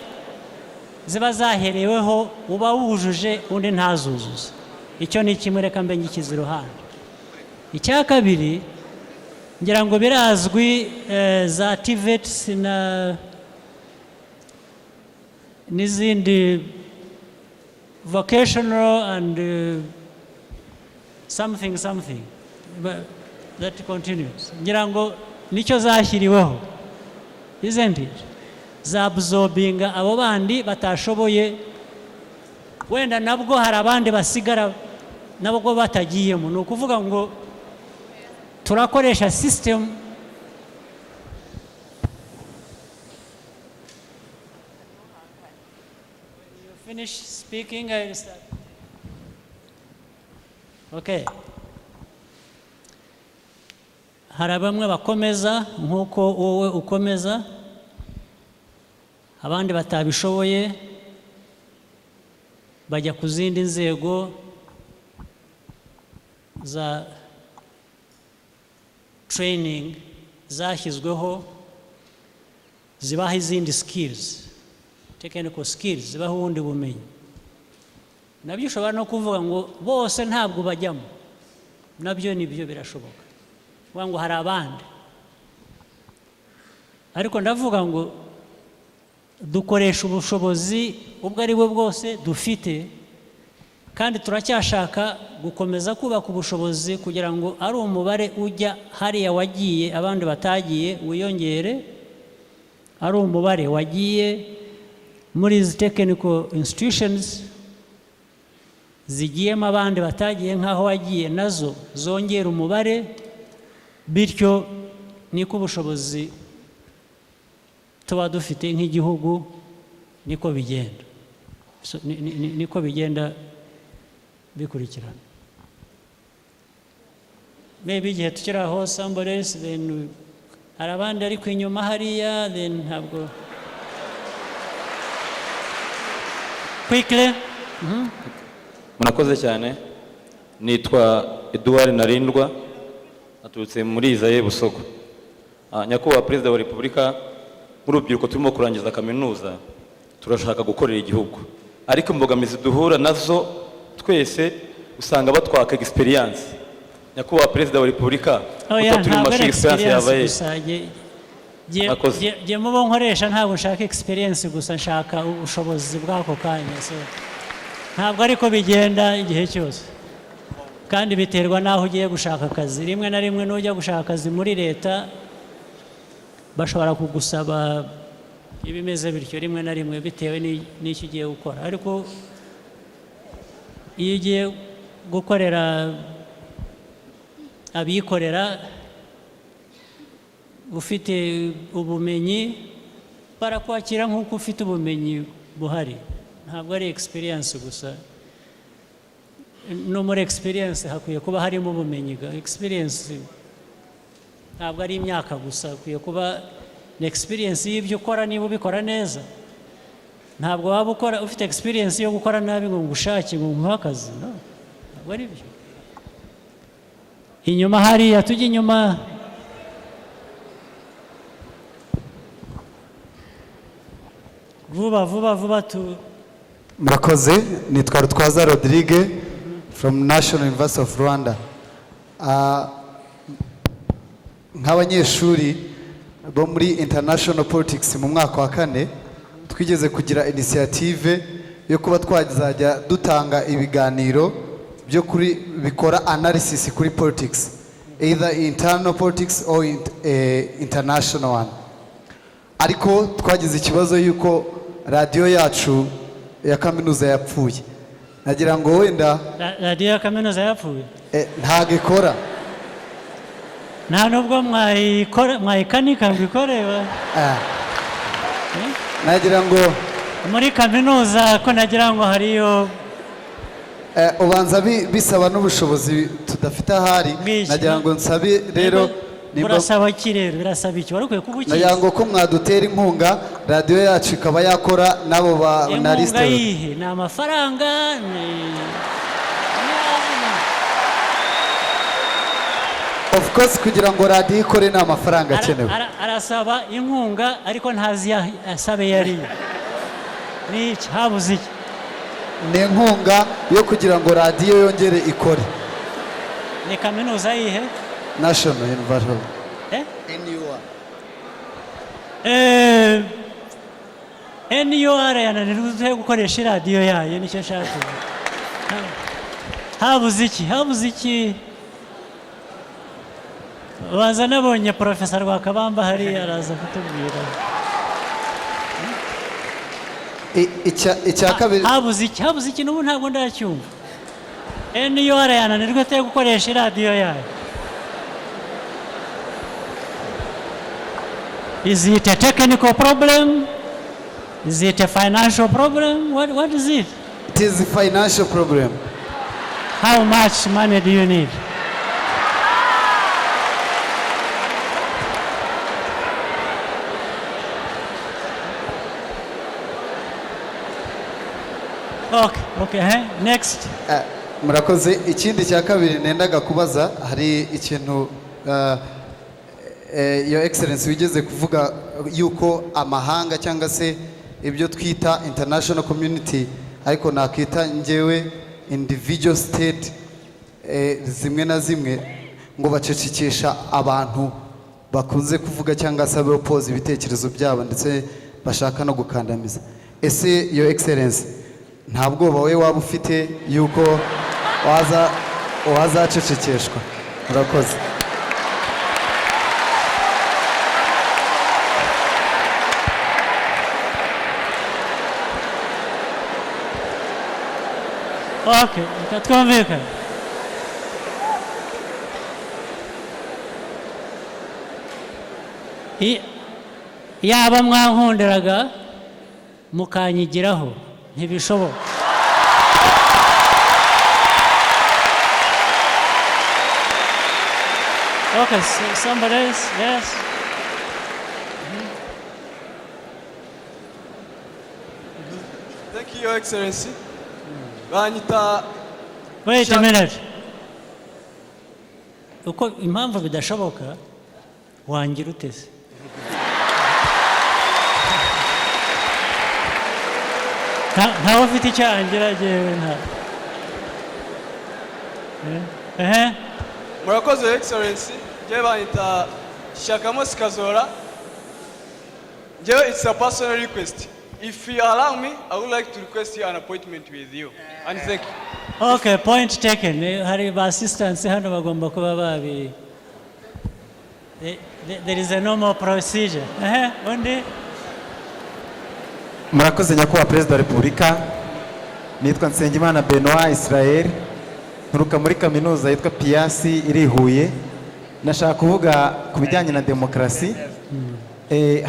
ziba zahereweho uba wujuje undi ntazuzuza. Icyo ni kimwe, reka mbe ngikize iruhande. Icya kabiri, ngira ngo birazwi za TVETs n'izindi vocational and something that continues. Ngira ngo nicyo zashyiriweho, isn't it? Zabsorbinga abo bandi batashoboye, wenda nabwo hari abandi basigara nabwo batagiyemo. Ni ukuvuga ngo turakoresha system finish speaking, I start. Okay. Hari bamwe bakomeza nk'uko wowe ukomeza, abandi batabishoboye bajya ku zindi nzego za training zashyizweho zibaha izindi skills, technical skills, zibaha ubundi bumenyi. Nabyo ushobora no kuvuga ngo bose ntabwo bajyamo, nabyo nibyo birashoboka, kuvuga ngo hari abandi. Ariko ndavuga ngo dukoresha ubushobozi ubwo ari bwo bwose dufite, kandi turacyashaka gukomeza kubaka ubushobozi kugira ngo ari umubare ujya hariya wagiye abandi batagiye wiyongere, ari umubare wagiye muri izi technical institutions zigiyemo abandi batagiye nk'aho wagiye nazo zongera umubare, bityo niko ubushobozi tuba dufite nk'igihugu niko bigenda, niko bigenda bikurikirana. Maybe igihe tukiri aho somebody else, then hari abandi ariko inyuma hariya, then ntabwo quickly. Murakoze cyane. Nitwa Edouard Narindwa, naturutse muri Izaye Busogo. Nyakubahwa Perezida wa Repubulika, nk'urubyiruko turimo kurangiza kaminuza turashaka gukorera igihugu, ariko imbogamizi duhura nazo twese usanga batwaka experience. Nyakubahwa Perezida wa Repubulika, uko turi mu mashuri experience yabaye. Jye mubo nkoresha ntabwo nshaka experience gusa, nshaka ubushobozi bw'ako kanya. So ntabwo ariko bigenda igihe cyose, kandi biterwa n'aho ugiye gushaka akazi. Rimwe na rimwe n'ujya gushaka akazi muri leta bashobora kugusaba ibimeze bityo rimwe na rimwe bitewe n'icyo ugiye gukora. Ariko iyo ugiye gukorera abikorera ufite ubumenyi, barakwakira nk'uko ufite ubumenyi buhari, ntabwo ari experience gusa. No muri experience hakwiye kuba harimo ubumenyi. Experience ntabwo ari imyaka gusa, hakwiye kuba na experience y'ibyo ukora. Niba ubikora neza, ntabwo waba ukora ufite experience yo gukora nabi ngo ngushake ngo nguhe akazi, no, ntabwo ari byo. Inyuma hariya, tujya inyuma. Vuba tu. Murakoze. Nitwa Rutwaza Rodrigue from National University of Rwanda. Nk'abanyeshuri bo muri international politics mu mwaka wa 4 twigeze kugira initiative yo kuba twazajya dutanga ibiganiro byo kuri bikora analysis kuri politics, either internal politics or international one. Ariko twagize ikibazo yuko radio yacu ya kaminuza yapfuye. Nagira ngo wenda radio ya kaminuza yapfuye ntago ikora, nta nubwo mwayikanika ngo ikore. Nagira ngo muri kaminuza ko nagira ngo hariyo ubanza bisaba n'ubushobozi tudafite ahari. Nagira ngo nsabe rero burasaba iki rero, birasaba iki? Wari ukwiye kubukiza. Nagira ngo ko mwadutera inkunga radio yacu ikaba yakora nabo ba analyst. Inkunga yihe? Ni amafaranga? Of course kugira ngo radio ikore ni amafaranga akenewe. Arasaba inkunga ariko ntazi asabe yari. Ni iki habuze iki? Ni inkunga yo kugira ngo radio yongere ikore. Ni kaminuza yihe? National University. NUR yananirwa gukoresha iradiyo yayo nicyo nshaka kuvuga. Habuze iki baza nabonye Profesa Rwakabamba hariya araza kutubwira icya kabiri. Habuze iki n'ubu ntabwo ndacyumva. NUR yananirwa gukoresha iradiyo yayo. Is it a technical problem? Is it a financial problem? What is it? It is a financial problem. How much money do you need? Okay, next. Murakoze. Ikindi cya kabiri nendaga kubaza, hari ikintu Your Excellency wigeze kuvuga yuko amahanga cyangwa se ibyo twita international community ariko nakita njyewe individual state zimwe na zimwe ngo bacecekesha abantu bakunze kuvuga cyangwa se abopose ibitekerezo byabo ndetse bashaka no gukandamiza. Ese Your Excellency nta bwoba we waba ufite yuko wazacecekeshwa? Murakoze. Okay, twumvikane. Yaba mwankundiraga mukanyigiraho ntibishoboka. Okay, somebody else, yes. Thank you, Your Excellency. Wait a minute. Uko impamvu bidashoboka wangira utese. Ntawe ufite icyangira jewe nta. Murakoze, Your Excellency. Jewe banyita Shakamo Sikazora. Jewe, it's a personal request. If you allow me, I would like to request you an appointment with you. And thank you. Okay, point taken. Hari ba assistants hano bagomba kuba babi. There is a normal procedure. Undi? Murakoze nyakubahwa Perezida wa Repubulika. Nitwa Nsengimana Benoit Israel. Nturuka muri kaminuza yitwa Piasi iri Huye. Nashaka kuvuga ku bijyanye na demokarasi.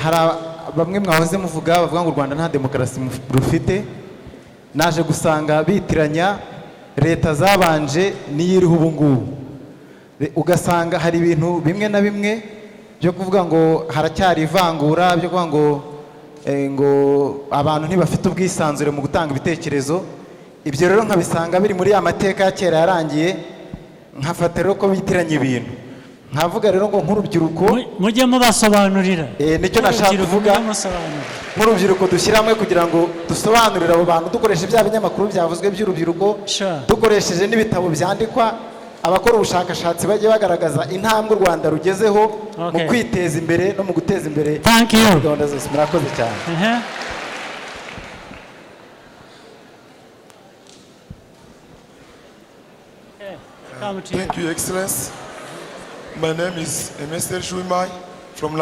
Hari bamwe mwahoze muvuga bavuga ngo u Rwanda nta demokarasi rufite. Naje gusanga bitiranya leta zabanje n'iyiriho ubu ngubu. Ugasanga hari ibintu bimwe na bimwe byo kuvuga ngo haracyari ivangura, byo kuvuga ngo abantu ntibafite ubwisanzure mu gutanga ibitekerezo. Ibyo rero nkabisanga biri muri amateka ya kera yarangiye, nkafata rero ko bitiranya ibintu. Nkavuga rero ngo nk'urubyiruko mujye mubasobanurira. Nicyo nashaka kuvuga. Nk'urubyiruko dushyiramo kugira ngo dusobanurire abo bantu dukoresha bya binyamakuru byavuzwe by'urubyiruko, dukoresheje n'ibitabo byandikwa, abakora ubushakashatsi bajye bagaragaza intambwe u Rwanda rugezeho mu kwiteza imbere no mu guteza imbere gahunda zose. Murakoze cyane. Thank you, Excellency. My name is Emester Shuimai from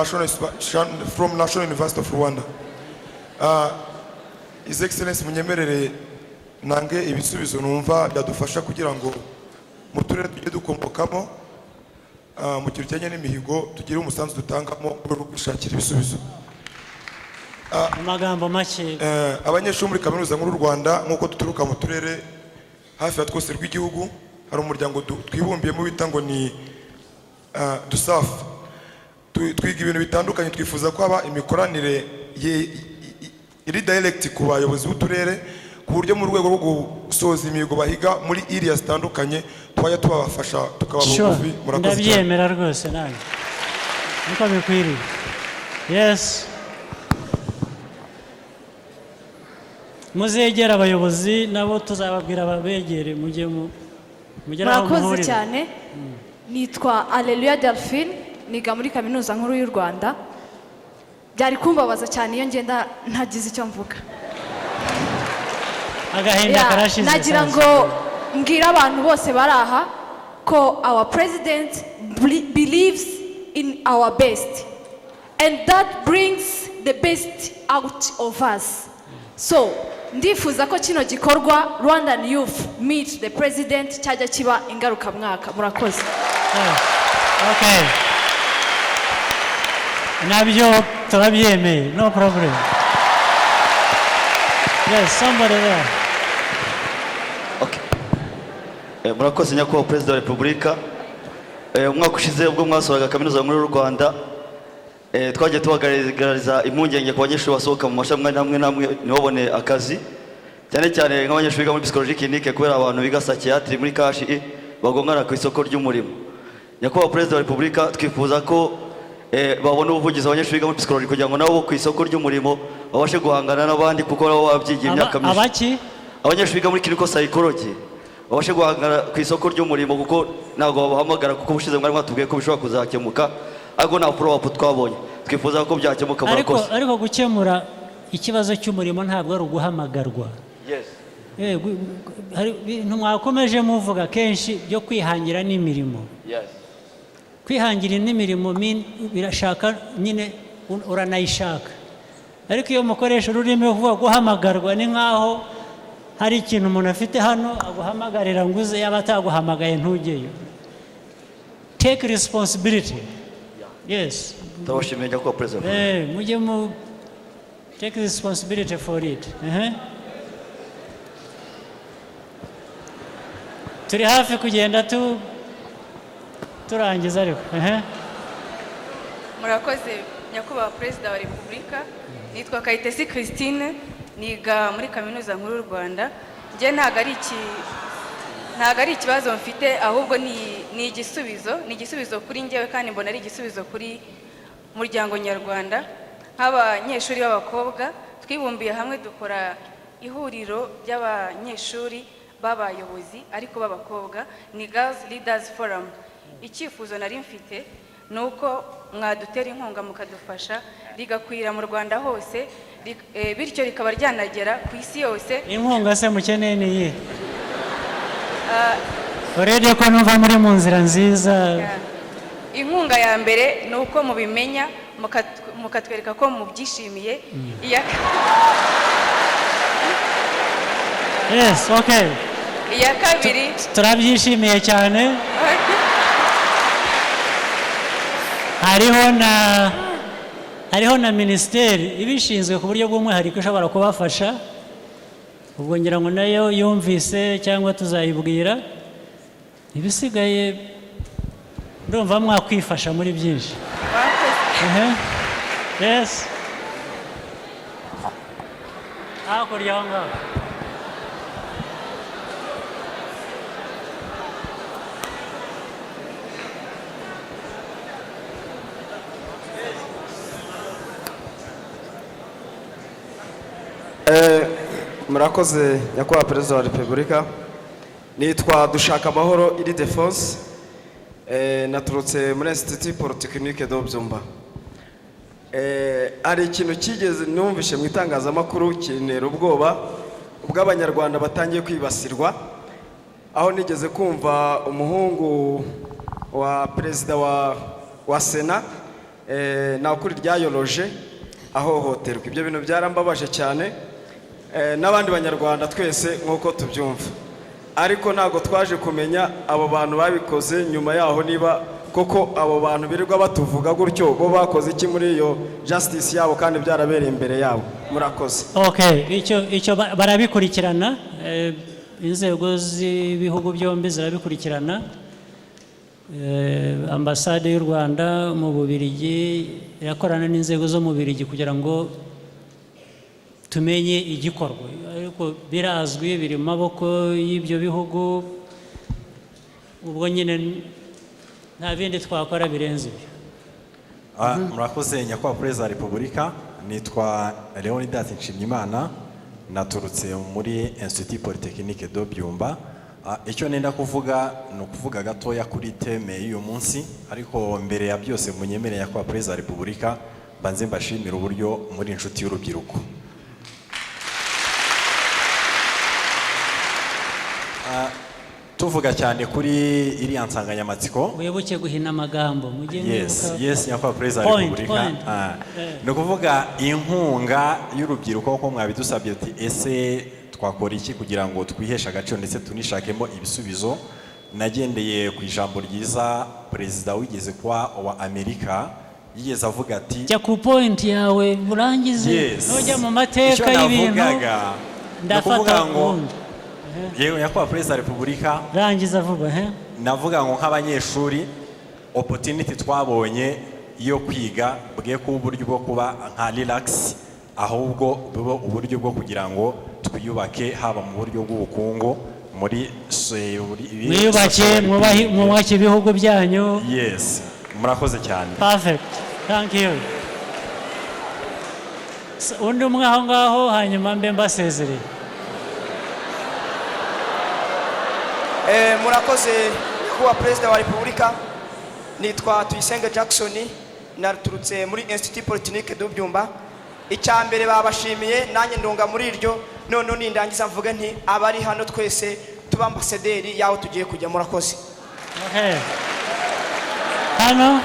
National University of Rwanda. His Excellency munyemerere nange ibisubizo numva byadufasha kugira ngo mu turere tujye dukombokamo mu kintu kijyanye n'imihigo tugire umusanzu dutangamo no gushakira ibisubizo. Amagambo make. Abanyeshuri muri kaminuza nkuru y'u Rwanda nk'uko duturuka mu turere hafi ya twose rw'igihugu, hari umuryango twibumbiyemo bita ngo ni dusafu. Twiga ibintu bitandukanye, twifuza ko haba imikoranire iri direct ku bayobozi b'uturere ku buryo mu rwego rwo gusoza imihigo bahiga muri iriya zitandukanye twajya tubafasha tukaba bugufi. Murakoze cyane. Ndabyemera rwose nanjye niko bikwiriye. Yes. Muzegera abayobozi nabo tuzababwira babegere mujye mugera aho muhurira. Murakoze cyane. Nitwa Alleluia Delphine, niga muri kaminuza nkuru y'u Rwanda. Byari kumbabaza cyane iyo ngenda ntagize icyo mvuga. Agahinda karashize. Nagira ngo mbwira abantu bose bari aha ko our president believes in our best, and that brings the best out of us. So ndifuza ko kino gikorwa Rwandan Youth meet the president cyajya kiba ingaruka mwaka. Murakoze. Okay. Nabyo turabyemeye, no problem. Yes, somebody there. Murakoze nyakubahwa Perezida wa Repubulika. Umwaka ushize ubwo mwasoraga kaminuza nkuru y'u Rwanda, twagiye tubagaragariza impungenge ku banyeshuri basohoka mu mashami namwe ntibabone akazi, cyane cyane nk'abanyeshuri biga muri psychologie clinique, kubera abantu biga psychiatry muri KHI bagongana ku isoko ry'umurimo. Nyakubahwa Perezida wa Repubulika, twifuza ko babona ubuvugizi abanyeshuri biga muri psychologie kugira ngo nabo ku isoko ry'umurimo babashe guhangana n'abandi, kuko nabo babyigiye imyaka myinshi. Abaki? Abanyeshuri biga muri clinical psychology babashe guhangana ku isoko ry'umurimo, kuko ntabwo babahamagara, kuko ubushize mwari mwatubwiye ko bishobora kuzakemuka, ariko nta follow up twabonye. Twifuza ko byakemuka. Murakoze. Ariko gukemura ikibazo cy'umurimo ntabwo ari uguhamagarwa. Yes. Mwakomeje muvuga kenshi byo kwihangira n'imirimo. Yes. Kwihangira n'imirimo birashaka nyine uranayishaka, ariko iyo mukoresha ururimi ruvuga guhamagarwa ni nkaho hari ikintu umuntu afite hano aguhamagarira ngo uze, yaba ataguhamagaye ntujyeyo. Take responsibility. Yes. Ndabashimiye nyakubahwa Perezida. Mujye mu take responsibility for it. Turi hafi kugenda turangiza ariko. Murakoze nyakubahwa Perezida wa Repubulika. Nitwa Kayitesi Christine, niga muri kaminuza nkuru y'u Rwanda. Nge ntago ari ikibazo mfite, ahubwo ni igisubizo kuri ngewe, kandi mbona ari igisubizo kuri muryango nyarwanda. Nk'abanyeshuri b'abakobwa twibumbiye hamwe dukora ihuriro ry'abanyeshuri b'abayobozi ariko b'abakobwa, ni Girls Leaders Forum. Icyifuzo nari mfite ni uko mwadutera inkunga mukadufasha rigakwira mu Rwanda hose, bityo rikaba ryanagera ku isi yose. Inkunga se mukeneye ni iyihe? Urebye ko numva muri mu nzira nziza. Inkunga ya mbere ni uko mubimenya mukatwereka ko mubyishimiye. Yes, okay. Iya kabiri turabyishimiye cyane. Hariho na minisiteri ibishinzwe ku buryo bw'umwihariko ishobora kubafasha, ubwo ngira ngo nayo yumvise cyangwa tuzayibwira. Ibisigaye ndumva mwakwifasha muri byinshi. Yes. Hakurya aho ngaho. Murakoze nyakubahwa Perezida wa Repubulika. Nitwa Dushaka Amahoro iri Defense, naturutse muri Institut Polytechnique de Byumba. Ari ikintu kigeze numvishe mu itangazamakuru kinera ubwoba ubw'abanyarwanda batangiye kwibasirwa, aho nigeze kumva umuhungu wa Perezida wa Sena na ukuri ryayoloje ahohoterwa. Ibyo bintu byarambabaje cyane, n'abandi banyarwanda twese nk'uko tubyumva, ariko ntabwo twaje kumenya abo bantu babikoze nyuma yaho, niba koko abo bantu birirwa batuvuga gutyo bo bakoze iki muri iyo justice yabo kandi byarabereye imbere yabo. Murakoze. Okay, icyo barabikurikirana, inzego z'ibihugu byombi zirabikurikirana. Ambasade y'u Rwanda mu Bubiligi irakorana n'inzego zo mu Bubiligi kugira ngo tumenye igikorwa, ariko birazwi biri mu maboko y'ibyo bihugu. Ubwo nyine nta bindi twakora birenze ibyo. Murakoze nyakubahwa Perezida wa Repubulika. Nitwa Leonidas Nshimiyimana, naturutse muri Institut Polytechnique de Byumba. icyo nenda kuvuga ni ukuvuga gatoya kuri teme y'uyu munsi, ariko mbere ya byose munyemereye kwa Perezida wa Repubulika banze mbashimira uburyo muri inshuti y'urubyiruko. Tuvuga cyane kuri iriya nsanganyamatsiko, wibuke guhina amagambo mujye yes nyakubahwa Perezida wa Repubulika, ni ukuvuga inkunga y'urubyiruko ko mwabidusabye ati ese twakora iki kugira ngo twiheshe agaciro ndetse tunishakemo ibisubizo. Nagendeye ku ijambo ryiza perezida wigeze kwa wa Amerika yigeze avuga ati jya ku point yawe burangize nujya mu mateka y'ibintu ndafata ngo yewe nyakubahwa Perezida wa Repubulika rangiza vuba navuga ngo nk'abanyeshuri opportunity twabonye yo kwiga bwe ku buryo bwo kuba nka relax, ahubwo bube uburyo bwo kugira ngo twiyubake haba mu buryo bw'ubukungu muri mwiyubake mwubake ibihugu byanyu. Yes, murakoze cyane. Perfect, thank you. Undi umwe aho ngaho hanyuma mbe mbasezereye. Murakoze kuba Perezida wa Repubulika. Nitwa Tuyisenge Jackson, naturutse muri Institut Polytechnique de Byumba. Icyambere babashimiye nanjye ndonga muri iryo, none nindangiza mvuga nti abari hano twese tuba ambasaderi yaho tugiye kujya. Murakoze. Okay. Hano.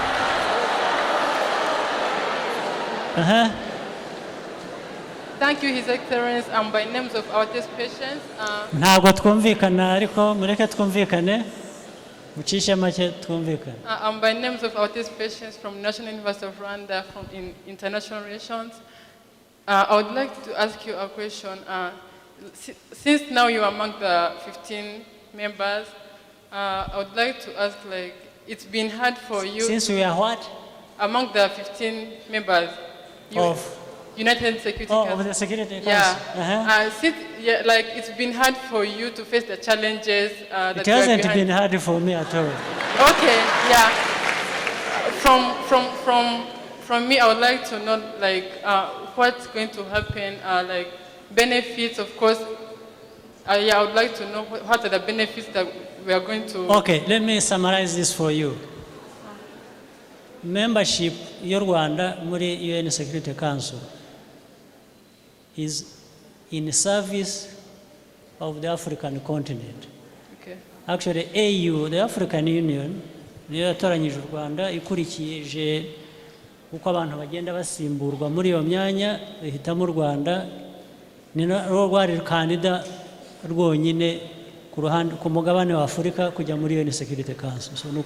Thank you, His Excellency, and by names of our test patients. Ntabwo twumvikana ariko mureke twumvikane. Mucishe make twumvikane. And by names of our test patients from National University of Rwanda from International Relations. I would like to ask you a question. Since now you are among the 15 members, I would like to ask, like, it's been hard for you. Since we are what? Among the 15 members of United Security Council. Of the Security Council. Yeah. Since, like, it's been hard for you to face the challenges. It hasn't been hard for me at all. Okay. Yeah. From me, I would like to know, like, what's going to happen, like benefits, of course. I would like to know what are the benefits that we are going to... Okay, let me summarize this for you. Membership in Rwanda muri UN Security Council is in service of the African continent. Okay. Actually, AU, the African Union, niyo yatoranyije u Rwanda ikurikije uko abantu bagenda basimburwa muri iyo myanya ihitamo u Rwanda ni rwari kandida rwonyine ku ruhande ku mugabane wa Afurika kujya muri UN Security Council. So no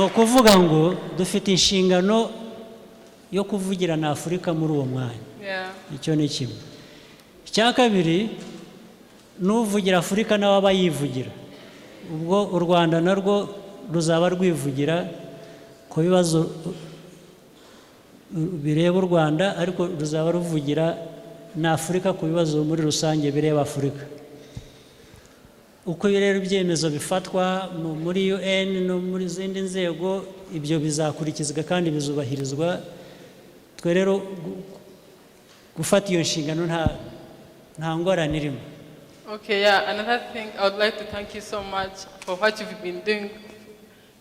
kuvuga ngo dufite inshingano yo kuvugira na Afurika muri uwo mwanya. Icyo ni kimwe. Icya kabiri n'uvugira Afurika nawe aba yivugira. Ubwo u Rwanda narwo ruzaba rwivugira ku bibazo bireba u Rwanda, ariko ruzaba ruvugira na Afurika ku bibazo muri rusange bireba Afurika. Uko rero ibyemezo bifatwa muri UN no muri zindi nzego, ibyo bizakurikizwa kandi bizubahirizwa. Twe rero gufata iyo nshingano nta ngorane irimo. Okay, yeah. Another thing, I would like to thank you so much for what you've been doing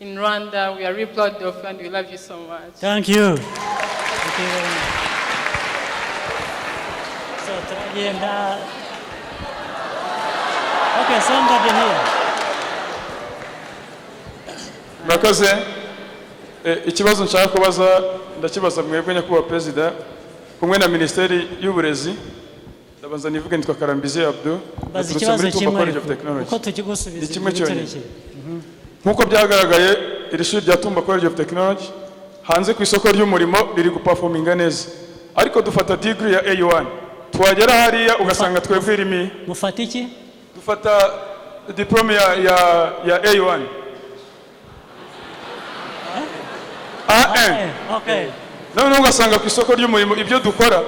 in Rwanda. We are really proud of you and we love you so much. Thank you. Thank you very much. So, turagenda. Okay, somebody here. Murakoze. Ikibazo nshaka kubaza ndakibaza mwebwe nyakubahwa Perezida kumwe na Minisiteri y'Uburezi. Ndabanza nivuge nitwa Karambizi Abdou. Bazi ikibazo kimwe uko tukigusubiza kimwe cyonyine. Nkuko byagaragaye iri shuri rya Tumba College of Technology hanze ku isoko ry'umurimo riri guperforminga neza. Ariko dufata degree ya A1. Twagera hariya ugasanga twebwe irimi. Mufata iki? Dufata diplome ya A1. Okay. None ugasanga ku isoko ry'umurimo ibyo dukora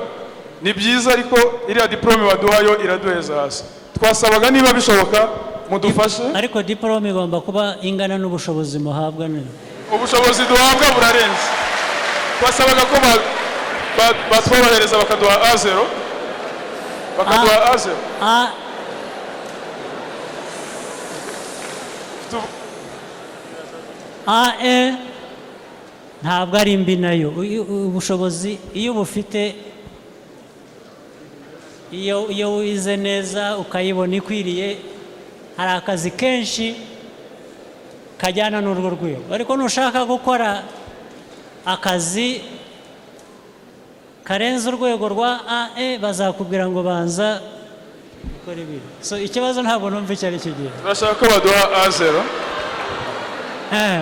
ni byiza, ariko iriya diplome baduhayo iraduheza hasi. Twasabaga niba bishoboka mudufashe. Ariko diplome igomba kuba ingana n'ubushobozi muhabwa none. Ubushobozi duhabwa burarenze. Twasabaga ko batworohereza bakaduha A0. Bakaduha A0. AE ntabwo ari mbi nayo ubushobozi iyo bufite iyo wize neza ukayibona ikwiriye hari akazi kenshi kajyana n'urwo rwego ariko nushaka gukora akazi karenze urwego rwa AE bazakubwira ngo banza gukora ibi so ikibazo ntabwo numva icyo ari cyo gihe turashaka ko baduha A0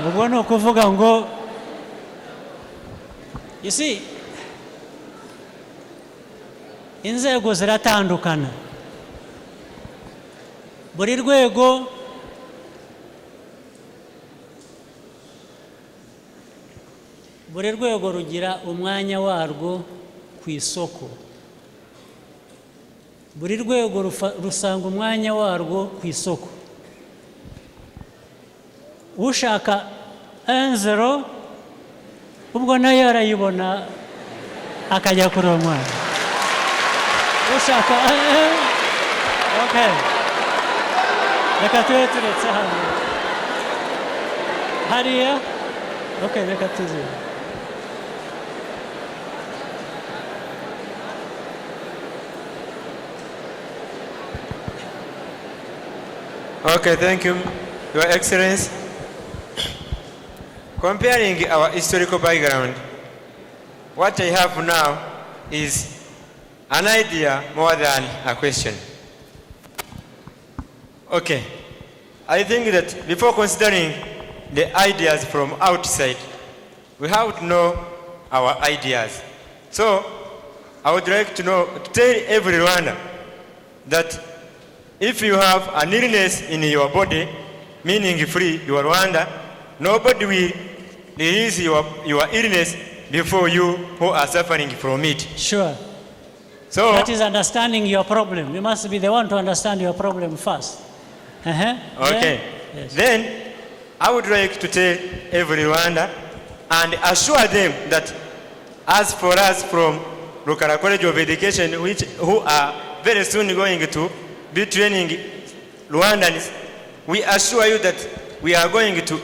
ubwo ni ukuvuga ngo isi inzego ziratandukana buri rwego rugira umwanya warwo ku isoko buri rwego rusanga umwanya warwo ku isoko ushaka 1-0 ubwo nayo arayibona akajya kuri uwo mwanya ushaka okay reka tube turetse hano hariya okay reka tuzi Okay, thank you, Your Excellency. Comparing our historical background, what I have now is an idea more than a question. Okay, I think that before considering the ideas from outside, we have to know our ideas. So, I would like to tell every Rwandan that if you have an illness in your body, meaning free, you are Rwanda, nobody will release your illness before you who are suffering from it. Sure. So that is understanding your problem. You must be the one to understand your problem first. Okay. Then I would like to tell every Rwanda and assure them that as for us from Rukara College of Education, who are very soon going to be training Rwandans, we assure you that we are going to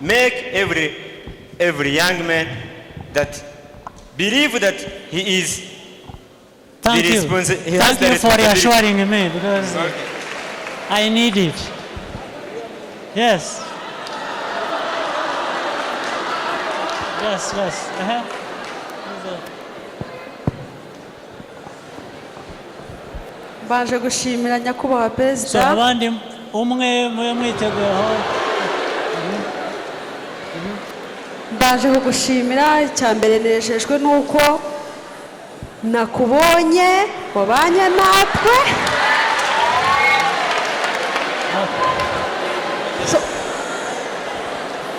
make every young man that believe that he is Thank you. Thank you for reassuring me because I need it. Yes. Yes. Baje gushimira nyakubahwa perezida. Abandi umwe mwiteguyeho. Baje kugushimira icyambere nejejwe nuko nakubonye wabanye natwe.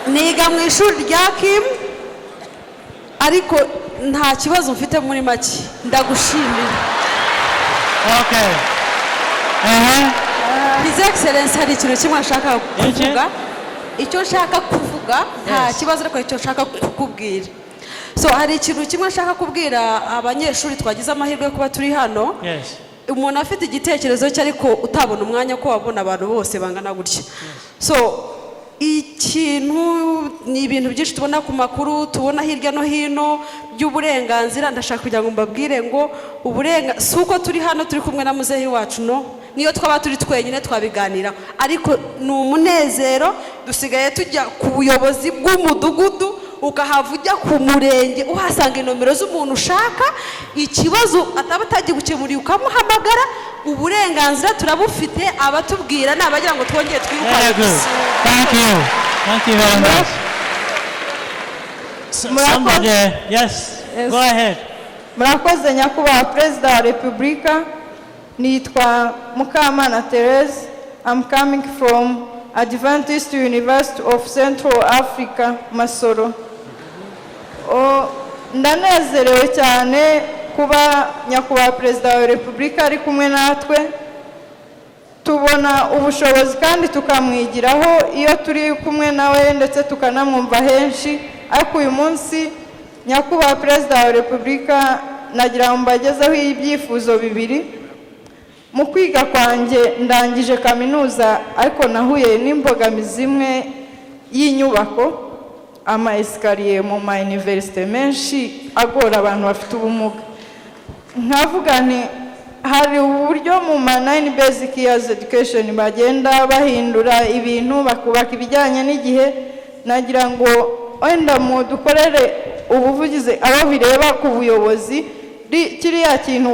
Niga mu ishuri rya Kim ariko nta kibazo mfite muri make ndagushimira. Okay. His Excellency hari ikintu kimwe ashaka kuvuga. Icyo nshaka kuvuga nta kibazo ariko icyo nshaka kukubwira. So hari ikintu kimwe nshaka kubwira abanyeshuri twagize amahirwe yo kuba turi hano. Yes. Umuntu afite igitekerezo cye ariko utabona umwanya ko wabona abantu bose bangana gutya. So ikintu ni ibintu byinshi tubona ku makuru tubona hirya no hino by'uburenganzira ndashaka kugira ngo mbabwire ngo si uko turi hano turi kumwe na muzehe wacu niyo twaba turi twenyine twabiganira ariko ni umunezero dusigaye tujya ku buyobozi bw'umudugudu ukahava ujya ku murenge uhasanga inomero z'umuntu ushaka ikibazo ataba atagiye gukemurira ukamuhamagara uburenganzira turabufite abatubwira n'abagira ngo twongere twirukane. Thank you very much. Somebody, yes, go ahead. Murakoze nyakubahwa perezida wa repubulika. Nitwa Mukamana Therese. I'm coming from Adventist University of Central Africa, Masoro. Ndanezerewe cyane kuba nyakubahwa perezida wa repubulika ari kumwe natwe. Tubona ubushobozi kandi tukamwigiraho iyo turi kumwe nawe ndetse tukanamwumva henshi. Ariko uyu munsi nyakubahwa perezida wa repubulika nagira ngo mbagezeho ibyifuzo bibiri. mu kwiga kwanjye ndangije kaminuza ariko nahuye n'imbogamizi imwe y'inyubako ama esikariye mu ma universite menshi agora abantu bafite ubumuga. Nkavuga nti hari uburyo mu ma 9 basic years education bagenda bahindura ibintu bakubaka ibijyanye n'igihe, nagira ngo wenda mu dukorere ubuvugizi abo bireba ku buyobozi kiriya kintu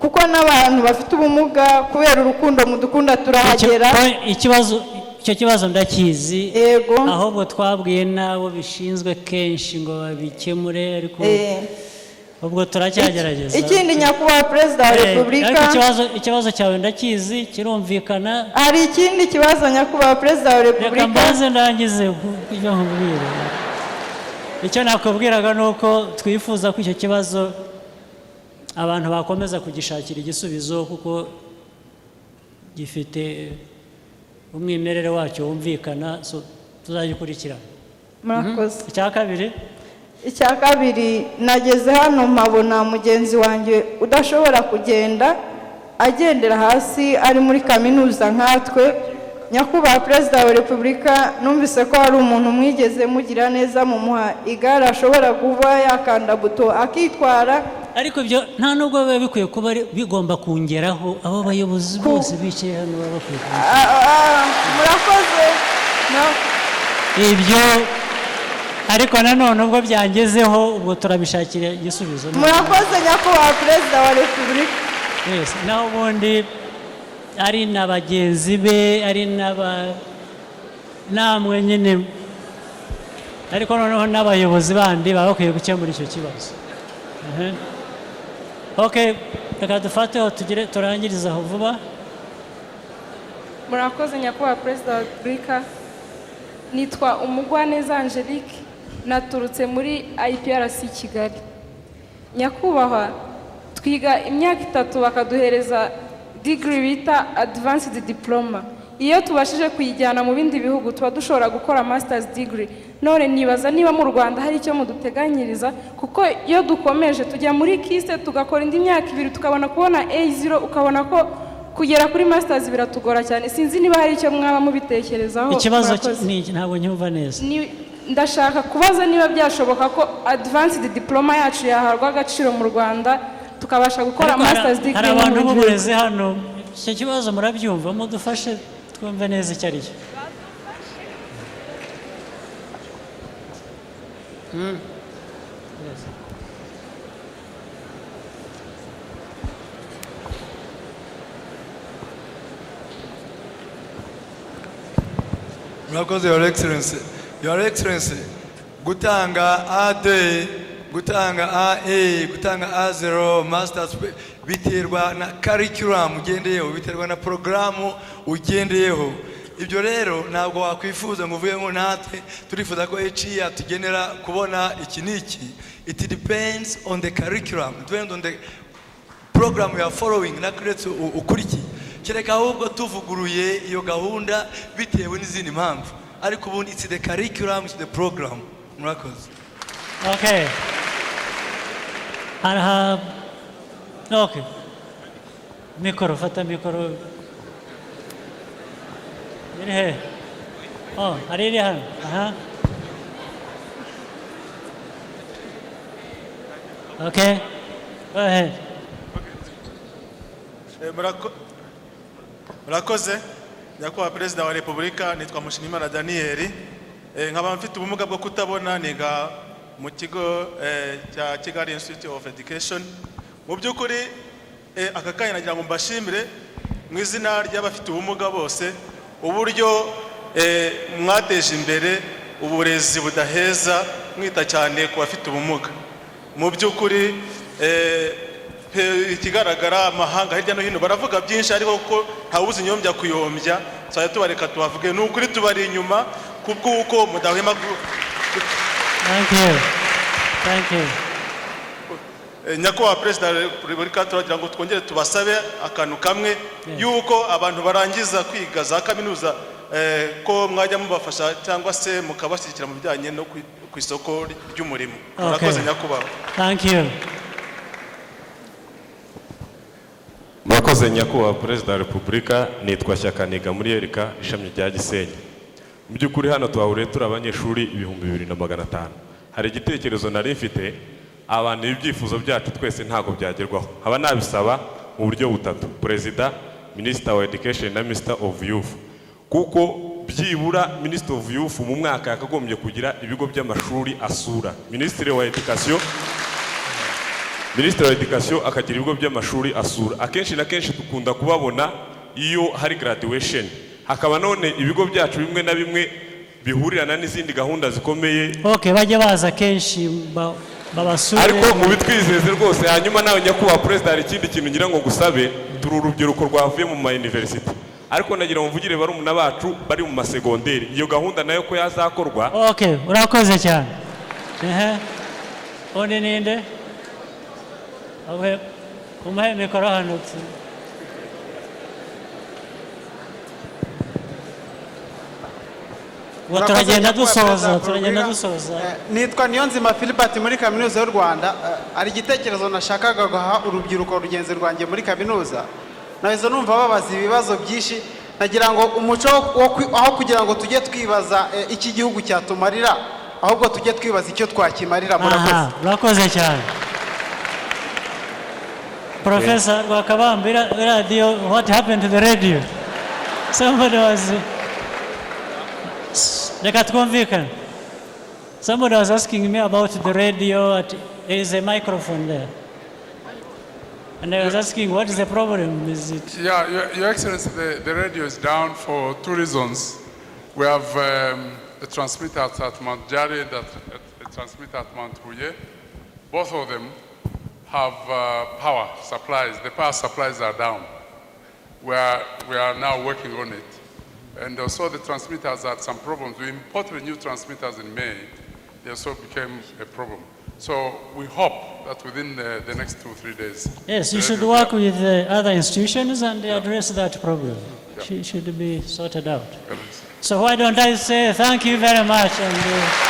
kuko n'abantu bafite ubumuga kubera urukundo mudukunda turahagera. Icyo kibazo ndakizi, ahubwo twabwiye nabo bishinzwe kenshi ngo babikemure, ariko ubwo turacyagerageza. Ikindi nyakubahwa perezida wa repubulika, ikibazo cyawe ndakizi kirumvikana. Hari ikindi kibazo nyakubahwa perezida wa repubulika. Reka mbaze ndangize ibyo nkubwira. Icyo nakubwiraga ni uko twifuza ko icyo kibazo abantu bakomeza kugishakira igisubizo kuko gifite umwimerere wacyo wumvikana, so tuzagikurikirana. Murakoze. Icya kabiri nageze hano mpabona mugenzi wanjye udashobora kugenda agendera hasi ari muri kaminuza nkatwe. Nyakubahwa perezida wa repubulika, numvise ko hari umuntu mwigeze mugira neza mumuha igare ashobora kuba yakanda buto akitwara, ariko ibyo nta nubwo biba bikwiye kuba bigomba kungeraho. Abo bayobozi bose bicaye hano baba bakwiye murakoze ibyo, ariko nanone ubwo byangezeho ubwo turabishakira igisubizo. Murakoze nyakubahwa perezida wa repubulika. Naho ubundi ari na bagenzi be, ari namwe nyine, ariko noneho n'abayobozi bandi baba bakwiye gukemura icyo kibazo. Reka dufateho turangiriza aho vuba. Murakoze nyakubahwa perezida wa repubulika. Nitwa Umugwaneza Angelique, naturutse muri IPRC Kigali. Nyakubahwa, twiga imyaka 3 bakaduhereza degree bita advanced diploma. Iyo tubashije kuyijyana mu bindi bihugu tuba dushobora gukora masters degree. None nibaza niba mu Rwanda hari icyo muduteganyiriza, kuko iyo dukomeje tujya muri kiste tugakora indi myaka 2 tukabona kubona A0, ukabona ko kugera kuri masters biratugora cyane. Sinzi niba hari icyo mwaba mubitekerezaho. Ikibazo ntabwo nyumva neza. Ndashaka kubaza niba byashoboka ko advanced diploma yacu yaharwa agaciro mu Rwanda tukabasha gukora masters degree. Hari abantu b'uburezi hano, icyo kibazo murabyumva, mudufashe twumve neza icyo ari cyo. Murakoze Your Excellency. Your Excellency, gutanga A2, gutanga A, gutanga A0, masters biterwa na curriculum ugendeyeho, biterwa na programu ugendeyeho. Ibyo rero ntabwo wakwifuza ngo uvuye ngo natwe turifuza ko HE tugenera kubona iki niki. It depends on the curriculum, depends on the program you are following, na kuretse ukuriki. Kereka ahubwo tuvuguruye iyo gahunda bitewe n'izindi mpamvu, ariko ubundi it's the curriculum, it's the program. Murakoze. Mikoro, fata mikoro. Iri hari iri hano. Go ahead. Murakoze nyakubahwa perezida wa repubulika. Nitwa Mushimimana Daniel, nkaba mfite ubumuga bwo kutabona, niga mu kigo cya Kigali Institute of Education. Mu by'ukuri aka kanya nagira ngo mbashimire mu izina ry'abafite ubumuga bose uburyo mwateje imbere uburezi budaheza, mwita cyane ku bafite ubumuga. Mu by'ukuri ikigaragara amahanga hirya no hino baravuga byinshi, ariko ko ntawuzi inyombya kuyombya, twari tubareka tubavuge ni ukuri tubari inyuma kuko mudahwema. Thank you. Nyakubahwa perezida wa repubulika, turagira ngo twongere tubasabe akantu kamwe, yuko abantu barangiza kwiga za kaminuza ko mwajya mubafasha cyangwa se mukabashyigikira mu bijyanye no ku isoko ry'umurimo. Murakoze nyakubahwa. Thank you. murakoze nyakubahwa perezida wa repubulika, nitwa Shyaka niga muri Erika ishami rya Gisenyi. Mu by'ukuri hano twahuriye turi abanyeshuri 2500. Hari igitekerezo nari mfite, abantu ibyifuzo byacu twese ntago byagerwaho. Haba nabisaba mu buryo butatu: perezida, minister wa education na minister of youth. Kuko byibura minister of youth mu mwaka yakagombye kugira ibigo by'amashuri asura. Ministre wa education akagira ibigo by'amashuri asura. Akenshi na kenshi dukunda kubabona iyo hari graduation. Hakaba none ibigo byacu bimwe na bimwe bihurirana n'izindi gahunda zikomeye. Okay, bajye baza kenshi babasure. Ariko mu bitwizeze rwose, hanyuma nawe nyakubahwa perezida hari ikindi kintu ngira ngo gusabe, turi urubyiruko rwavuye mu ma university. Ariko nagira ngo mvugire barumuna bacu bari mu masegonderi, iyo gahunda nayo ko yazakorwa. Okay, urakoze cyane. Undi ninde? Umuhe mikoro hano. turagenda dusoza. Nitwa Niyonzima Philbert muri kaminuza y'u Rwanda. Ari igitekerezo nashakaga guha urubyiruko rugenzi rwanjye muri kaminuza. Nawezo numva babaza ibibazo byinshi, nagira ngo umuco aho kugira ngo tujye twibaza iki gihugu cyatumarira, ahubwo tujye twibaza icyo twakimarira. Murakoze cyane. Professor Rwakabambi, radio, what happened to the radio? Somebody was Somebody was asking me about the radio. There is a microphone there. And I was asking, what is the problem? Is it? Yeah, Your Excellency, the radio is down for two reasons. We have the transmitters at Mount Jari and the transmitter at Mount Huye. Both of them have power supplies. The power supplies are down. We are now working on it. And also the transmitters had some problems. We imported new transmitters in May. They also became a problem. So we hope that within the next 2-3 days. Yes, you should work with other institutions and address that problem. Should be sorted out. So why don't I say thank you very much. And